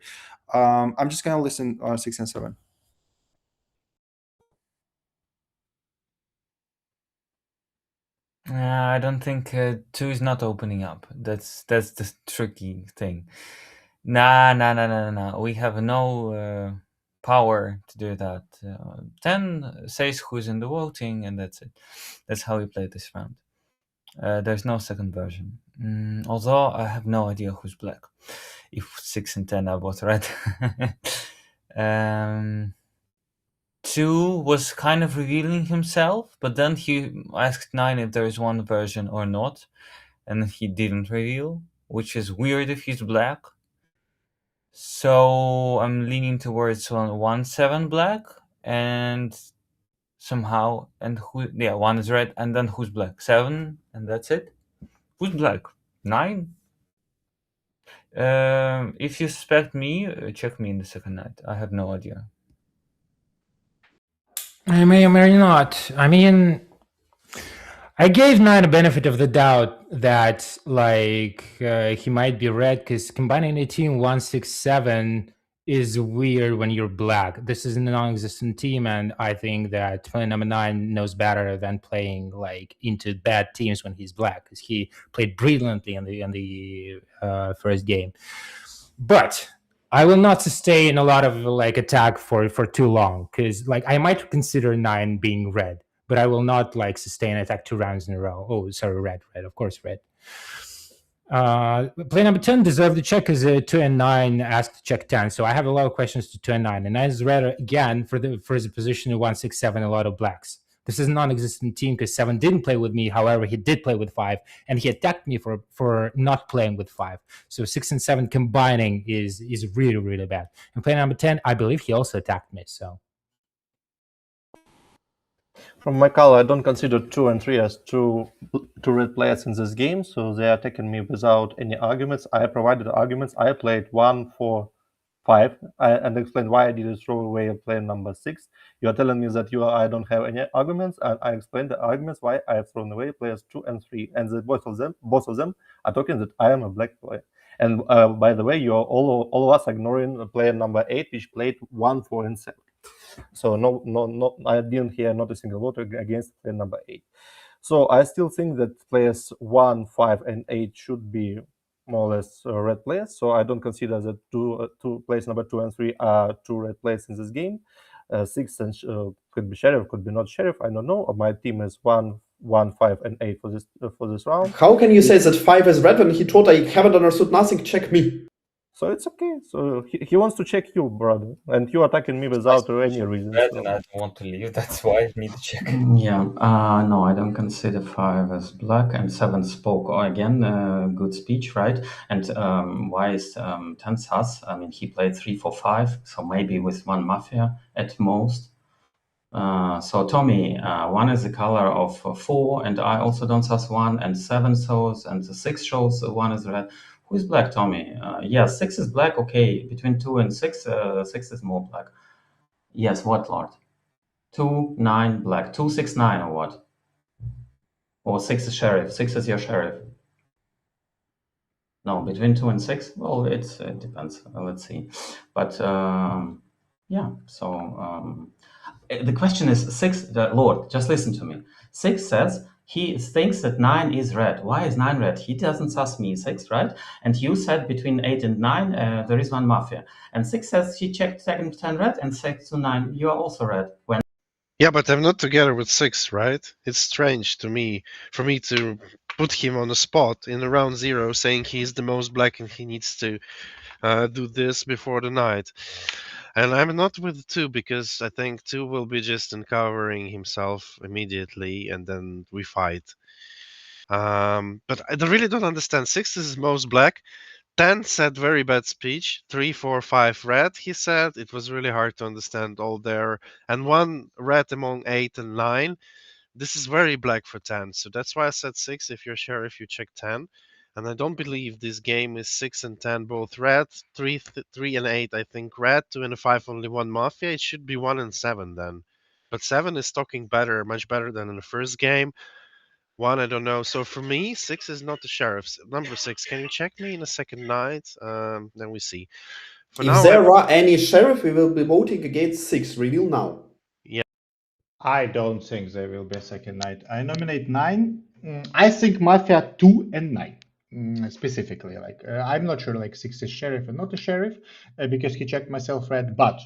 I'm just gonna listen 6 and 7. I don't think 2 is not opening up. That's the tricky thing. Nah. We have no power to do that. 10 says who's in the voting, and that's it. That's how we play this round. There's no second version. Although I have no idea who's black. If 6 and 10 are both red. 2 was kind of revealing himself, but then he asked 9 if there is one version or not, and he didn't reveal, which is weird if he's black. So I'm leaning towards 1-7 black, and somehow, and 1 is red, and then who's black? 7, and that's it. Who's black? 9? If you suspect me, check me in the second night. I have no idea. I may or may not. I mean, I gave 9 a benefit of the doubt that he might be red because combining 18, 1, 6, 7 is weird when you're black. This is a non-existent team, and I think that player number 9 knows better than playing into bad teams when he's black, because he played brilliantly in the first game. But I will not sustain a lot of attack for too long, because I might consider 9 being red, but I will not sustain attack 2 rounds in a row. Oh, sorry, red, of course, red. Play number 10 deserved the check because 2 and 9 asked to check 10. So I have a lot of questions to 2 and 9. And 9 is red again for the position of 1, 6, 7, a lot of blacks. This is a non-existent team because 7 didn't play with me. However, he did play with 5, and he attacked me for not playing with 5. So 6 and 7 combining is really, really bad. And play number 10, I believe he also attacked me. So from my color, I don't consider 2 and 3 as two red players in this game, so they are attacking me without any arguments. I provided arguments. I played 1, 4, 5, and explained why I did throw away player number 6. You are telling me that I don't have any arguments, and I explained the arguments why I have thrown away players 2 and 3, and both of them are talking that I am a black player. And by the way, you are all of us ignoring player number 8, which played 1, 4, and 7. So no, I didn't hear not a single vote against player number 8. So I still think that players 1, 5, and 8 should be more or less red players. So I don't consider that two players number 2 and 3 are 2 red players in this game. 6 and could be sheriff, could be not sheriff. I don't know. My team is 1, 5, and 8 for this round. How can you say that 5 is red when he told I haven't understood nothing? Check me. So it's okay. So he wants to check you, brother, and you attacking me without any reason. Red, and I don't want to leave. That's why I need to check. Yeah. No, I don't consider 5 as black, and 7 spoke again. Good speech, right? And why is 10 sus? I mean, he played 3, 4, 5, so maybe with 1 mafia at most. So Tommy, 1 is the color of 4, and I also don't sus 1, and 7 shows, and the 6 shows 1 is red. Who is black, Tommy? Yes, 6 is black. Okay, between 2 and 6, 6 is more black. Yes, what, Lord? 2, 9, black. 2, 6, 9, or what? Or 6 is sheriff. 6 is your sheriff. No, between 2 and 6? Well, it depends. Let's see. But yeah, so the question is 6, Lord, just listen to me. 6 says he thinks that 9 is red. Why is 9 red? He doesn't sus me 6, right? And you said between 8 and 9, there is 1 mafia. And 6 says he checked second 10 red, and 6 to 9, you are also red. Yeah, but I'm not together with 6, right? It's strange to me, for me to put him on the spot in round 0, saying he's the most black and he needs to do this before the night. And I'm not with 2 because I think 2 will be just uncovering himself immediately and then we fight. But I really don't understand. 6 is most black. 10 said very bad speech. 3, 4, 5 red, he said. It was really hard to understand all there. And 1 red among 8 and 9. This is very black for 10. So that's why I said 6. If you're sheriff, you check 10. And I don't believe this game is 6 and 10 both red. 3 and 8, I think red. 2 and 5, only 1 mafia. It should be 1 and 7 then. But 7 is talking better, much better than in the first game. 1, I don't know. So for me, 6 is not the sheriff's. Number 6, can you check me in the second night? Then we see. For if now, there are any sheriff, we will be voting against 6. Reveal now. Yeah. I don't think there will be a second night. I nominate 9. I think Mafia 2 and 9 specifically. I'm not sure 6 is sheriff and not a sheriff because he checked myself red, but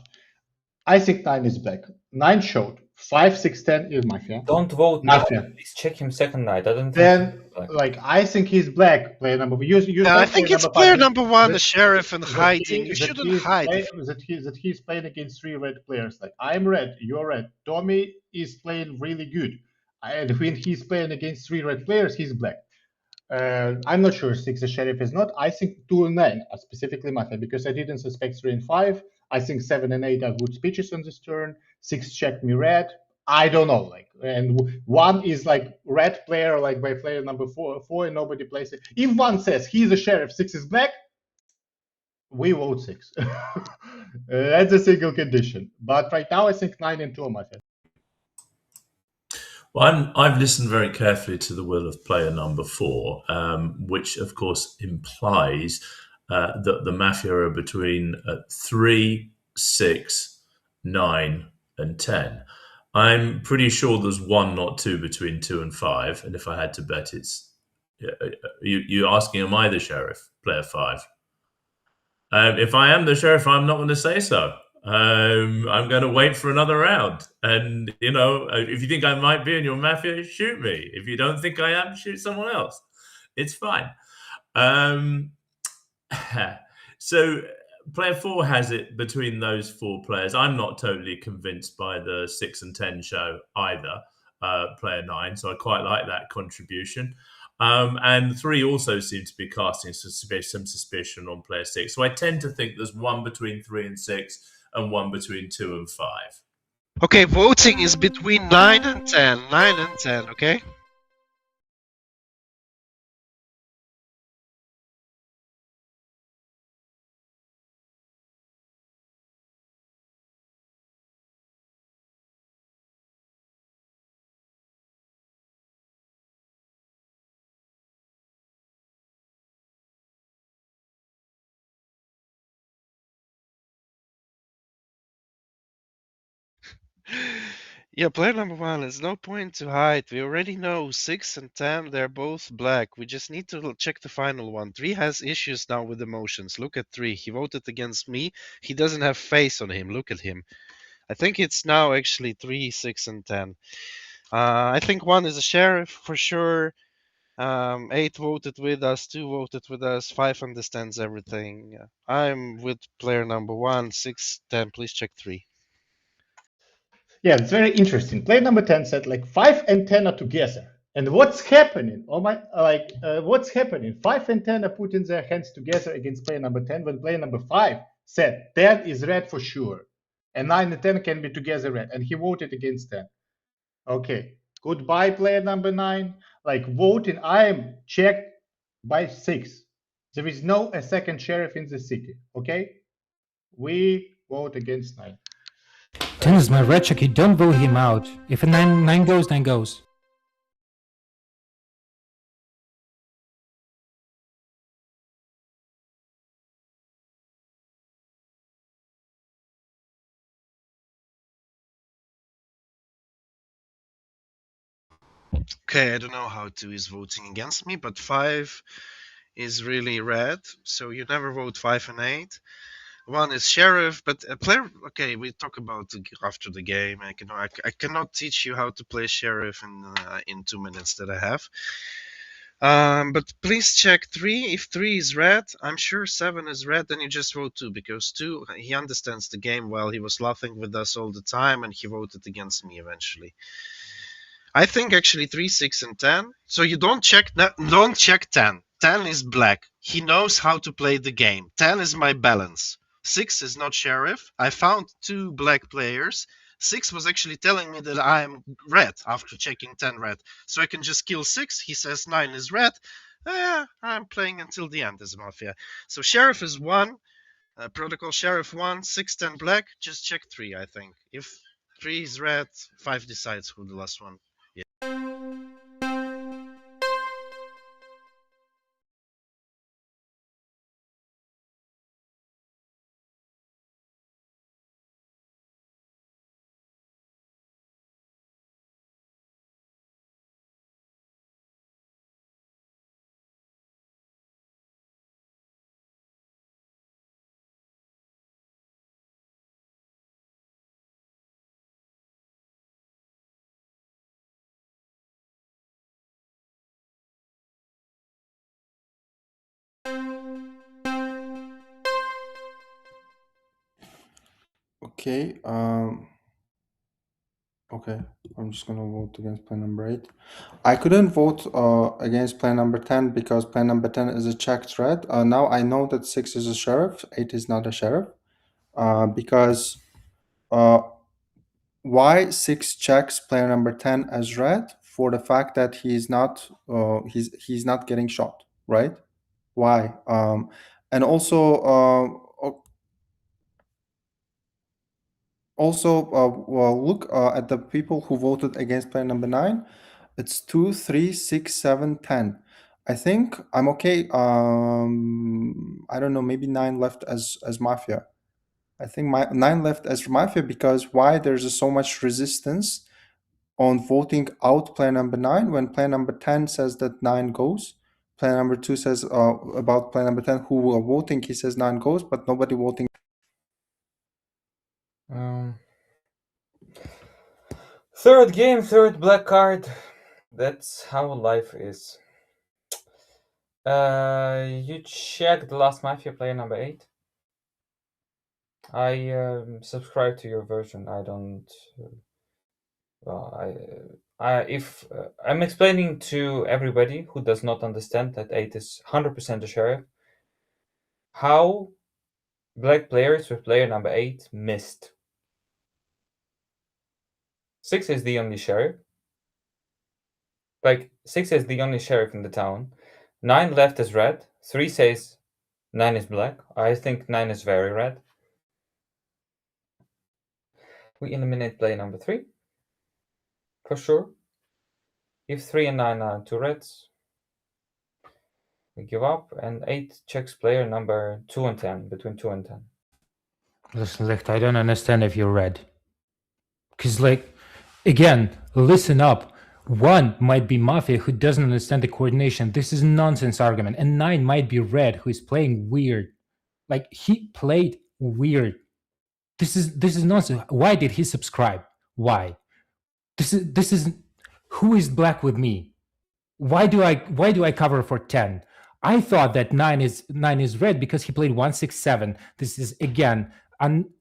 I think 9 is black. 9 showed. 5, 6, 10 is Mafia. Don't vote Mafia. Please check him second night. I don't think Then, I think he's black. Player number. I think it's player number 1, the sheriff, and hiding. You shouldn't hide. That he's playing against 3 red players. I'm red, you're red. Tommy is playing really good, and when he's playing against 3 red players, he's black. I'm not sure 6 is sheriff is not. I think 2 and 9 are specifically Mafia because I didn't suspect 3 and 5. I think 7 and 8 are good speeches on this turn. 6 checked me red. I don't know, and 1 is red player, by player number 4, and nobody plays it. If 1 says he's a sheriff, 6 is black, we vote 6. That's a single condition. But right now, I think 9 and 2 are Mafia. Well, I've listened very carefully to the will of player number 4, which of course implies that the mafia are between 3, 6, 9, and 10. I'm pretty sure there's 1, not 2, between 2 and 5. And if I had to bet, it's you asking, am I the sheriff? Player 5. If I am the sheriff, I'm not going to say so. I'm going to wait for another round. And, if you think I might be in your mafia, shoot me. If you don't think I am, shoot someone else. It's fine. So player 4 has it between those 4 players. I'm not totally convinced by the 6 and 10 show either, player 9. So I quite like that contribution. And 3 also seems to be casting some suspicion on player 6. So I tend to think there's 1 between 3 and 6 and 1 between 2 and 5. Okay, voting is between 9 and 10. 9 and 10, okay? Yeah, player number 1, there's no point to hide. We already know 6 and 10, they're both black. We just need to check the final one. 3 has issues now with emotions. Look at 3. He voted against me. He doesn't have face on him. Look at him. I think it's now actually 3, 6, and 10. I think 1 is a sheriff for sure. 8 voted with us, 2 voted with us, 5 understands everything. I'm with player number 1, 6, 10. Please check 3. Yeah, it's very interesting. Player number 10 said like 5 and 10 are together. And what's happening? What's happening? 5 and 10 are putting their hands together against player number 10 when player number 5 said 10 is red for sure. And 9 and 10 can be together red. And he voted against 10. Okay. Goodbye, player number 9. Like voting, I am checked by 6. There is no a second sheriff in the city. Okay? We vote against 9. 10 is my red check. You don't vote him out. If a 9 goes, 9 goes. Okay, I don't know how 2 is voting against me, but 5 is really red. So you never vote 5 and 8. 1 is sheriff, but a player. Okay, we talk about after the game. I cannot teach you how to play sheriff in 2 minutes that I have. But please check 3. If 3 is red, I'm sure 7 is red. Then you just vote 2 because 2 he understands the game well. He was laughing with us all the time, and he voted against me eventually. I think actually 3, 6, and 10. So you don't check 10. 10 is black. He knows how to play the game. 10 is my balance. 6 is not sheriff. I found 2 black players. 6 was actually telling me that I'm red after checking 10 red. So I can just kill 6. He says 9 is red. I'm playing until the end as Mafia. So sheriff is 1. Protocol sheriff 1. 6, 10 black. Just check 3, I think. If 3 is red, 5 decides who the last one. Okay. Okay. I'm just gonna vote against plan number 8. I couldn't vote against plan number 10 because plan number 10 is a checked red. Now I know that 6 is a sheriff, 8 is not a sheriff. Because why 6 checks player number 10 as red for the fact that he's not getting shot, right? Why? And also Also, well, look at the people who voted against player number 9. It's 2, 3, 6, 7, 10. I think I'm okay. I don't know, maybe 9 left as Mafia. I think 9 left as Mafia because why there's so much resistance on voting out player number 9 when player number 10 says that 9 goes. Player number 2 says about player number 10 who are voting, he says 9 goes, but nobody voting. Third game, third black card. That's how life is. You checked the last Mafia player number 8. I subscribe to your version. I don't. If I'm explaining to everybody who does not understand that 8 is 100% the sheriff, how black players with player number 8 missed. 6 is the only sheriff. Like 6 is the only sheriff in the town. 9 left is red. 3 says 9 is black. I think 9 is very red. We eliminate player number 3. For sure. If 3 and 9 are 2 reds, we give up, and 8 checks player number 2 and 10, between 2 and 10. Listen, Licht, I don't understand if you're red. Because, like, again, listen up. 1 might be Mafia who doesn't understand the coordination. This is nonsense argument. And 9 might be red who is playing weird. Like, he played weird. This is nonsense. Why did he subscribe? Why? This is who is black with me? Why do I cover for 10? I thought that 9 is red because he played 1, 6, 7. This is again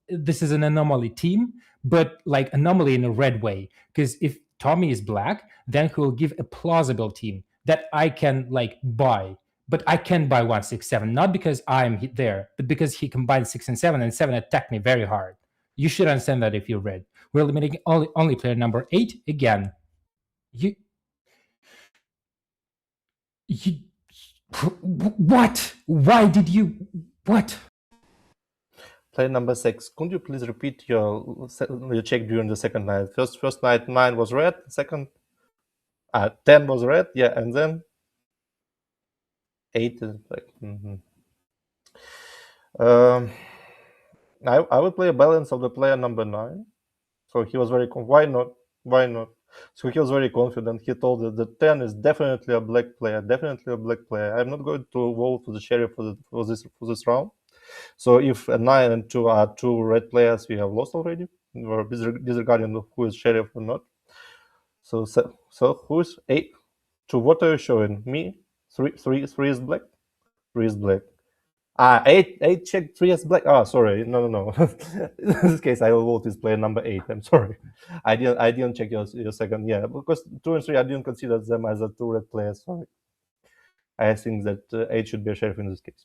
this is an anomaly team, but like anomaly in a red way. Because if Tommy is black, then he will give a plausible team that I can like buy. But I can buy 1, 6, 7, not because I'm there, but because he combined 6 and 7, and 7 attacked me very hard. You should understand that if you're red. We're eliminating only player number 8 again. You what? Why did you what? Player number 6, could you please repeat your check during the second night? First night 9 was red, second 10 was red, yeah, and then 8 is black. I would play a balance of the player number 9. So he was very why not? So he was very confident. He told that the 10 is definitely a black player, I'm not going to vote for the sheriff for this round. So if a 9 and 2 are 2 red players, we have lost already. We're disregarding who is sheriff or not. So who's 8? To what are you showing? Me? 3 is black? 3 is black. 8 check 3 as black. Sorry. No. In this case, I will vote with player number 8. I'm sorry. I didn't check your second. Yeah, because 2 and 3, I didn't consider them as a 2 red players. Sorry. I think that 8 should be a sheriff in this case.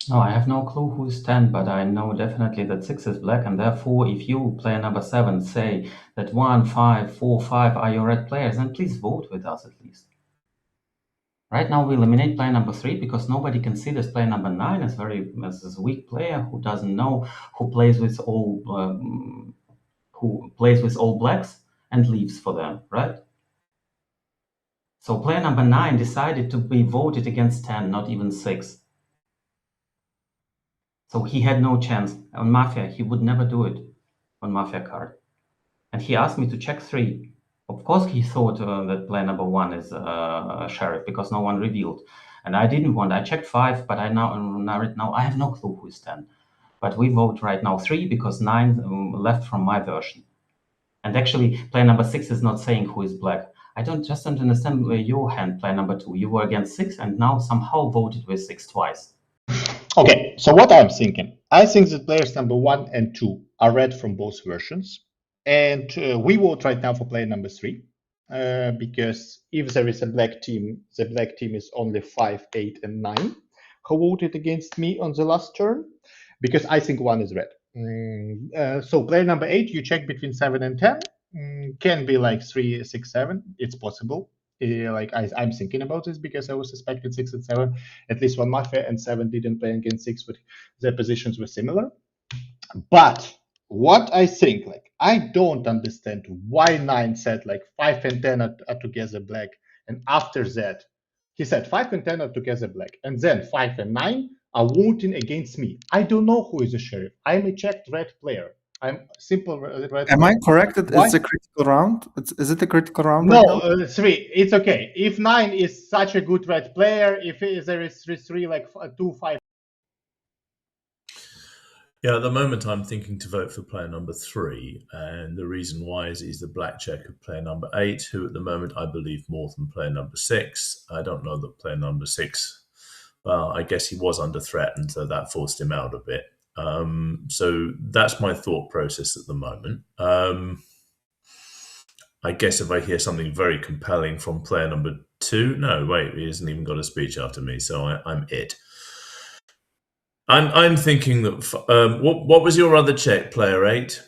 No, I have no clue who is 10, but I know definitely that 6 is black, and therefore, if you, player number 7, say that 1, 5, 4, 5 are your red players, then please vote with us at least. Right now, we eliminate player number 3 because nobody considers player number 9 as a weak player who doesn't know who plays with all blacks and leaves for them, right? So player number 9 decided to be voted against 10, not even 6. So he had no chance. On Mafia, he would never do it on Mafia card. And he asked me to check 3. Of course, he thought that player number 1 is sheriff because no one revealed. And I didn't want. I checked 5, but right now I have no clue who is 10. But we vote right now 3 because 9 left from my version. And actually, player number 6 is not saying who is black. I don't understand your hand, player number 2. You were against 6 and now somehow voted with 6 twice. Okay, so what I'm thinking, I think that players number 1 and 2 are red from both versions. And we vote right now for player number 3. Because if there is a black team, the black team is only 5, 8, and 9 who voted against me on the last turn, because I think 1 is red. So player number 8, you check between 7 and 10. Can be like 3, 6, 7. It's possible. Like I'm thinking about this because I was suspected 6 and 7. At least one Mafia and 7 didn't play against 6, but their positions were similar. But what I think, like, I don't understand why 9 said like 5 and 10 are together black, and after that he said 5 and 10 are together black, and then 5 and 9 are voting against me. I don't know who is the sheriff. I'm a checked red player. I'm simple red Am player. I correct that Why? it's a critical round? Is it a critical round No, right now? 3. It's okay. If 9 is such a good red player, if there is 3, like 2, 5. Yeah, at the moment I'm thinking to vote for player number 3, and the reason why is he's the black check of player number 8, who at the moment I believe more than player number 6. I don't know that player number 6, well, I guess he was under threat, and so that forced him out a bit. So that's my thought process at the moment. I guess if I hear something very compelling from player number 2, no, wait, he hasn't even got a speech after me, so I'm it. I'm thinking that. What was your other check, player 8?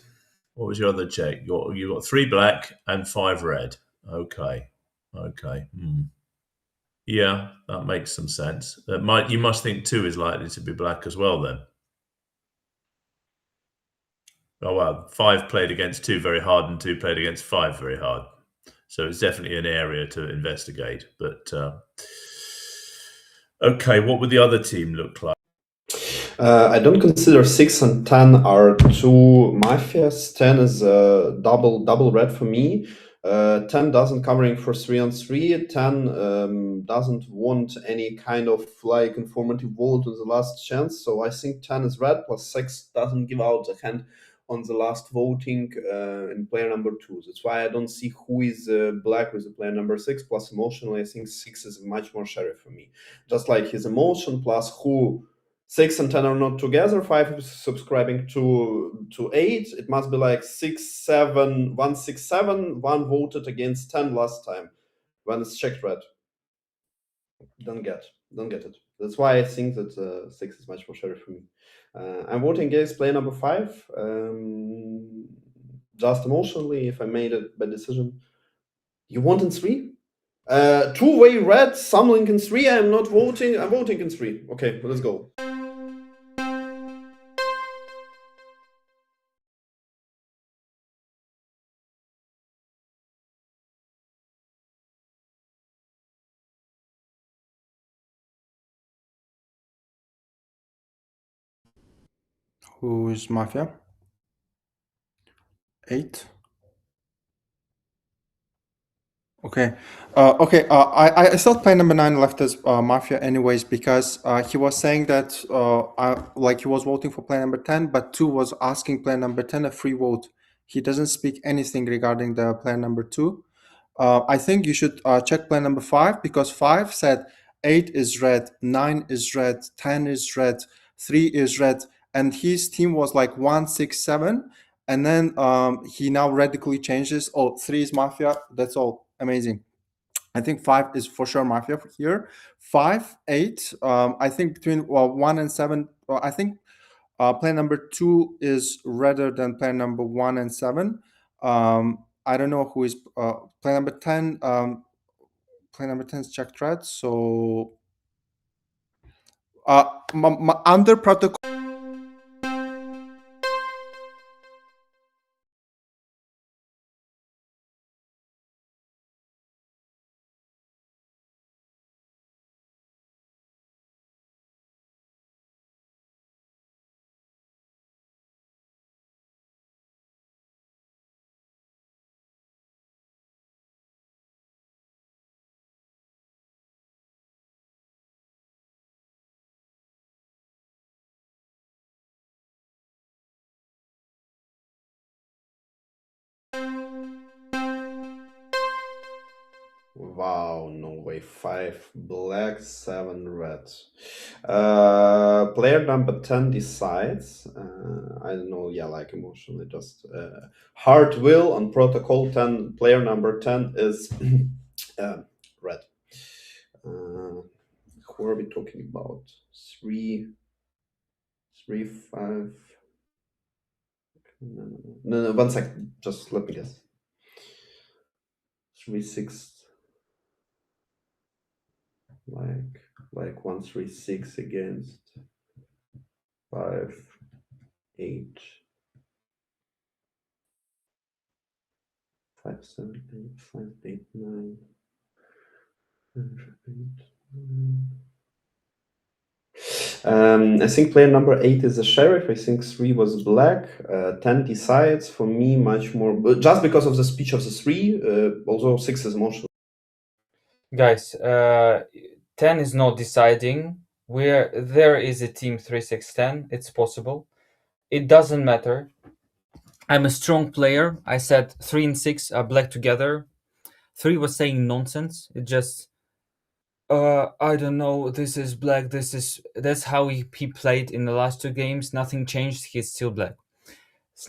What was your other check? You got 3 black and 5 red. Okay. Yeah, that makes some sense. You must think 2 is likely to be black as well, then. Oh well, 5 played against 2 very hard, and 2 played against 5 very hard. So it's definitely an area to investigate. But okay, what would the other team look like? I don't consider 6 and 10 are two mafias. 10 is double red for me. 10 doesn't covering for 3 on 3. 10 doesn't want any kind of like informative vote on the last chance. So I think 10 is red, plus 6 doesn't give out a hand on the last voting in player number 2. That's why I don't see who is black with the player number 6. Plus emotionally, I think 6 is much more sheriff for me. Just like his emotion plus who 6 and 10 are not together, 5 is subscribing to 8. It must be like 6, 7, 1, 6, 7, 1 voted against 10 last time when it's checked red. Don't get it. That's why I think that 6 is much more sheriff for me. I'm voting against player number 5. Just emotionally, if I made a bad decision. You want in 3? Two-way red, Sumlink in 3. I'm not voting. I'm voting in 3. Okay, let's go. Who is Mafia? 8. Okay. I thought player number 9 left as Mafia anyways, because he was saying that like he was voting for player number 10, but 2 was asking player number 10 a free vote. He doesn't speak anything regarding the player number 2. I think you should check player number 5, because 5 said 8 is red, 9 is red, 10 is red, 3 is red, and his team was like 1, 6, 7. And then he now radically changes. Oh, 3 is Mafia. That's all. Amazing. I think 5 is for sure Mafia here. 5, 8. I think between 1 and 7. I think player number 2 is redder than player number 1 and 7. I don't know who is player number 10. Player number 10 is checked red. So under protocol. Wow, no way. 5 black, 7 red. Player number 10 decides. I don't know, yeah, like emotionally, just heart will on protocol 10. Player number 10 is red. Who are we talking about? 3, 5. No, 1 second. Just let me guess. 3, 6. Like 1, 3, 6 against 5, 8. 5, 7, 8, 5, 8, 9. 8, 9. I think player number 8 is a sheriff. I think 3 was black. 10 decides. For me, much more, just because of the speech of the 3, although 6 is more. Guys, 10 is not deciding. There is a team 3-6-10. It's possible. It doesn't matter. I'm a strong player. I said 3 and 6 are black together. 3 was saying nonsense. It just, I don't know. This is black. That's how he played in the last 2 games. Nothing changed. He's still black.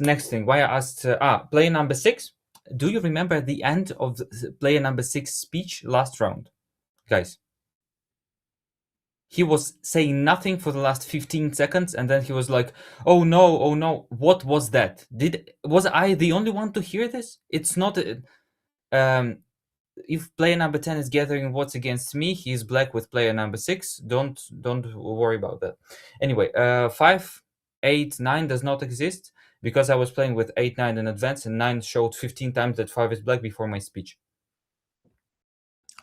Next thing, why I asked, player number 6. Do you remember the end of the player number 6 speech last round, guys? He was saying nothing for the last 15 seconds, and then he was like, oh no, what was that? Was I the only one to hear this? It's not, if player number 10 is gathering votes against me, he's black with player number 6. Don't worry about that. Anyway, 5, 8, 9 does not exist, because I was playing with 8, 9 in advance, and 9 showed 15 times that 5 is black before my speech.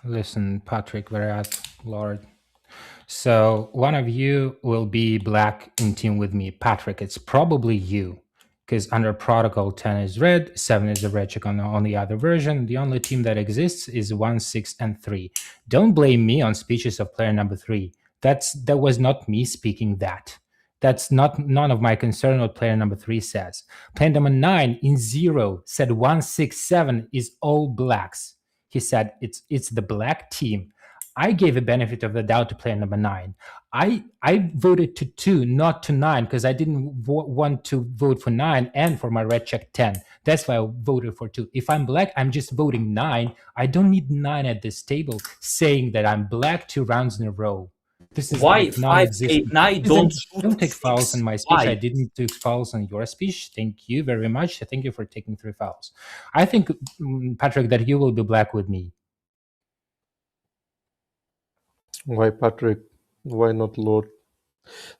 Listen, Patrick, Verat, Lord. So one of you will be black in team with me. Patrick, it's probably you, because under protocol 10 is red, 7 is a red check on the other version. The only team that exists is 1, 6, and 3. Don't blame me on speeches of player number 3. That was not me speaking that. That's none of my concern what player number 3 says. Player number 9 in 0 said 1, 6, 7 is all blacks. He said it's the black team. I gave a benefit of the doubt to player number 9. I voted to 2, not to 9, because I didn't want to vote for 9 and for my red check 10. That's why I voted for 2. If I'm black, I'm just voting 9. I don't need 9 at this table saying that I'm black 2 rounds in a row. This is why like non-existent. 5, 8, 9 don't take fouls on my speech. Why? I didn't take fouls on your speech. Thank you very much. Thank you for taking 3 fouls. I think, Patrick, that you will be black with me. Why Patrick? Why not Lord?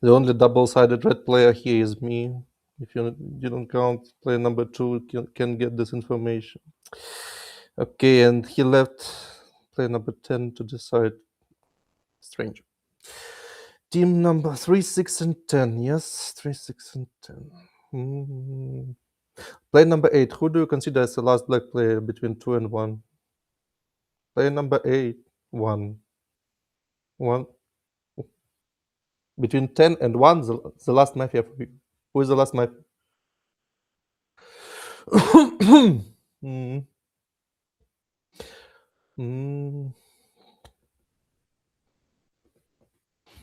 The only double-sided red player here is me. If you didn't count player number 2, can get this information. Okay, and he left player number 10 to decide. Strange. Team number 3, 6, and 10. Yes, 3, 6, and 10. Player number 8. Who do you consider as the last black player between 2 and 1? Player number 8. 1. 1. Between 10 and 1, the last mafia for you. Who is the last mafia?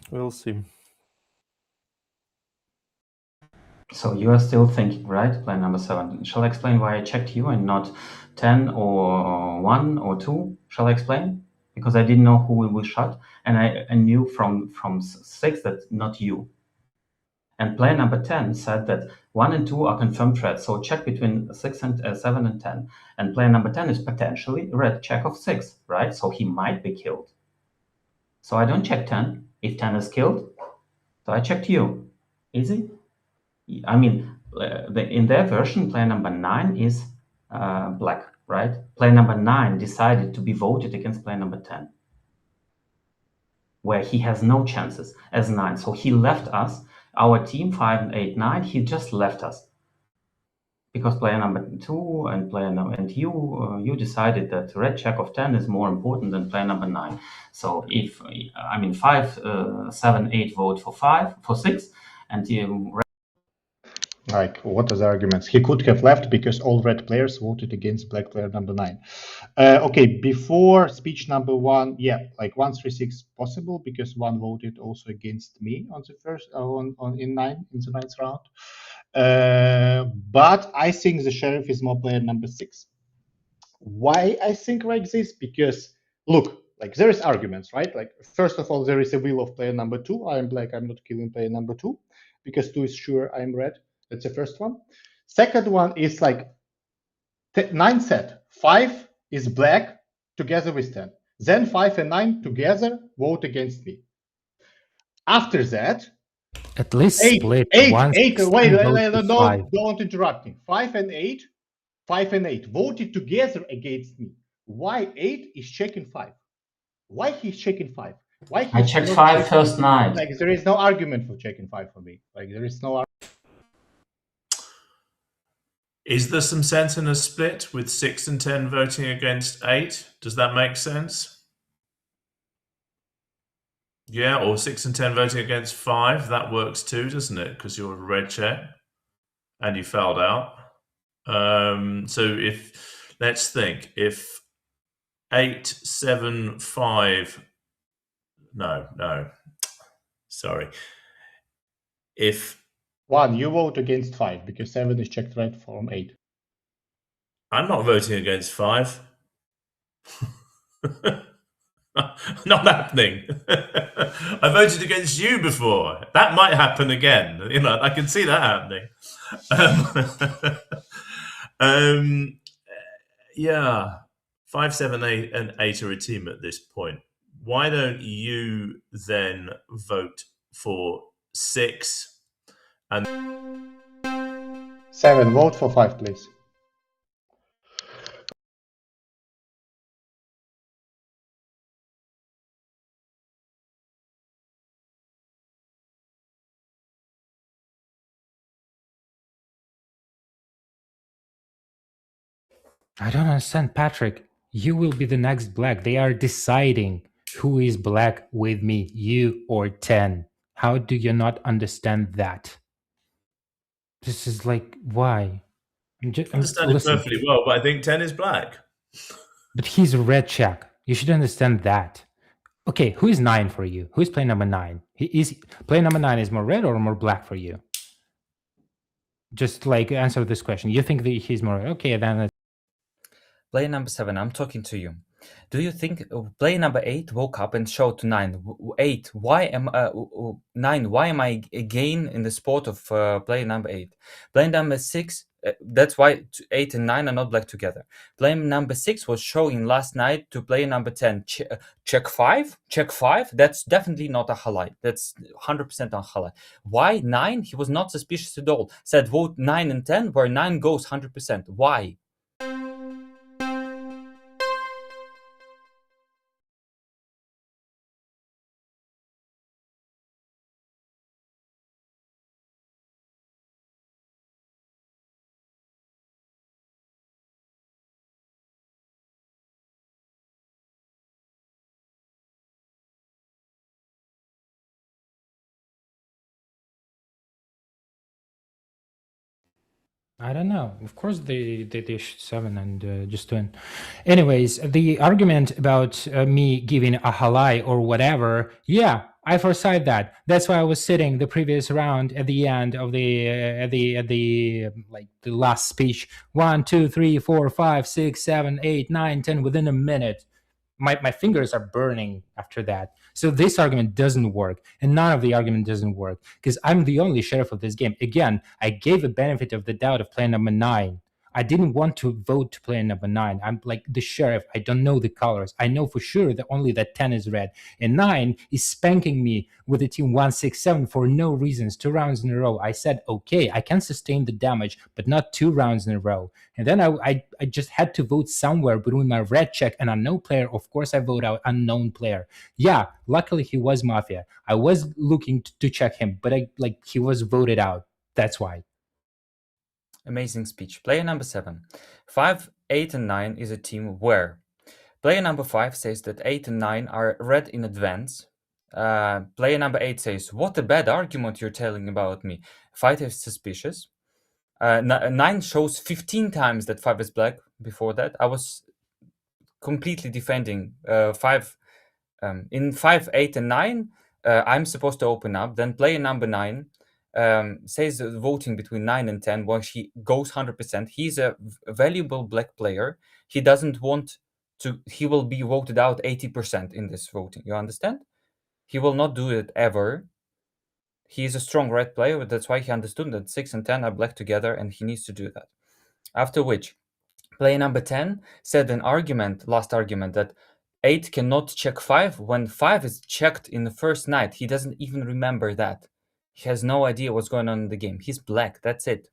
We'll see. So you are still thinking, right? Player number 7. Shall I explain why I checked you and not 10 or 1 or 2? Shall I explain? Because I didn't know who we will shot, and I knew from 6 that not you. And player number 10 said that 1 and 2 are confirmed threats, so check between 6 and 7 and 10. And player number 10 is potentially red check of 6, right? So he might be killed. So I don't check 10 if 10 is killed. So I checked you. Easy? I mean, in their version, player number 9 is black, right? Player number 9 decided to be voted against player number 10, where he has no chances as 9. So he left us, our team 5 and 8, 9. He just left us because player number 2 and you decided that red check of 10 is more important than player number 9. So if 5, 7, 8 vote for 6, and like, what are the arguments? He could have left because all red players voted against black player number 9. Okay, before speech number 1, yeah, like 1, 3, 6 possible because 1 voted also against me on the first in 9 in the 9th round. But I think the sheriff is more player number 6. Why I think like this? Because look, like there is arguments, right? Like first of all, there is a will of player number 2. I am black. I'm not killing player number 2 because 2 is sure I'm red. That's the first one. Second one is like 9 said 5 is black together with 10. Then 5 and 9 together vote against me. After that, At least split Eight. 1/16 Wait, vote to 5. don't interrupt me. 5 and 8 voted together against me. Why 8 is checking 5? Why he's checking 5? Why he's I checked not 5 checking- first night. Like there is no argument for checking 5 for me. Like there is no. Is there some sense in a split with 6 and 10 voting against 8? Does that make sense? Yeah, or 6 and 10 voting against 5. That works too, doesn't it? Because you're a red check and you fouled out. So if, let's think, if 8, 7, 5, no, sorry. If 1, you vote against 5 because 7 is checked red from 8. I'm not voting against 5. Not happening. I voted against you before. That might happen again. You know, I can see that happening. Yeah, 5, 7, 8, and 8 are a team at this point. Why don't you then vote for 6 and 7, vote for 5, please. I don't understand, Patrick. You will be the next black. They are deciding who is black with me, you or 10. How do you not understand that? This is like, why? I understand it perfectly well, but I think 10 is black. But he's a red check. You should understand that. Okay, who is 9 for you? Who is player number 9? Player number 9 is more red or more black for you? Just like answer this question. You think that he's more red? Okay, then. Player number 7, I'm talking to you. Do you think player number 8 woke up and showed to 9? 8, why am 9? Why am I again in the spot of player number 8? Player number 6, that's why 8 and 9 are not black together. Player number 6 was showing last night to player number 10. Check 5. That's definitely not a highlight. That's 100% not highlight. Why 9? He was not suspicious at all. Said vote 9 and 10, where 9 goes 100%. Why? I don't know. Of course, they should 7 and just win. Anyways, the argument about me giving a halai or whatever, yeah, I foresaw that. That's why I was sitting the previous round at the end of the like the last speech. 1, 2, 3, 4, 5, 6, 7, 8, 9, 10 within a minute. My fingers are burning after that. So this argument doesn't work, and none of the argument doesn't work because I'm the only sheriff of this game. Again, I gave a benefit of the doubt of player number 9. I didn't want to vote to player number 9. I'm like the sheriff. I don't know the colors. I know for sure that only that 10 is red. And 9 is spanking me with the team 1, 6, 7 for no reasons. 2 rounds in a row. I said, okay, I can sustain the damage, but not 2 rounds in a row. And then I just had to vote somewhere between my red check and unknown player. Of course, I vote out unknown player. Yeah, luckily he was Mafia. I was looking to check him, but he was voted out. That's why. Amazing speech. Player number 7. 5, 8, and 9 is a team where player number 5 says that 8 and 9 are red in advance. Player number 8 says, what a bad argument you're telling about me. 5 is suspicious. 9 shows 15 times that 5 is black. Before that, I was completely defending 5. In 5, 8, and 9, I'm supposed to open up. Then player number 9 says voting between 9 and 10, where he goes 100%. He's a valuable black player. He doesn't want to, he will be voted out 80% in this voting. You understand? He will not do it ever. He is a strong red player, but that's why he understood that 6 and 10 are black together, and he needs to do that. After which, player number 10 said last argument, that 8 cannot check 5 when 5 is checked in the first night. He doesn't even remember that. He has no idea what's going on in the game. He's black. That's it.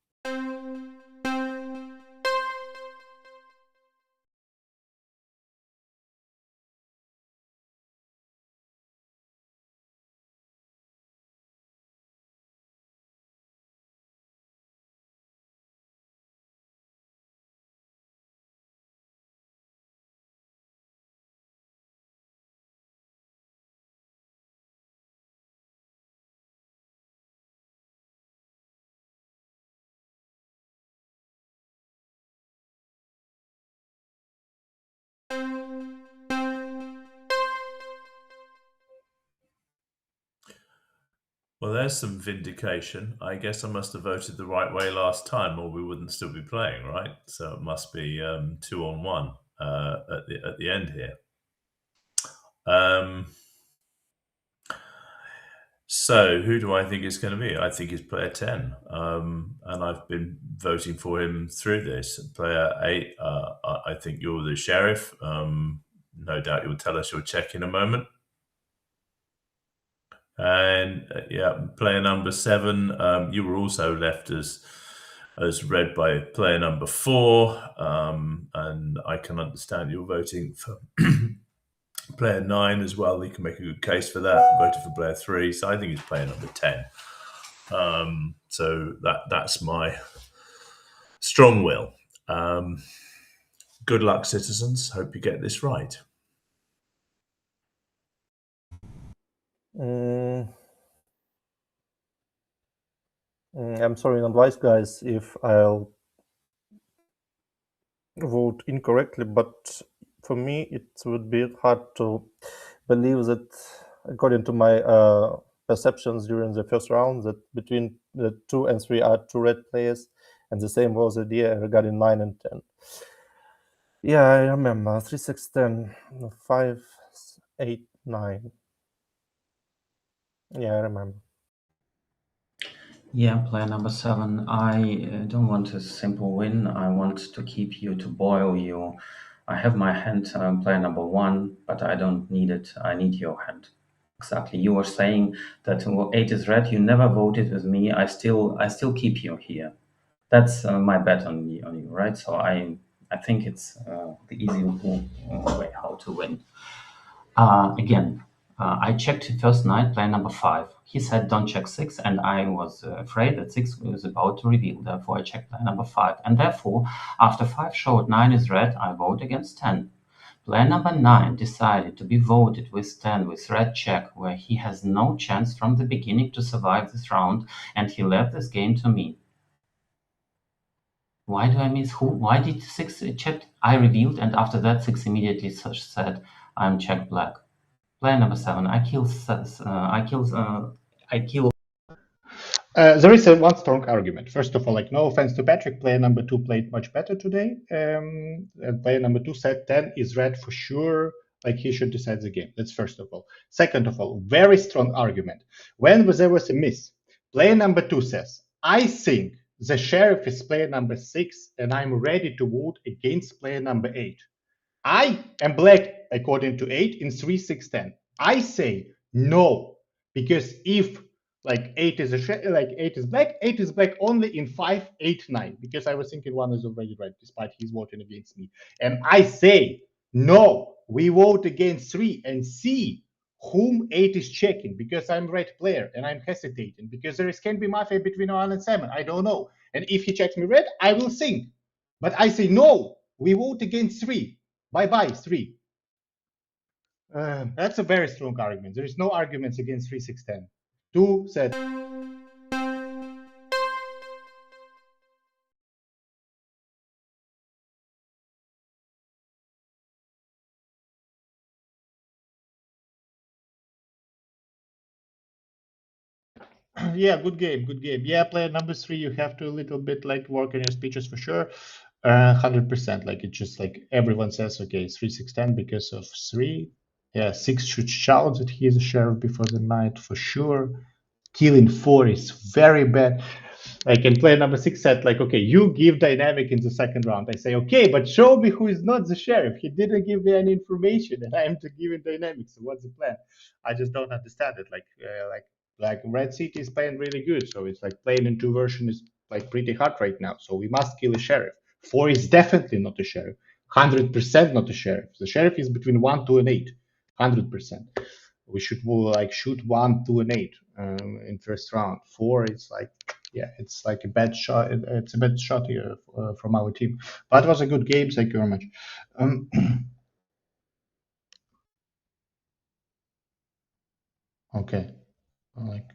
Well, there's some vindication. I guess I must have voted the right way last time, or we wouldn't still be playing, right? So it must be 2-on-1 at the end here. So who do I think it's going to be? I think it's player 10, and I've been voting for him through this. Player 8, I think you're the sheriff. No doubt you'll tell us your check in a moment. And yeah, player number 7, you were also left as read by player number 4, and I can understand you're voting for player 9 as well. You can make a good case for that. Voted for player 3, so I think it's player number 10. So that's my strong will. Good luck, citizens. Hope you get this right. I'm sorry in advice, guys, if I'll vote incorrectly, but for me it would be hard to believe that, according to my perceptions during the first round, that between the 2 and 3 are 2 red players, and the same was the idea regarding 9 and 10. Yeah, I remember 3, 6, 10, 5, 8, 9. Yeah, I remember. Yeah, player number 7. I don't want a simple win. I want to keep you, to boil you. I have my hand, player number 1, but I don't need it. I need your hand. Exactly. You were saying that 8 is red. You never voted with me. I still keep you here. That's my bet on you, right? So I think it's the easy way how to win. Again, I checked first night, player number 5. He said don't check 6, and I was afraid that 6 was about to reveal. Therefore, I checked player number 5. And therefore, after 5 showed 9 is red, I vote against 10. Player number 9 decided to be voted with 10 with red check, where he has no chance from the beginning to survive this round, and he left this game to me. Why do I miss who? Why did 6 check? I revealed, and after that 6 immediately said, I'm check black. Player number 7, I kill. There is one strong argument. First of all, like, no offense to Patrick, player number 2 played much better today. And player number 2 said 10 is red for sure. Like, he should decide the game. That's first of all. Second of all, very strong argument. When there was a miss, player number 2 says, I think the sheriff is player number 6, and I'm ready to vote against player number 8. I am black according to 8 in 3, 6, 10. I say no, because if like 8 is like 8 is black, 8 is black only in 5, 8, 9, because I was thinking 1 is already right, despite he's voting against me. And I say no, we vote against 3 and see whom 8 is checking, because I'm red player and I'm hesitating, because there can be mafia between 1 and 7. I don't know. And if he checks me red, I will think. But I say no, we vote against 3. Bye-bye, 3. That's a very strong argument. There is no arguments against 3, 6, 10. 2 said. Yeah, good game, good game. Yeah, player number 3, you have to a little bit like work on your speeches for sure. 100%. Like, it's just like everyone says, okay, 3, 6, 10 because of 3. Yeah, 6 should shout that he is a sheriff before the night for sure. Killing 4 is very bad. Like, and player number 6 said, like, okay, you give dynamic in the second round. I say, okay, but show me who is not the sheriff. He didn't give me any information, and I am to give him dynamic. So what's the plan? I just don't understand it. Like like Red City is playing really good, so it's like playing in 2 version is like pretty hard right now. So we must kill a sheriff. 4 is definitely not a sheriff. 100% not a sheriff. The sheriff is between 1, 2, and 8. 100%. We should like shoot 1, 2, and 8 in first round. 4, it's like, yeah, it's like a bad shot. It's a bad shot here from our team. But it was a good game. Thank you very much. Okay. Like.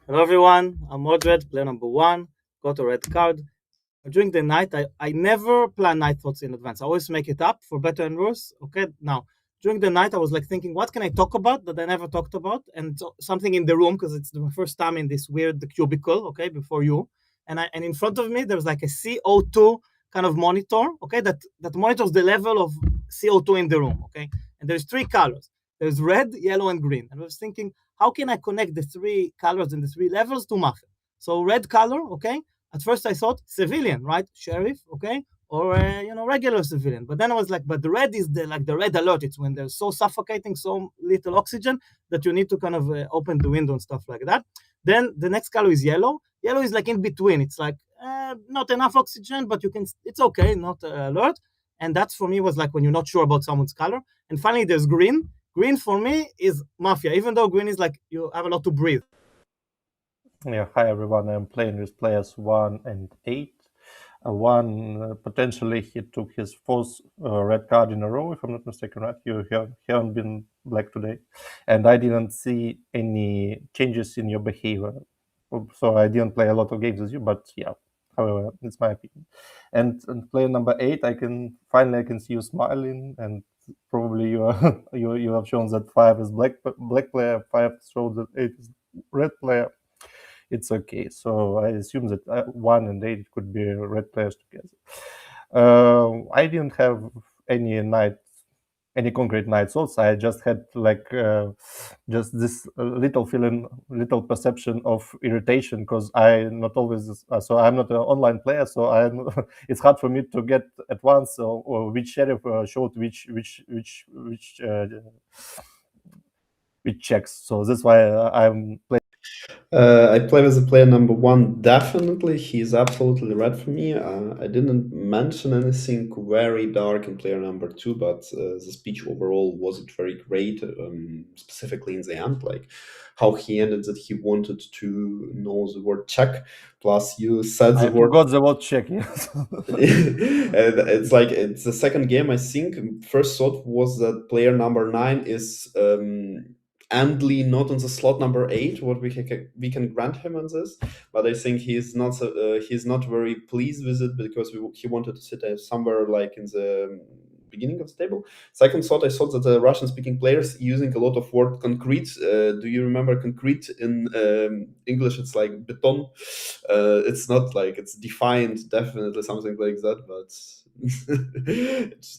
Hello everyone, I'm Mordred, player number 1, got a red card. During the night, I never plan night thoughts in advance. I always make it up for better and worse. Okay, now, during the night, I was like thinking, what can I talk about that I never talked about? And something in the room, because it's the first time in this weird cubicle, okay, before you. And in front of me, there was like a CO2 kind of monitor, okay, that monitors the level of CO2 in the room, okay? And there's 3 colors. There's red, yellow, and green. And I was thinking, how can I connect the 3 colors and the 3 levels to Mafia? So red color, okay? At first I thought civilian, right? Sheriff, okay? Or, regular civilian. But then I was like, but the red is the red alert. It's when they're so suffocating, so little oxygen that you need to kind of open the window and stuff like that. Then the next color is yellow. Yellow is like in between. It's like not enough oxygen, but it's okay, not alert. And that for me was like when you're not sure about someone's color. And finally there's green. Green for me is Mafia, even though green is like you have a lot to breathe. Yeah, hi everyone. I'm playing with players 1 and 8. One potentially he took his 4th red card in a row, if I'm not mistaken, right? You haven't been black today, and I didn't see any changes in your behavior. So I didn't play a lot of games with you, but yeah. However, it's my opinion. And player number 8, I can see you smiling, and probably you are, you have shown that 5 is black player, 5 showed that 8 is red player. It's okay. So I assume that 1 and 8 could be red players together. I didn't have any concrete night thoughts. I just had like just this little feeling, little perception of irritation, because I'm not always so I'm not an online player, so it's hard for me to get at once or which sheriff showed which checks. So that's why I'm playing. I play with the player number 1, definitely. He's absolutely red for me. I didn't mention anything very dark in player number 2, but the speech overall wasn't very great, specifically in the end, like how he ended that he wanted to know the word check. Plus, you said the word... forgot the word check, yes. It's like, it's the second game, I think. First thought was that player number 9 is... Andly not on the slot number 8, what we can grant him on this, but I think he's not very pleased with it, because he wanted to sit somewhere like in the beginning of the table. Second thought, I thought that the Russian-speaking players using a lot of word concrete. Do you remember concrete in English? It's like beton. It's not like it's defined, definitely something like that, but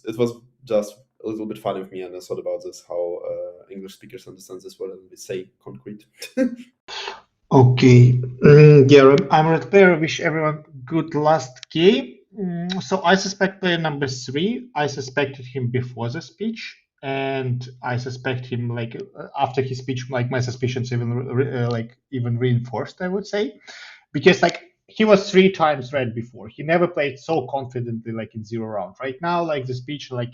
it was just a little bit funny of me, and I thought about this, how English speakers understand this word and we say concrete. Okay, yeah, I'm red player. Wish everyone good last game. So I suspect player number 3. I suspected him before the speech, and I suspect him like after his speech. Like my suspicions even reinforced, I would say, because like he was 3 times red before. He never played so confidently like in 0 round. Right now, like the speech, like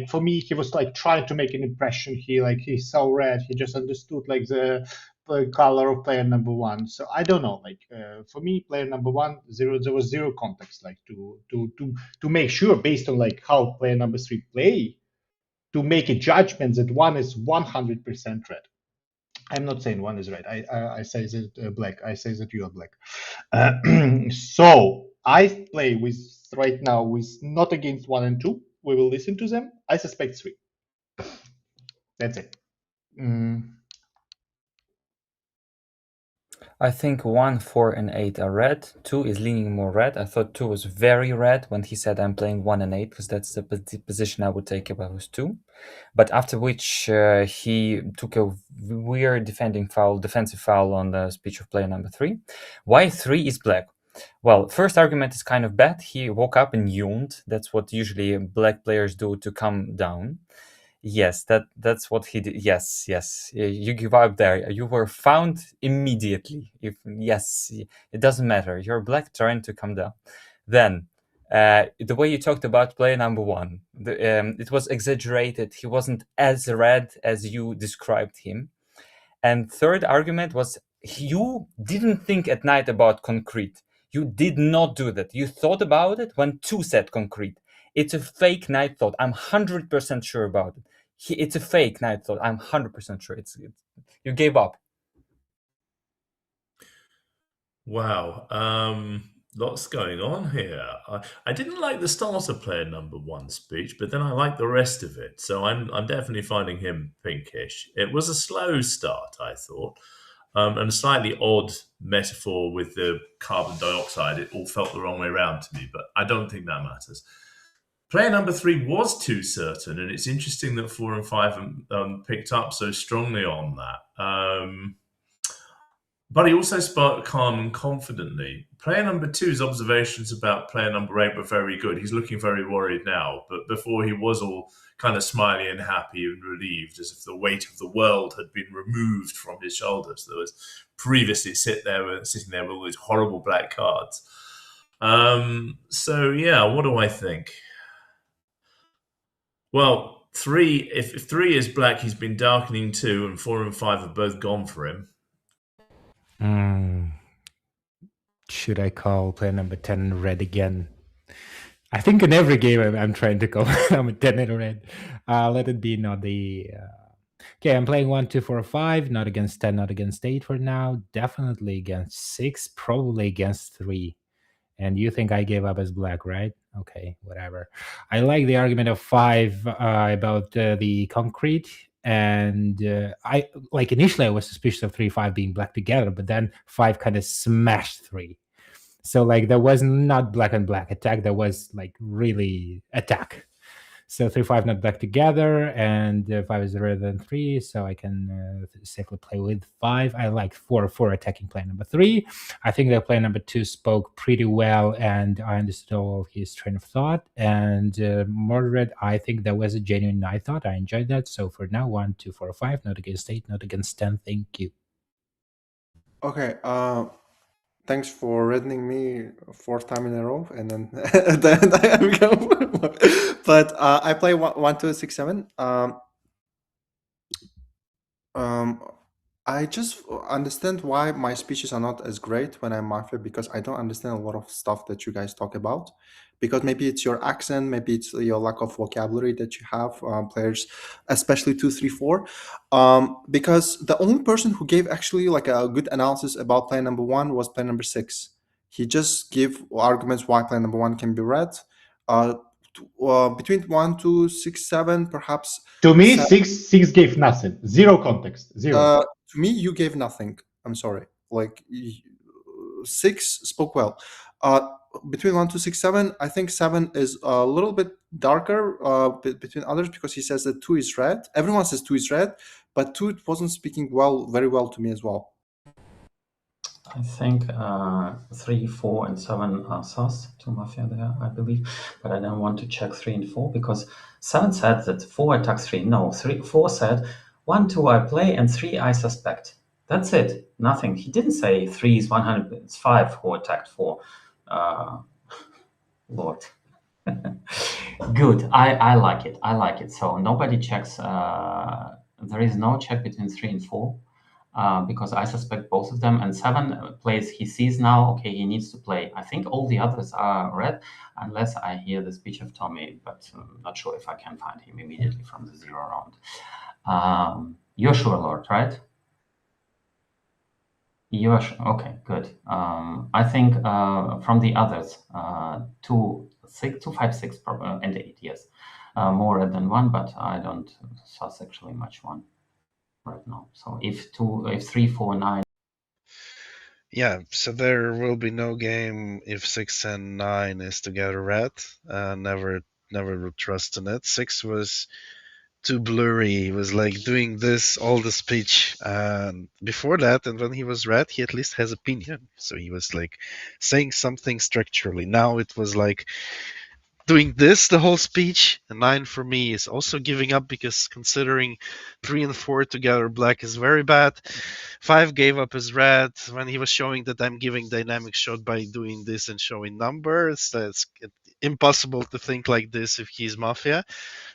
for me, he was like trying to make an impression. He's so red. He just understood like the color of player number 1. So I don't know. Like for me, player number 1, there was 0 context like to make sure based on like how player number 3 play to make a judgment that 1 is 100% red. I'm not saying 1 is red. I say that black. I say that you are black. So I play with right now with not against 1 and 2. we will listen to them. I suspect 3. That's it. I think 1, 4, and 8 are red. 2 is leaning more red. I thought 2 was very red when he said I'm playing 1 and 8 because that's the position I would take if I was 2. But after which he took a weird defensive foul on the speech of player number 3. Why 3 is black? Well, first argument is kind of bad. He woke up and yawned. That's what usually black players do to calm down. Yes, that's what he did. Yes. You give up there. You were found immediately. It doesn't matter. You're black trying to come down. Then the way you talked about player number 1, it was exaggerated. He wasn't as red as you described him. And third argument was you didn't think at night about concrete. You did not do that. You thought about it when 2 said concrete. It's a fake night thought. I'm 100% sure about it. It's a fake night thought. I'm 100% sure. You gave up. Wow. Lots going on here. I didn't like the start of player number 1 speech, but then I liked the rest of it. So I'm definitely finding him pinkish. It was a slow start, I thought, and a slightly odd metaphor with the carbon dioxide. It all felt the wrong way around to me, but I don't think that matters. Player number 3 was too certain, and it's interesting that 4 and 5 picked up so strongly on that. But he also spoke calm and confidently. Player number 2's observations about player number 8 were very good. He's looking very worried now, but before he was all kind of smiley and happy and relieved, as if the weight of the world had been removed from his shoulders. There was previously sitting there with all these horrible black cards. So yeah, what do I think? Well, 3. If 3 is black, he's been darkening 2, and 4 and 5 have both gone for him. Should I call player number 10 red again? I think in every game I'm trying to call number 10 in red. Let it be not the... Okay, I'm playing 1, 2, 4, 5. Not against 10, not against 8 for now. Definitely against 6, probably against 3. And you think I gave up as black, right? Okay, whatever. I like the argument of 5 about the concrete. And I like initially I was suspicious of 3, 5 being black together, but then 5 kind of smashed 3. So like there was not black and black attack, there was like really attack. So 3, 5 not black together, and 5 is rather than 3, so I can safely play with 5. I like 4 attacking player number 3. I think that player number 2 spoke pretty well, and I understood all of his train of thought. And moderate, I think that was a genuine night thought. I enjoyed that. So for now, 1, 2, 4, 5, not against 8, not against 10. Thank you. Okay. Thanks for reddening me 4th time in a row, and then then I go. But I play 1, 2, 6, 7. I just understand why my speeches are not as great when I'm Mafia, because I don't understand a lot of stuff that you guys talk about. Because maybe it's your accent, maybe it's your lack of vocabulary that you have, players, especially 2, 3, 4. Because the only person who gave actually like a good analysis about player number 1 was player number 6. He just gave arguments why player number 1 can be red. Between 1, 2, 6, 7, perhaps. To me, 6 gave nothing. Zero context. Zero. To me, you gave nothing. I'm sorry. Like 6 spoke well. Between 1, 2, 6, 7, I think 7 is a little bit darker between others, because he says that 2 is red. Everyone says 2 is red, but 2 wasn't speaking very well to me as well. I think 3, 4, and 7 are sus to Mafia there, I believe. But I don't want to check 3 and 4, because 7 said that 4 attacks 3. No, 4 said 1, 2 I play, and 3 I suspect. That's it. Nothing. He didn't say 3 is 100. It's 5 who attacked 4. Lord. Good. I like it. I like it. So nobody checks. There is no check between 3 and 4. Because I suspect both of them, and 7 plays he sees now, okay, he needs to play. I think all the others are red, unless I hear the speech of Tommy, but I'm not sure if I can find him immediately from the 0 round. You're sure, Lord, right? You are sure? Okay, good. I think from the others, 2, 6, 2, 5, 6, and 8, yes. More red than 1, but I don't sus actually much 1 right now. So if 3, 4, 9. Yeah, so there will be no game if 6 and 9 is together red. Never would trust in it. 6 was too blurry. He was like doing this all the speech. And before that, and when he was red, he at least has opinion. So he was like saying something structurally. Now it was like doing this the whole speech. And 9 for me is also giving up because considering 3 and 4 together black is very bad. 5 gave up his red when he was showing that I'm giving dynamic shot by doing this and showing numbers. That's impossible to think like this if he's Mafia.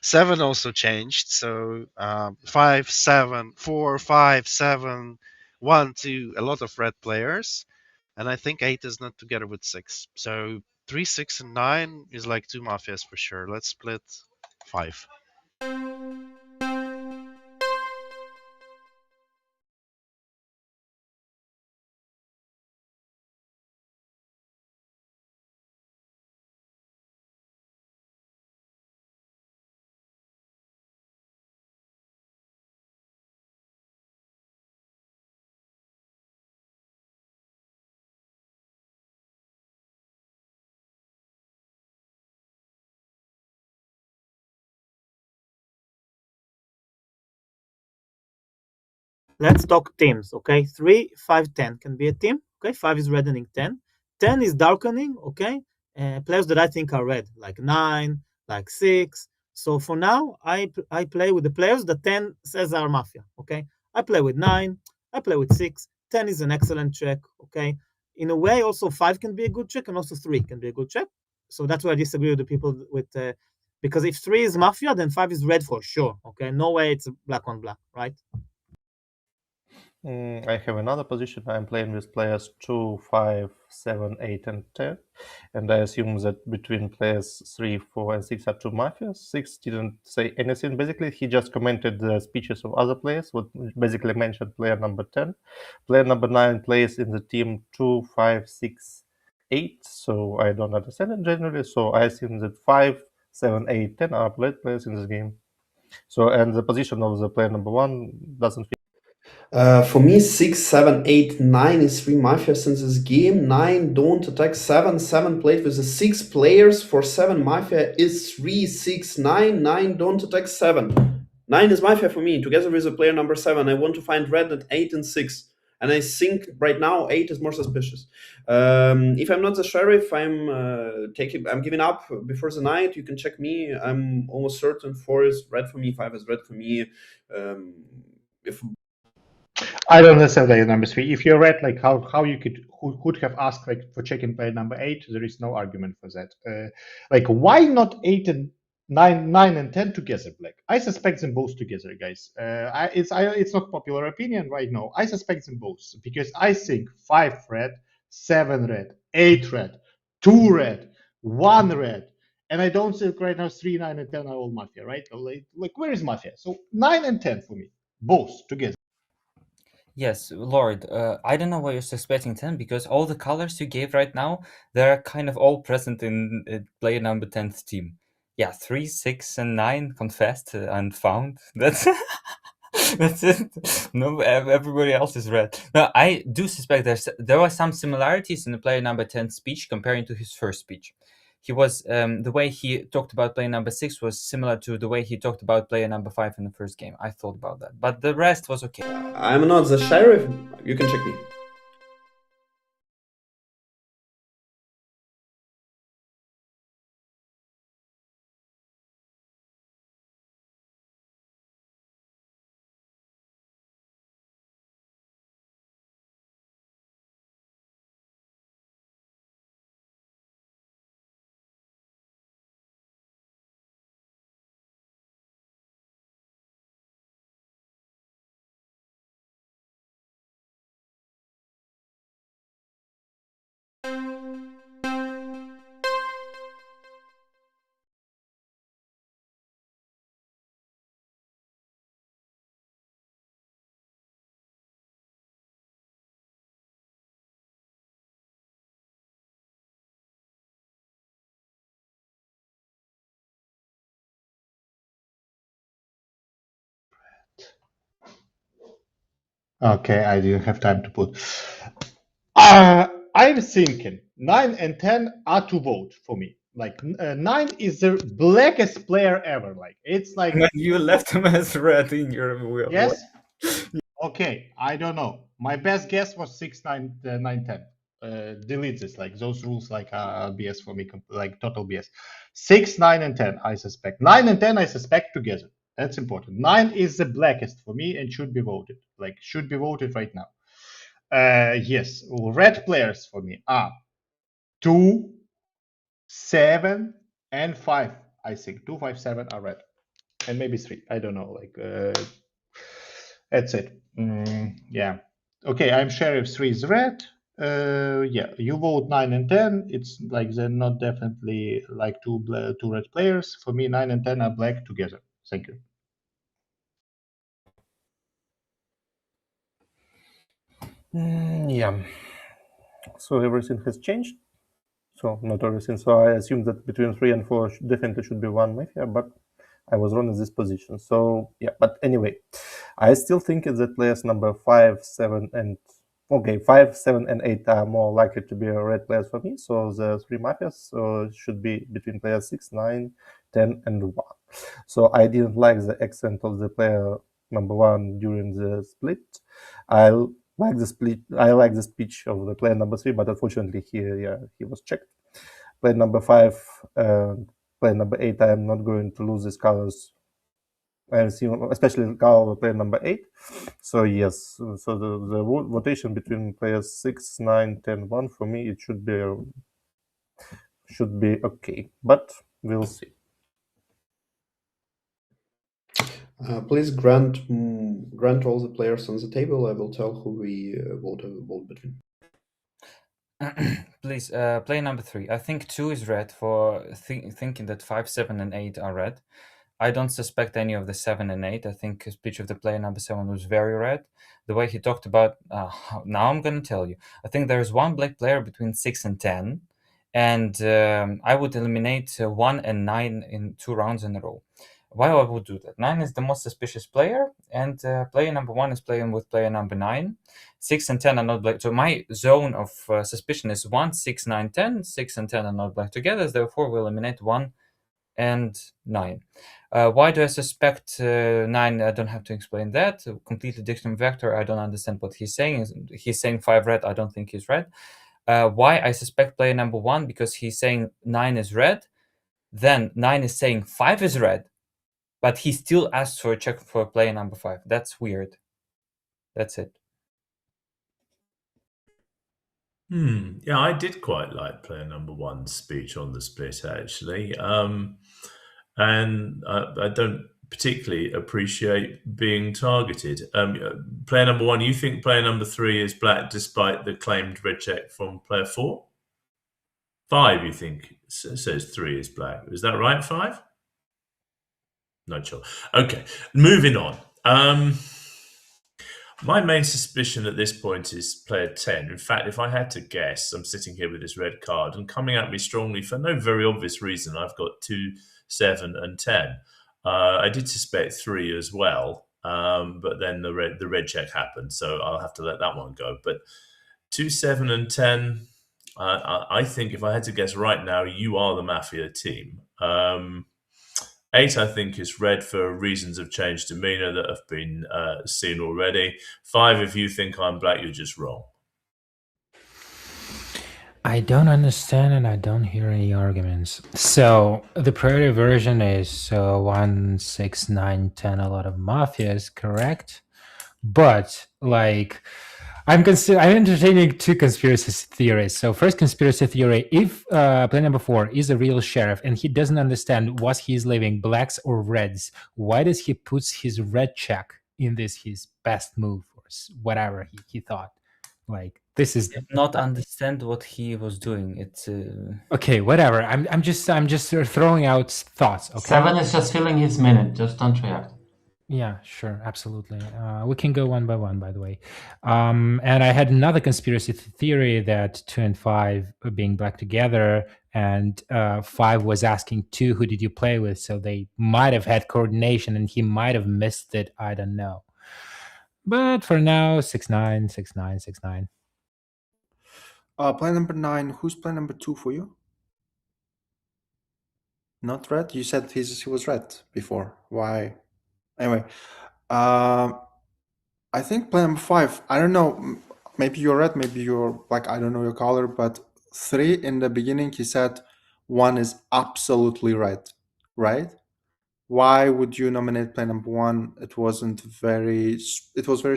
7 also changed. So 5, 7, 4, 5, 7, 1, 2, a lot of red players. And I think 8 is not together with 6. So 3, 6, and 9 is like 2 Mafias for sure. Let's split 5. Let's talk teams, okay? 3, 5, 10 can be a team, okay? 5 is reddening 10. 10 is darkening, okay? Players that I think are red, like 9, like 6. So for now, I play with the players that 10 says are Mafia, okay? I play with 9, I play with 6. 10 is an excellent check, okay? In a way, also 5 can be a good check, and also 3 can be a good check. So that's why I disagree with the people with, because if 3 is Mafia, then 5 is red for sure, okay? No way it's black on black, right? I have another position. I'm playing with players 2, 5, 7, 8, and 10. And I assume that between players 3, 4, and 6 are 2 mafias. 6 didn't say anything. Basically, he just commented the speeches of other players, what basically mentioned player number 10. Player number 9 plays in the team 2, 5, 6, 8. So I don't understand it generally. So I assume that 5, 7, 8, 10 are players in this game. So, and the position of the player number 1 doesn't fit. For me, 6, 7, 8, 9 is 3 mafias in this game. 9 don't attack 7. 7 played with the 6 players for 7 mafia is 3, 6, 9. 9 don't attack 7. 9 is mafia for me, together with the player number 7. I want to find red at 8 and 6. And I think right now 8 is more suspicious. If I'm not the sheriff, I'm giving up before the night. You can check me. I'm almost certain 4 is red for me, 5 is red for me. If I don't understand player number 3. If you're red, like how you could have asked like for checking player number 8, there is no argument for that. Like why not 8 and 9 and 10 together black? I suspect them both together, guys. It's not popular opinion right now. I suspect them both because I think 5 red, 7 red, 8 red, 2 red, 1 red. And I don't think right now 3, 9, and 10 are all mafia, right? Like where is mafia? So 9 and 10 for me, both together. Yes, Lord, I don't know why you're suspecting 10 because all the colors you gave right now, they're kind of all present in player number 10's team. Yeah, 3, 6, and 9 confessed and found. That's that's it. No, everybody else is red. No, I do suspect there were some similarities in the player number 10 speech comparing to his first speech. He was the way he talked about player number 6 was similar to the way he talked about player number 5 in the first game. I thought about that, but the rest was okay. I'm not the sheriff. You can check me. Okay, I didn't have time to put. I'm thinking 9 and 10 are to vote for me. Like 9 is the blackest player ever. Like it's like You left him as red in your yes. Okay, I don't know. My best guess was 6, 9, 9, 10. Delete this. Like those rules, like BS for me, like total BS. 6, 9, and 10. I suspect 9 and 10. I suspect together. That's important. 9 is the blackest for me and should be voted. Like should be voted right now. Yes, red players for me are 2, 7, and 5. I think 2, 5, 7 are red, and maybe 3. I don't know. Like that's it. Yeah. Okay, I'm sheriff. 3 is red. Yeah, you vote 9 and 10. It's like they're not definitely like two red players. For me, 9 and 10 are black together. Thank you. Yeah. So everything has changed. So not everything. So I assume that between 3 and 4 definitely should be one mafia, but I was wrong in this position. So yeah, but anyway, I still think that players number 5, 7, and 5, 7, and 8 are more likely to be red players for me. So the 3 mafias should be between players 6, 9, 10, and 1. So I didn't like the accent of the player number 1 during the split. I like the split. I like the speech of the player number 3, but unfortunately he was checked. Player number 5, player number 8. I am not going to lose these colors. I am seeing, especially the color of player number 8. So yes, so the votation between players 6, 9, 10, 1 for me it should be okay, but we'll see. Please grant all the players on the table. I will tell who we vote between. Please, play number 3. I think 2 is red for thinking that 5, 7, and 8 are red. I don't suspect any of the 7 and 8. I think the speech of the player number 7 was very red. The way he talked about, now I'm going to tell you. I think there's one black player between 6 and 10, and I would eliminate 1 and 9 in 2 rounds in a row. Why I would do that? 9 is the most suspicious player, and player number 1 is playing with player number 9. 6 and 10 are not black. So my zone of suspicion is 1, 6, 9, 10. 6 and 10 are not black together. Therefore, we'll eliminate 1 and 9. Why do I suspect 9? I don't have to explain that. Completely different vector. I don't understand what he's saying. He's saying 5 red. I don't think he's red. Why I suspect player number 1? Because he's saying 9 is red. Then 9 is saying 5 is red. But he still asks for a check for player number 5. That's weird. That's it. Yeah, I did quite like player number 1's speech on the split, actually. And I don't particularly appreciate being targeted. Player number 1, you think player number 3 is black despite the claimed red check from player 4? 5, you think, says 3 is black. Is that right, 5? Not sure. Okay, moving on. My main suspicion at this point is player 10. In fact, if I had to guess, I'm sitting here with this red card and coming at me strongly for no very obvious reason. I've got 2, 7, and 10. I did suspect 3 as well, but then the red check happened, so I'll have to let that one go. But 2, 7, and 10, I think if I had to guess right now, you are the Mafia team. 8, I think, is red for reasons of changed demeanor that have been seen already. 5, if you think I'm black, you're just wrong. I don't understand and I don't hear any arguments. So the priority version is 1, 6, 9, 10, a lot of mafias, correct? But like I'm entertaining 2 conspiracy theories. So first conspiracy theory, if player number 4 is a real sheriff and he doesn't understand what he's leaving, blacks or reds, why does he put his red check in this his best move or whatever he thought? Like this is not understand what he was doing. It's okay, whatever. I'm just throwing out thoughts. Okay. 7 is just filling his minute. Just don't react. Yeah, sure, absolutely. We can go one by one, by the way. And I had another conspiracy theory that 2 and 5 are being black together, and 5 was asking 2, who did you play with? So they might have had coordination, and he might have missed it. I don't know. But for now, 6-9, 6-9, 6-9. Player number 9. Who's player number 2 for you? Not red? You said he was red before. Why? Anyway, I think player number 5. I don't know. Maybe you're red. Maybe you're like, I don't know your color. But 3 in the beginning, he said 1 is absolutely red, right? Why would you nominate player number 1? It was very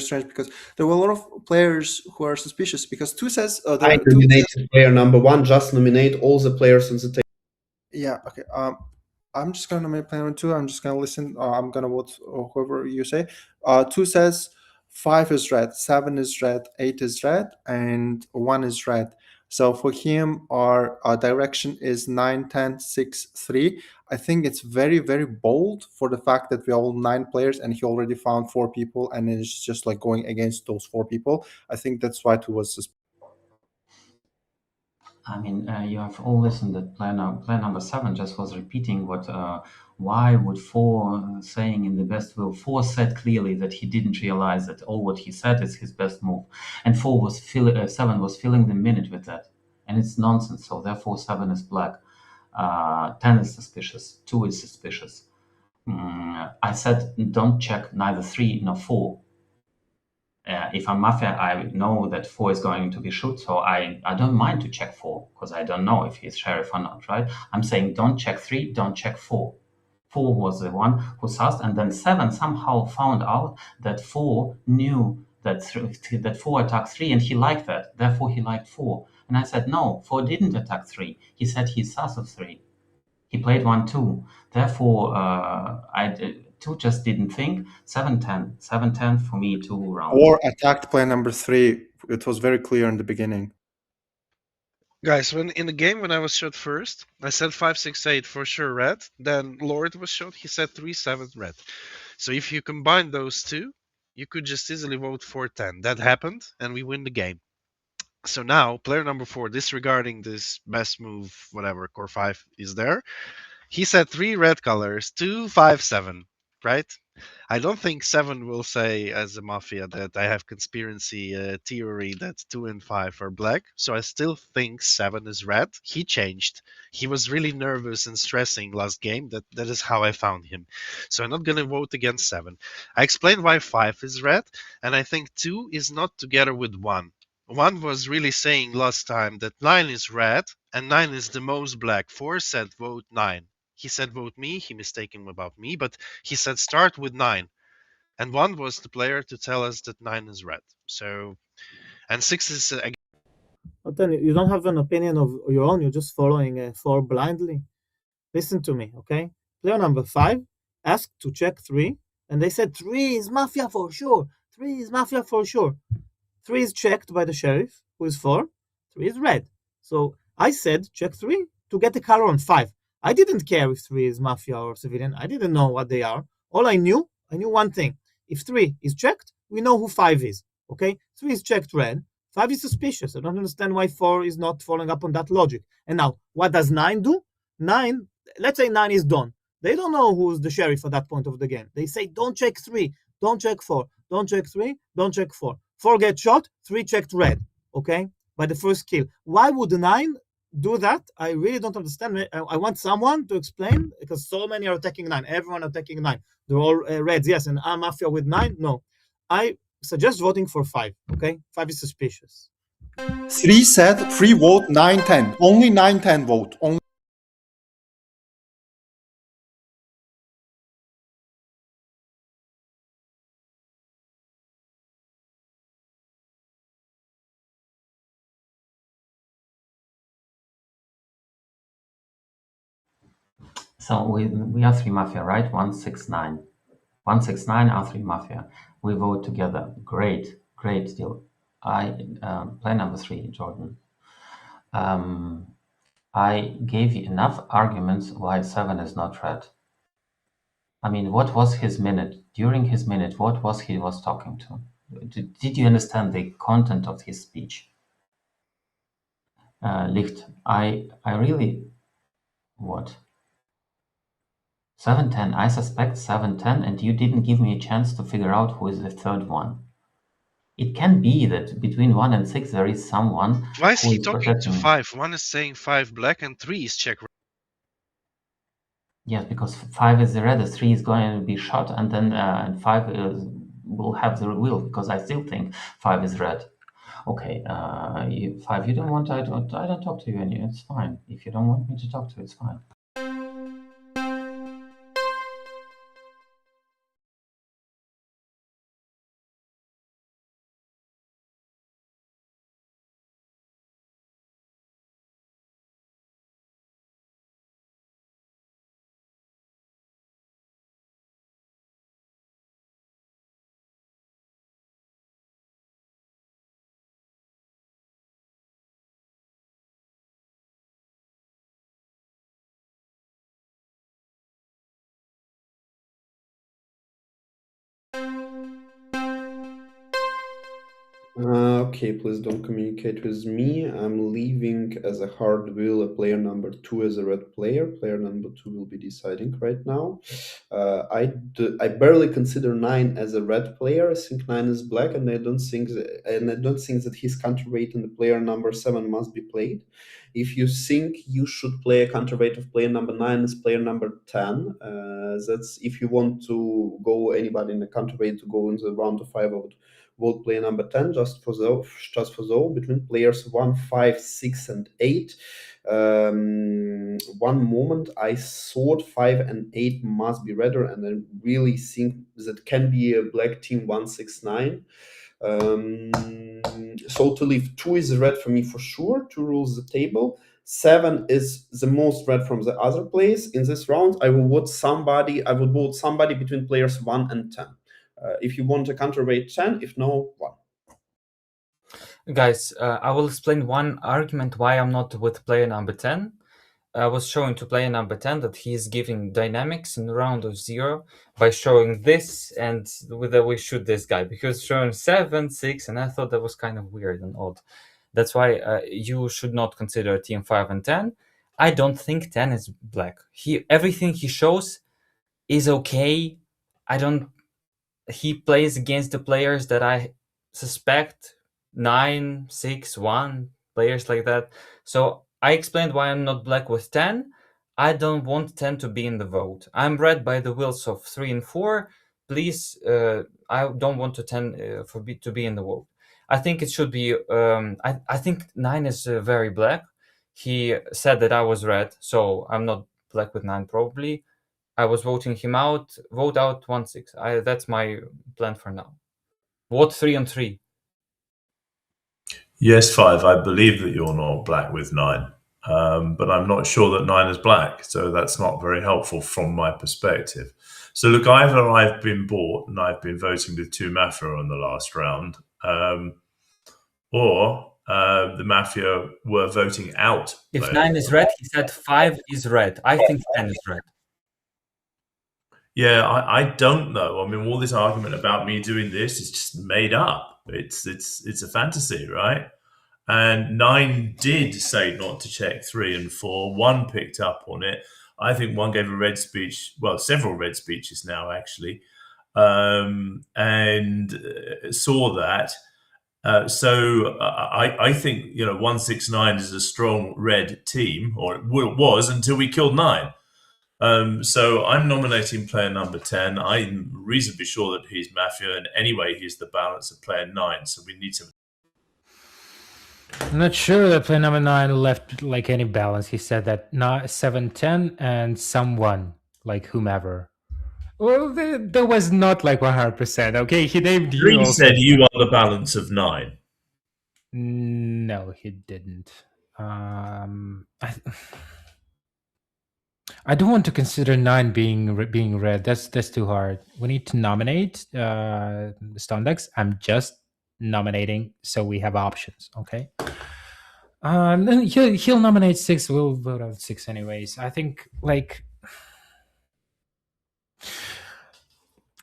strange because there were a lot of players who are suspicious because 2 says I nominated player number 1. Just nominate all the players on the table. Yeah. Okay. I'm just gonna nominate player number 2. I'm just gonna listen. I'm gonna vote whoever you say. 2 says 5 is red, 7 is red, 8 is red, and 1 is red. So for him, our direction is 9, 10, 6, 3. I think it's very, very bold for the fact that we are all 9 players and he already found 4 people and is just like going against those 4 people. I think that's why 2 was suspicious. I mean, you have all listened that plan number 7 just was repeating what, why would 4 saying in the best will. 4 said clearly that he didn't realize that all what he said is his best move. And 7 was filling the minute with that. And it's nonsense. So therefore 7 is black. 10 is suspicious. 2 is suspicious. I said don't check neither 3 nor 4. If I'm Mafia, I know that 4 is going to be shoot, so I don't mind to check 4, because I don't know if he's sheriff or not, right? I'm saying don't check 3, don't check 4. 4 was the one who sussed, and then 7 somehow found out that 4 knew that 4 attacked 3, and he liked that. Therefore, he liked 4. And I said, no, 4 didn't attack 3. He said he's sus of 3. He played 1-2. Therefore, 2 just didn't think. 7-10. 7-10 for me, 2 rounds. Or attacked player number 3. It was very clear in the beginning. Guys, when in the game when I was shot first, I said 5, 6, 8 for sure red. Then Lord was shot. He said 3, 7 red. So if you combine those two, you could just easily vote 4-10. That happened, and we win the game. So now player number 4, disregarding this best move, whatever core 5 is there. He said 3 red colors, 2, 5, 7. Right? I don't think 7 will say as a Mafia that I have conspiracy theory that 2 and 5 are black. So I still think 7 is red. He changed. He was really nervous and stressing last game. That is how I found him. So I'm not going to vote against 7. I explained why 5 is red. And I think 2 is not together with 1. 1 was really saying last time that 9 is red and 9 is the most black. 4 said vote 9. He said vote me, he mistaken about me, but he said start with 9. And 1 was the player to tell us that 9 is red. So, and 6 is... But then you don't have an opinion of your own, you're just following 4 blindly. Listen to me, okay? Player number 5 asked to check 3, and they said 3 is Mafia for sure. 3 is Mafia for sure. 3 is checked by the sheriff, who is 4. 3 is red. So I said check 3 to get the color on 5. I didn't care if 3 is Mafia or civilian. I didn't know what they are. All I knew one thing. If 3 is checked, we know who 5 is, okay? 3 is checked red. 5 is suspicious. I don't understand why 4 is not following up on that logic. And now, what does 9 do? 9, let's say 9 is done. They don't know who's the sheriff at that point of the game. They say, don't check 3, don't check 4, don't check 3, don't check 4. 4 gets shot, 3 checked red, okay? By the first kill. Why would 9 do that? I really don't understand. I want someone to explain, because so many are attacking 9. Everyone attacking 9. They're all reds, yes, and I'm Mafia with 9. No. I suggest voting for 5, okay? 5 is suspicious. 3 said 3 vote, 9, 10. Only 9, 10 vote. Only. So we are 3 Mafia, right? 169. 169 are 3 Mafia. We vote together. Great deal. Play number 3, Jordan. I gave you enough arguments why 7 is not red. I mean, what was his minute? During his minute, what was he was talking to? Did you understand the content of his speech? Licht, I really... What? 7-10. I suspect 7-10, and you didn't give me a chance to figure out who is the third one. It can be that between 1 and 6 there is someone Why is who he is talking to protecting. 5? 1 is saying 5 black and 3 is check. Yes, because 5 is the red, 3 is going to be shot, and then and 5 will have the reveal, because I still think 5 is red. Okay, 5, you don't want, I don't talk to you, and it's fine. If you don't want me to talk to you, it's fine. Okay, please don't communicate with me. I'm leaving as a hard wheel a player number 2 as a red player. Player number 2 will be deciding right now. I barely consider 9 as a red player. I think 9 is black, and I don't think that his counterweight in the player number 7 must be played. If you think you should play a counterweight of player number 9 as player number 10, that's if you want to go anybody in the counterweight to go in the round of 5 of vote player number 10 just for those between players 1, 5, 6, and 8. One moment I thought 5 and 8 must be redder, and I really think that can be a black team 1, 6, 9. So to leave 2 is red for me for sure. 2 rules the table. 7 is the most red from the other players in this round. I would vote somebody between players 1 and 10. If you want a counterweight 10, if no, 1. Guys, I will explain one argument why I'm not with player number 10. I was showing to player number 10 that he is giving dynamics in the round of 0 by showing this and whether we shoot this guy, because showing 7, 6, and I thought that was kind of weird and odd. That's why you should not consider team 5 and 10. I don't think 10 is black. Everything he shows is okay. He plays against the players that I suspect, 9, 6, 1, players like that. So I explained why I'm not black with 10. I don't want 10 to be in the vote. I'm red by the wills of 3 and 4. Please, I don't want to be in the vote. I think it should be, I think 9 is very black. He said that I was red, so I'm not black with 9 probably. I was voting him out. Vote out 1-6. That's my plan for now. Vote 3 and 3. Yes, 5. I believe that you're not black with 9, but I'm not sure that 9 is black, so that's not very helpful from my perspective. So look, either I've been bought and I've been voting with 2 Mafia on the last round, or the Mafia were voting out. If 9 is red, he said 5 is red. I think 10 is red. Yeah, I don't know. I mean, all this argument about me doing this is just made up. It's a fantasy, right? And 9 did say not to check 3 and 4. 1 picked up on it. I think 1 gave a red speech. Well, several red speeches now, actually, and saw that. So I think 169 is a strong red team, or it was until we killed 9. So I'm nominating player number 10. I'm reasonably sure that he's Mafia, and anyway, he's the balance of player 9. So we need to. I'm not sure that player number 9 left like any balance. He said that 7, 10, and someone like whomever. Well, there was not like 100%. Okay, he named you. He said you are the balance of 9. No, he didn't. I don't want to consider 9 being red. That's too hard. We need to nominate Stondex. I'm just nominating, so we have options. Okay. Then he'll nominate 6. We'll vote out 6 anyways. I think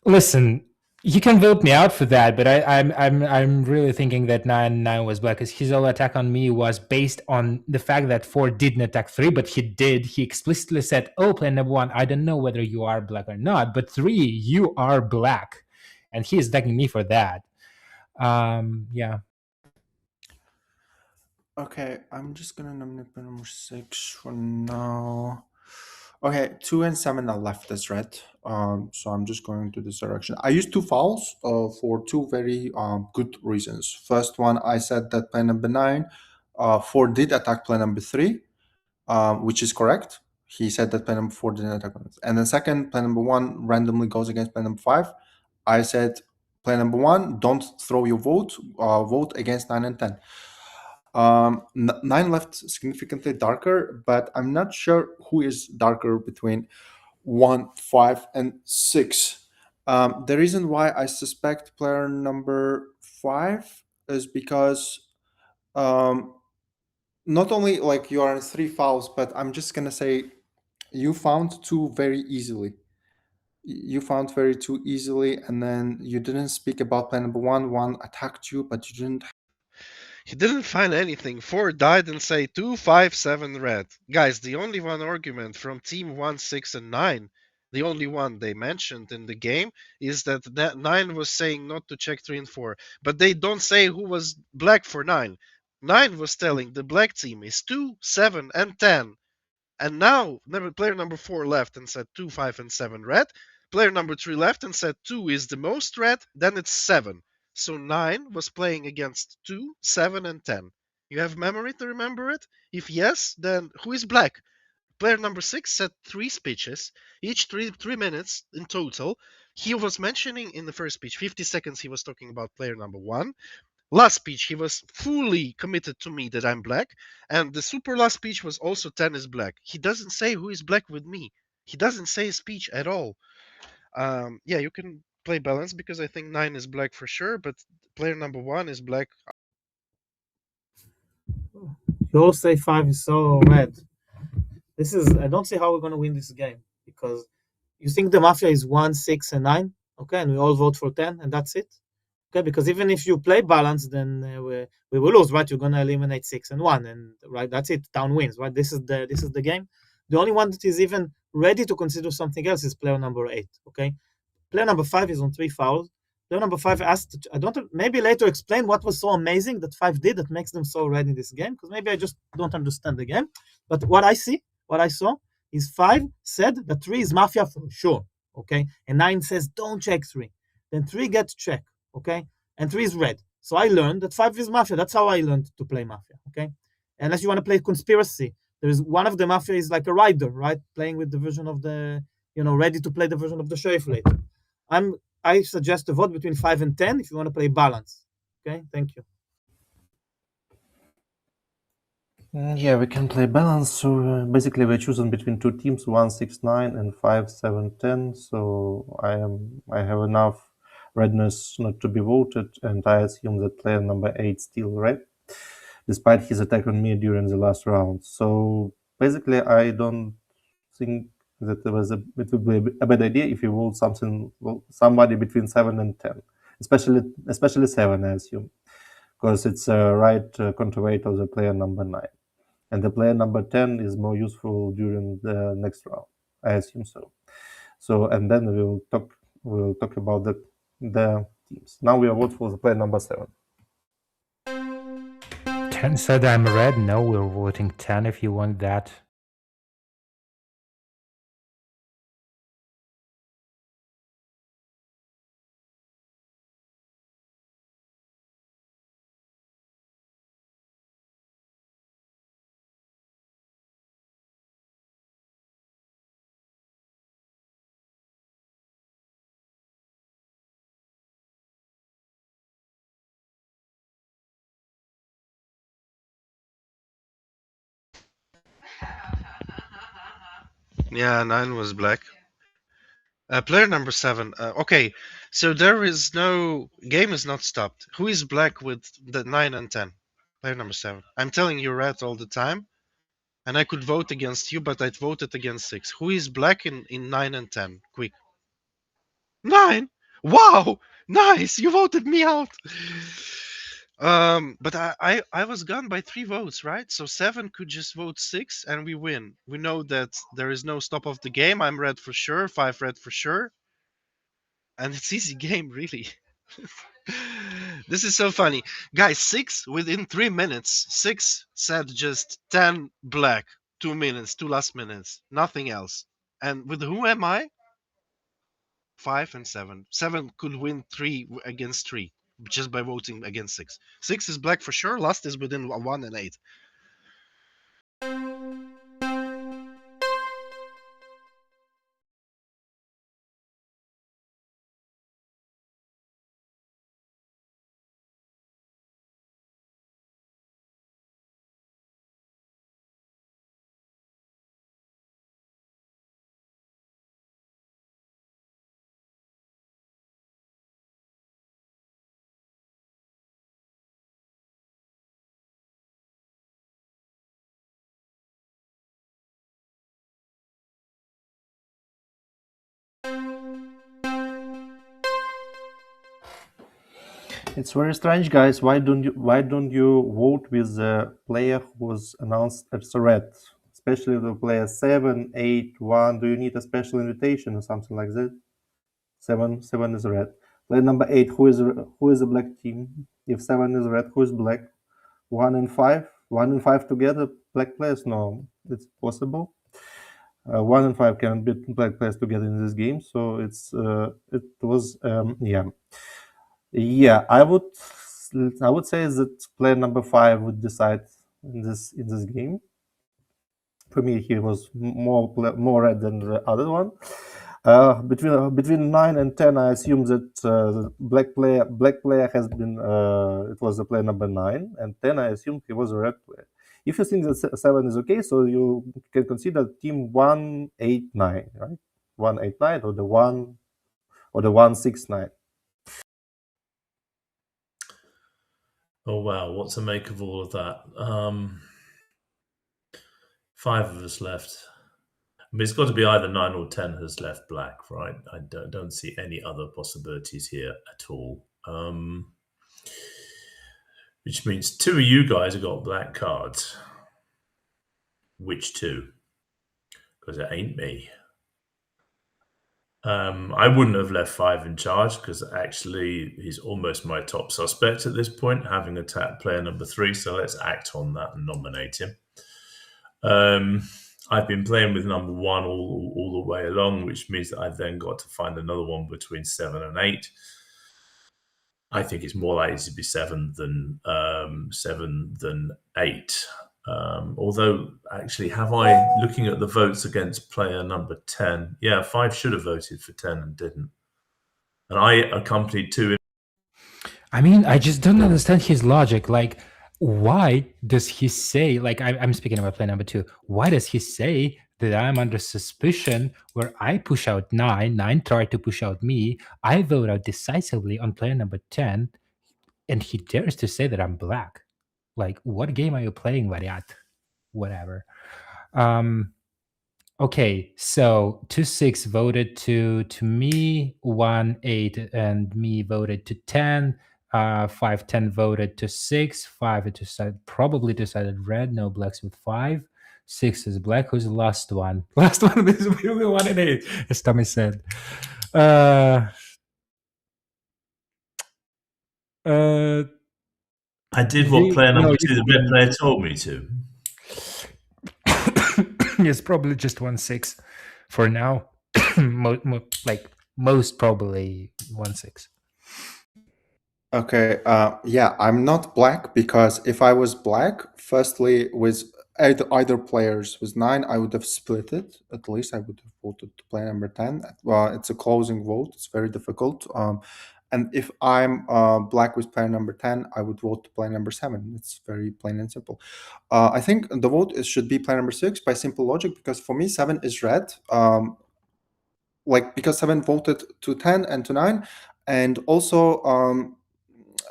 listen. You can vote me out for that, but I'm really thinking that 9 was black, because his whole attack on me was based on the fact that 4 didn't attack 3, but he did. He explicitly said, "Oh, player number 1, I don't know whether you are black or not, but 3, you are black," and he is attacking me for that. Yeah. Okay, I'm just gonna nominate player number 6 for now. Okay, 2 and 7 are left as red. So I'm just going to this direction. I used 2 fouls for 2 very good reasons. First one, I said that player number 9 4 did attack player number 3, which is correct. He said that player number 4 didn't attack player number 3. And the second, player number 1 randomly goes against player number 5. I said player number 1, don't throw your vote, vote against 9 and 10. 9 left significantly darker, but I'm not sure who is darker between 1, 5, and 6. The reason why I suspect player number 5 is because not only like you are in 3 fouls, but I'm just gonna say you found 2 very easily. You found very 2 easily, and then you didn't speak about player number 1. 1 attacked you, but you didn't. He didn't find anything. 4 died and say 2, 5, 7 red. Guys, the only one argument from team 1, 6, and 9, the only one they mentioned in the game, is that 9 was saying not to check 3 and 4. But they don't say who was black for 9. 9 was telling the black team is 2, 7, and 10. And now player number 4 left and said 2, 5, and 7 red. Player number 3 left and said 2 is the most red, then it's 7. So 9 was playing against 2, 7, and 10. You have memory to remember it? If yes, then who is black? Player number 6 said 3 speeches, each 3 minutes in total. He was mentioning in the first speech, 50 seconds, he was talking about player number 1. Last speech, he was fully committed to me that I'm black. And the super last speech was also 10 is black. He doesn't say who is black with me. He doesn't say a speech at all. Yeah, you can play balance because I think 9 is black for sure, but player number 1 is black. You all say 5 is so red. I don't see how we're going to win this game, because you think the Mafia is 1, 6, and 9, okay, and we all vote for 10, and that's it. Okay, because even if you play balance, then we will lose, right? You're gonna eliminate 6 and 1, and right, that's it. Town wins, right? This is the game. The only one that is even ready to consider something else is player number 8. Okay, player number 5 is on 3 fouls. Player number 5 asked, I don't maybe later explain what was so amazing that 5 did that makes them so red in this game, because maybe I just don't understand the game. But what I saw is 5 said that 3 is Mafia for sure. Okay, and 9 says don't check 3. Then 3 gets check. Okay, and 3 is red. So I learned that 5 is Mafia. That's how I learned to play Mafia. Okay, unless you want to play Conspiracy, there is one of the Mafia is like a rider, right? Playing with the version of the, ready to play the version of the sheriff later. I suggest a vote between 5 and 10 if you want to play balance. Okay, thank you. Yeah, we can play balance. So basically, we're choosing between 2 teams, 1, 6, 9, and 5, 7, 10. So I have enough redness not to be voted, and I assume that player number 8 still red, despite his attack on me during the last round. So basically, I don't think that it would be a bad idea if you vote somebody between 7 and 10, especially 7, I assume, because it's a right counterweight of the player number 9. And the player number 10 is more useful during the next round. I assume so. So, and then we'll talk about the teams. Now we are voting for the player number 7. 10 said I'm red. No, we're voting 10 if you want that. Yeah, 9 was black. Player number 7. Okay, so there is no game is not stopped. Who is black with the 9 and 10? Player number 7. I'm telling you red all the time, and I could vote against you, but I voted against 6. Who is black in 9 and 10? Quick. 9. Wow, nice. You voted me out. But I was gone by 3 votes, right? So 7 could just vote 6 and we win. We know that there is no stop of the game. I'm red for sure, 5 red for sure. And it's easy game, really. This is so funny. Guys, 6 within 3 minutes. 6 said just 10 black. 2 minutes, 2 last minutes. Nothing else. And with who am I? 5 and 7. 7 could win 3 against 3 just by voting against 6. 6 is black for sure. Last is within 1 and 8. It's very strange, guys. Why don't you vote with the player who was announced as red? Especially the player 7, 8, 1. Do you need a special invitation or something like that? 7 is red. Player number 8, who is a black team? If 7 is red, who is black? 1 and 5? 1 and 5 together, black players? No, it's possible. 1 and 5 can beat black players together in this game, so it was yeah. I would say that player number 5 would decide in this game. For me, he was more red than the other one. Between 9 and 10, I assume that the black player has been. It was the player number 9, and 10, I assume he was a red player. If you think that 7 is okay, so you can consider team 189, right? 189 or the 169. Oh wow, what to make of all of that? 5 of us left. I mean, it's got to be either 9 or 10 has left black, right? I don't see any other possibilities here at all. Which means 2 of you guys have got black cards. Which 2? Because it ain't me. I wouldn't have left 5 in charge because actually he's almost my top suspect at this point, having attacked player number 3. So let's act on that and nominate him. I've been playing with number 1 all the way along, which means that I've then got to find another one between 7 and 8. I think it's more likely to be 7 than 8. Although, actually, looking at the votes against player number 10, yeah, 5 should have voted for 10 and didn't. And I accompanied 2. I mean, I just don't understand his logic. Like, why does he say, like, I'm speaking about player number 2, why does he say that I'm under suspicion where I push out 9 tried to push out me, I vote out decisively on player number 10, and he dares to say that I'm black? Like, what game are you playing, Variat? Whatever. Okay, so 2-6 voted to me, 1-8 and me voted to 10. 5-10 voted to 6. 5 probably decided red, no blacks with 5. 6 is black. Who's the last one? Last one is 1-8, as Tommy said. I did what player number 2, the red player, told me to. Yes, probably just 1-6 for now. Most probably 1-6. Okay, yeah, I'm not black because if I was black, firstly, with either players with 9, I would have split it. At least I would have voted to player number 10. Well, it's a closing vote. It's very difficult. And if I'm black with player number 10, I would vote to player number 7. It's very plain and simple. I think the vote should be player number 6 by simple logic, because for me, 7 is red. Because 7 voted to 10 and to 9. And also,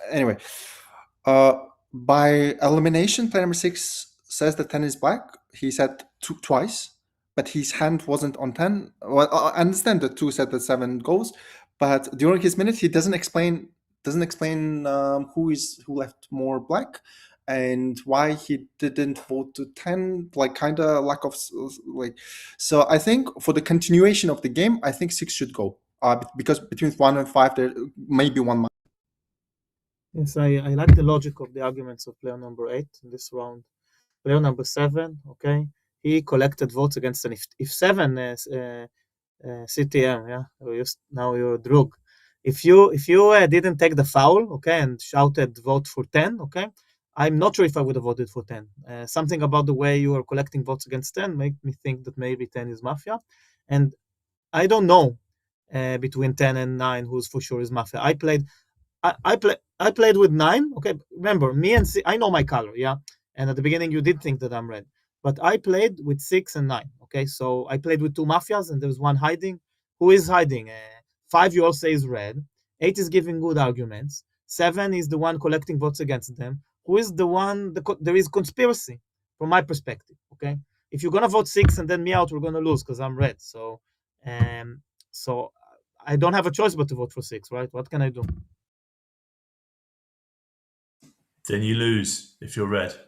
anyway, by elimination, player number 6 says that 10 is black. He said twice, but his hand wasn't on 10. Well, I understand that 2 said that 7 goes, but during his minute, he doesn't explain who left more black and why he didn't vote to 10, kind of lack of So I think for the continuation of the game, I think 6 should go, because between 1 and 5 there may be one. Yes, I like the logic of the arguments of player number 8 in this round. Player number 7, okay, he collected votes against an if 7 CTM, yeah, now you're drug. If you didn't take the foul, okay, and shouted vote for 10, okay, I'm not sure if I would have voted for 10. Something about the way you are collecting votes against 10 made me think that maybe 10 is Mafia, and I don't know between 10 and 9 who's for sure is Mafia. I played with 9. Okay, remember me and I know my color, yeah. And at the beginning you did think that I'm red, but I played with 6 and 9. Okay, so I played with 2 mafias, and there was one hiding. Who is hiding? 5 you all say is red. 8 is giving good arguments. 7 is the one collecting votes against them. Who is the one? There is conspiracy from my perspective. Okay, if you're gonna vote 6 and then me out, we're gonna lose because I'm red. So I don't have a choice but to vote for 6, right? What can I do? Then you lose if you're red.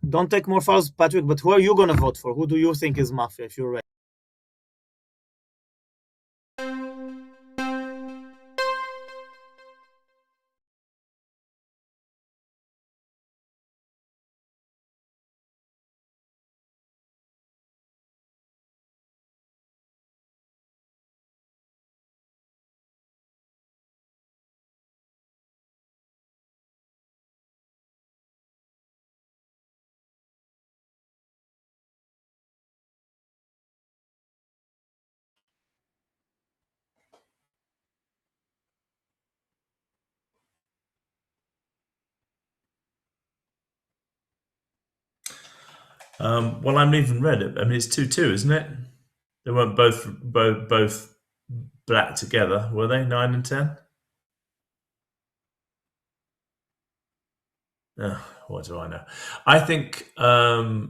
Don't take more fouls, Patrick, but who are you going to vote for? Who do you think is Mafia if you're red? Well, I'm leaving red. I mean, it's 2-2, isn't it? They weren't both black together, were they? 9 and 10. What do I know? I think I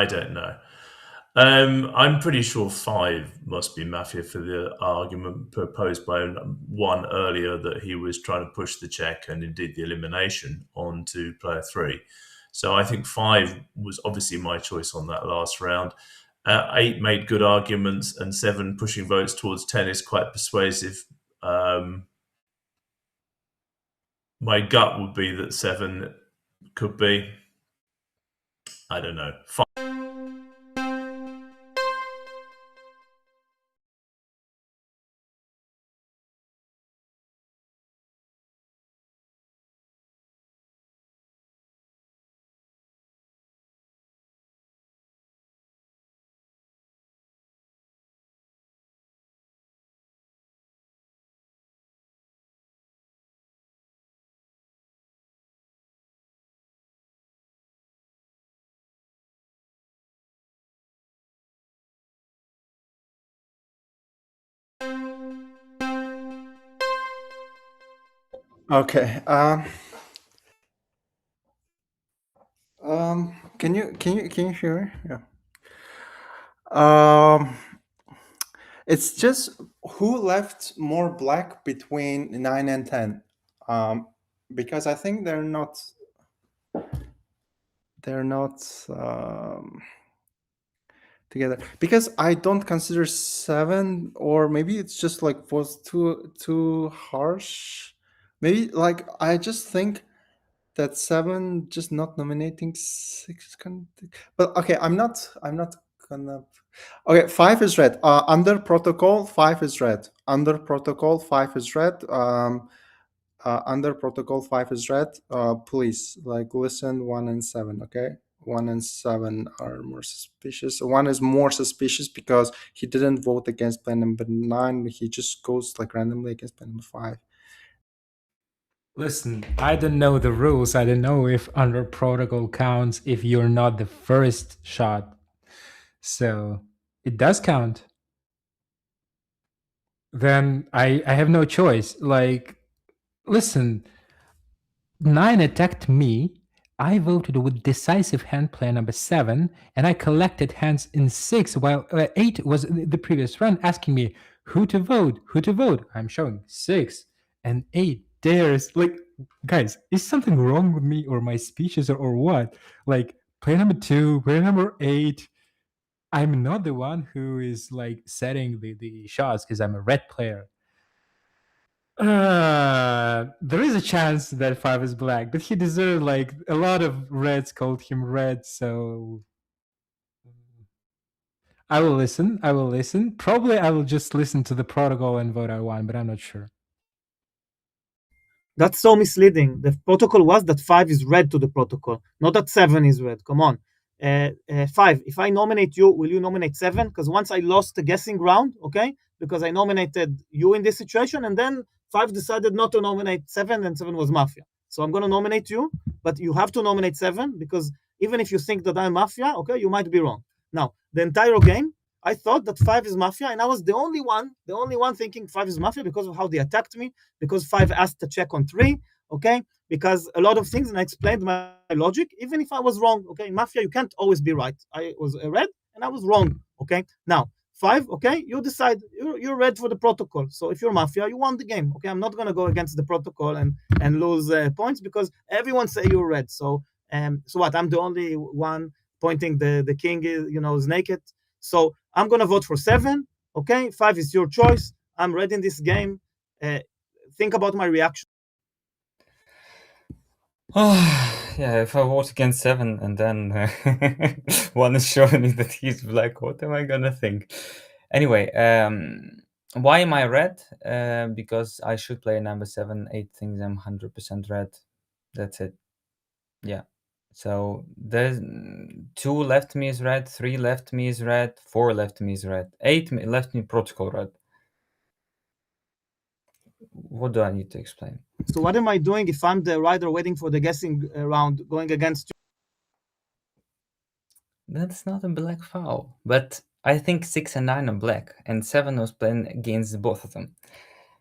don't know. I'm pretty sure 5 must be Mafia for the argument proposed by 1 earlier that he was trying to push the check and indeed the elimination onto player 3. So I think 5 was obviously my choice on that last round. 8 made good arguments, and 7 pushing votes towards 10 is quite persuasive. My gut would be that 7 could be. I don't know. 5. Okay. Can you hear me? Yeah. It's just who left more black between 9 and 10. Because I think they're not together, because I don't consider 7, or maybe it's just like was too harsh. Maybe like I just think that 7 just not nominating 6 but okay, I'm not gonna. Okay, 5 is red. Under protocol, 5 is red. Under protocol, 5 is red. Under protocol, 5 is red. Please, like, listen, 1 and 7, okay? 1 and 7 are more suspicious. 1 is more suspicious because he didn't vote against plan number 9. He just goes like randomly against plan number 5. Listen, I don't know the rules. I don't know if under protocol counts if you're not the first shot. So it does count. Then I have no choice. Like, listen, 9 attacked me. I voted with decisive hand player number 7, and I collected hands in 6, while 8 was the previous round asking me who to vote. I'm showing 6 and 8 dares. Like, guys, is something wrong with me or my speeches or what? Like, player number 2, player number 8, I'm not the one who is like setting the shots because I'm a red player. There is a chance that 5 is black, but he deserved like a lot of reds called him red, so I will listen. I will listen. Probably I will just listen to the protocol and vote I won, but I'm not sure. That's so misleading. The protocol was that 5 is red to the protocol, not that 7 is red. Come on. 5, if I nominate you, will you nominate 7? Because once I lost the guessing round, okay, because I nominated you in this situation, and then 5 decided not to nominate 7, and 7 was Mafia. So I'm going to nominate you, but you have to nominate 7, because even if you think that I'm Mafia, okay, you might be wrong. Now, the entire game, I thought that 5 is Mafia, and I was the only one thinking 5 is Mafia because of how they attacked me, because 5 asked to check on 3, okay, because a lot of things, and I explained my logic, even if I was wrong, okay, in Mafia, you can't always be right. I was red, and I was wrong, okay? Now, 5, okay, you decide, you're red for the protocol, so if you're Mafia, you won the game, okay? I'm not going to go against the protocol and lose points, because everyone say you're red, so what, I'm the only one pointing the king is naked, so I'm going to vote for 7, okay? 5 is your choice. I'm red in this game. Think about my reaction. Yeah, if I vote against 7 and then one is showing me that he's black, what am I gonna think? Anyway, why am I red? Because I should play number 7. 8 thinks I'm 100% red. That's it. Yeah. So there's 2 left me is red, 3 left me is red, 4 left me is red, 8 left me protocol red. What do I need to explain? So what am I doing if I'm the rider waiting for the guessing round going against you? That's not a black foul. But I think 6 and 9 are black, and 7 was playing against both of them.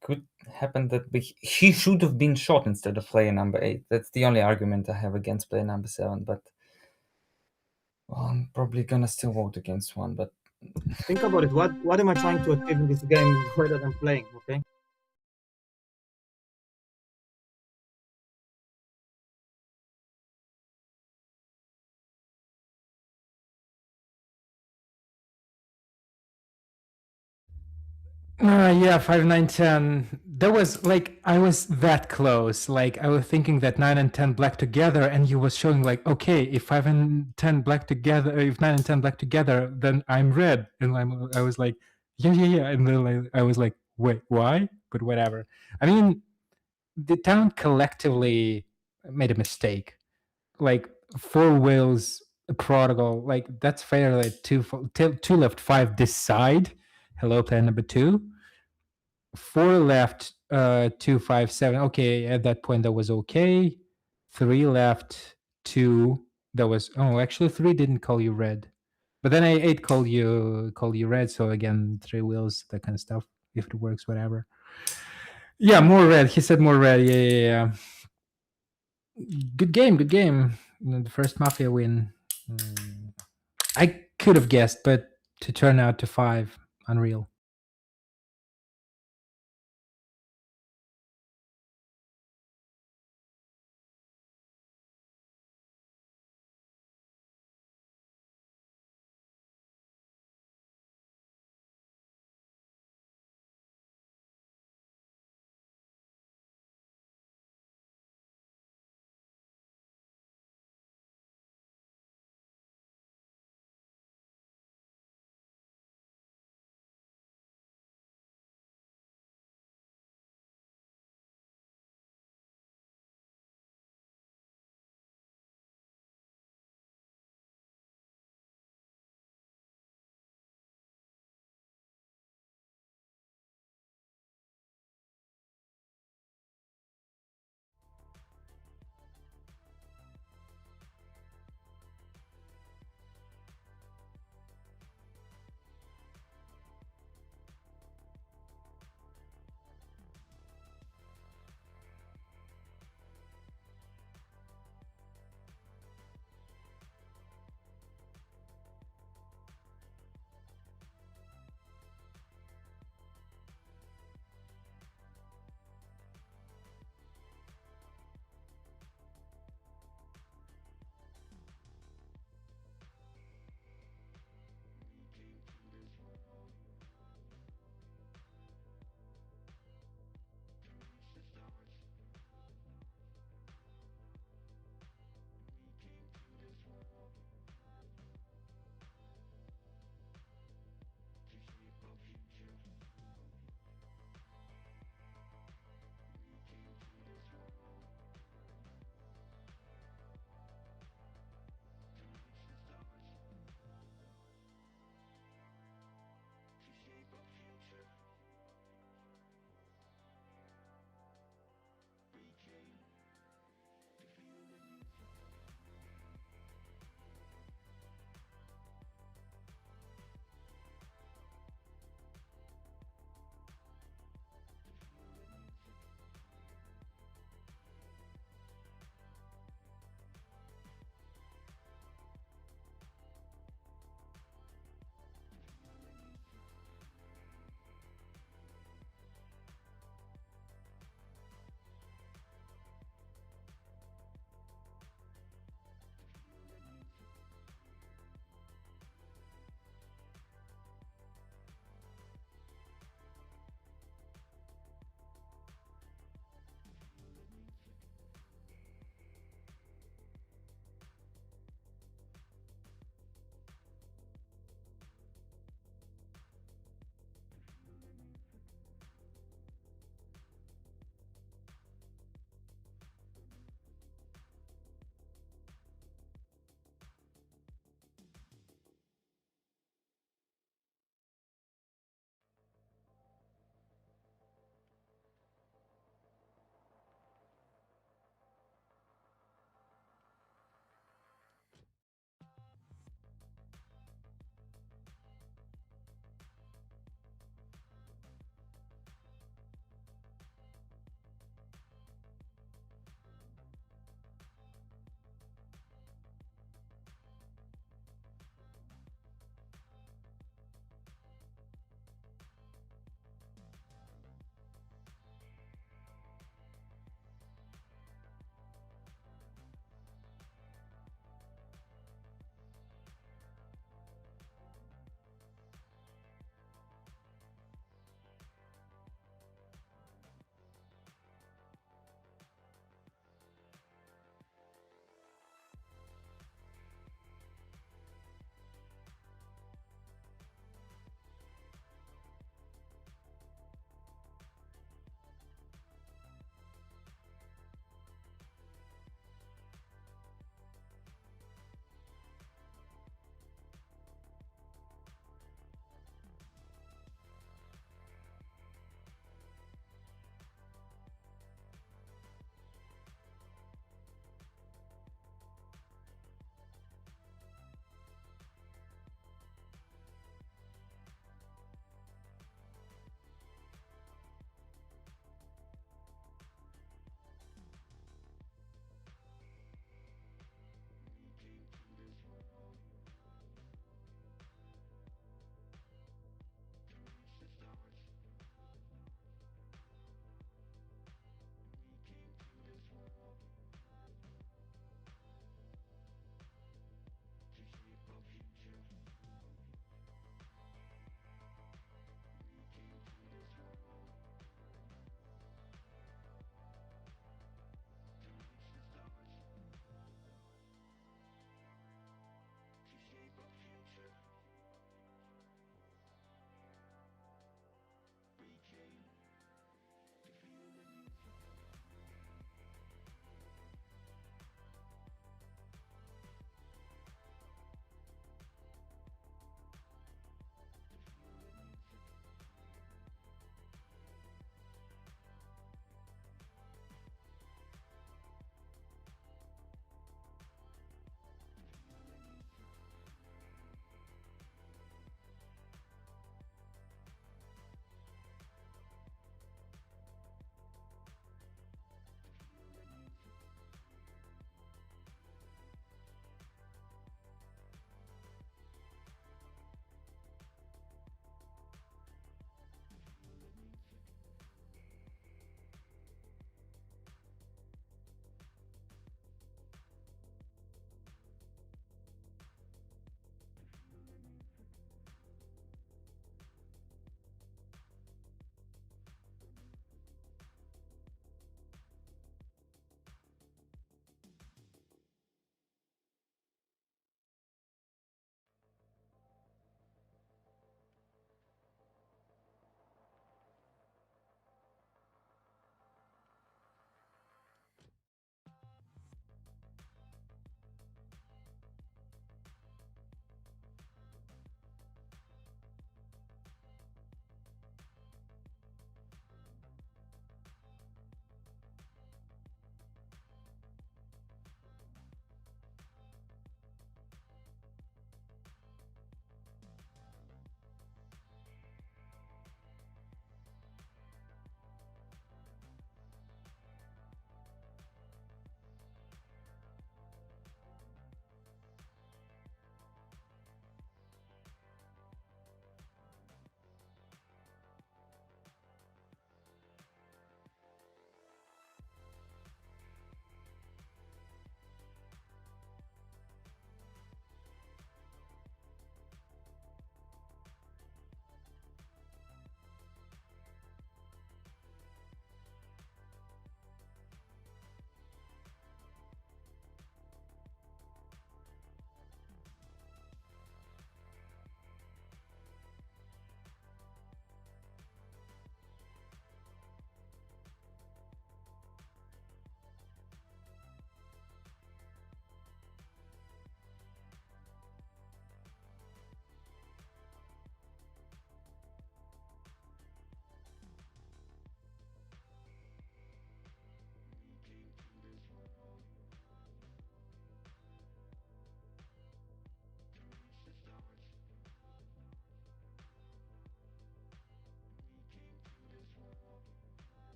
Could happen that he should have been shot instead of player number 8. That's the only argument I have against player number 7, but well, I'm probably gonna still vote against one, but think about it. What am I trying to achieve in this game the way that I'm playing, okay? Yeah, 5, 9, 10. That was like, I was that close. Like, I was thinking that 9 and 10 black together, and you was showing like, okay, if 5 and 10 black together, if 9 and 10 black together, then I'm red. And I was like, yeah. And then I was like, wait, why? But whatever. I mean, the town collectively made a mistake. Like, 4 whales, a protocol, like, that's fair. Like, 2 left, 5 decide. Hello, player number 2. 4 left, 2, 5, 7. Okay, at that point that was okay. 3 left, 2. That was actually 3 didn't call you red, but then 8 called you red. So again, 3 wheels, that kind of stuff. If it works, whatever. Yeah, more red. He said more red. Yeah. Good game. The first Mafia win. I could have guessed, but to turn out to 5, unreal.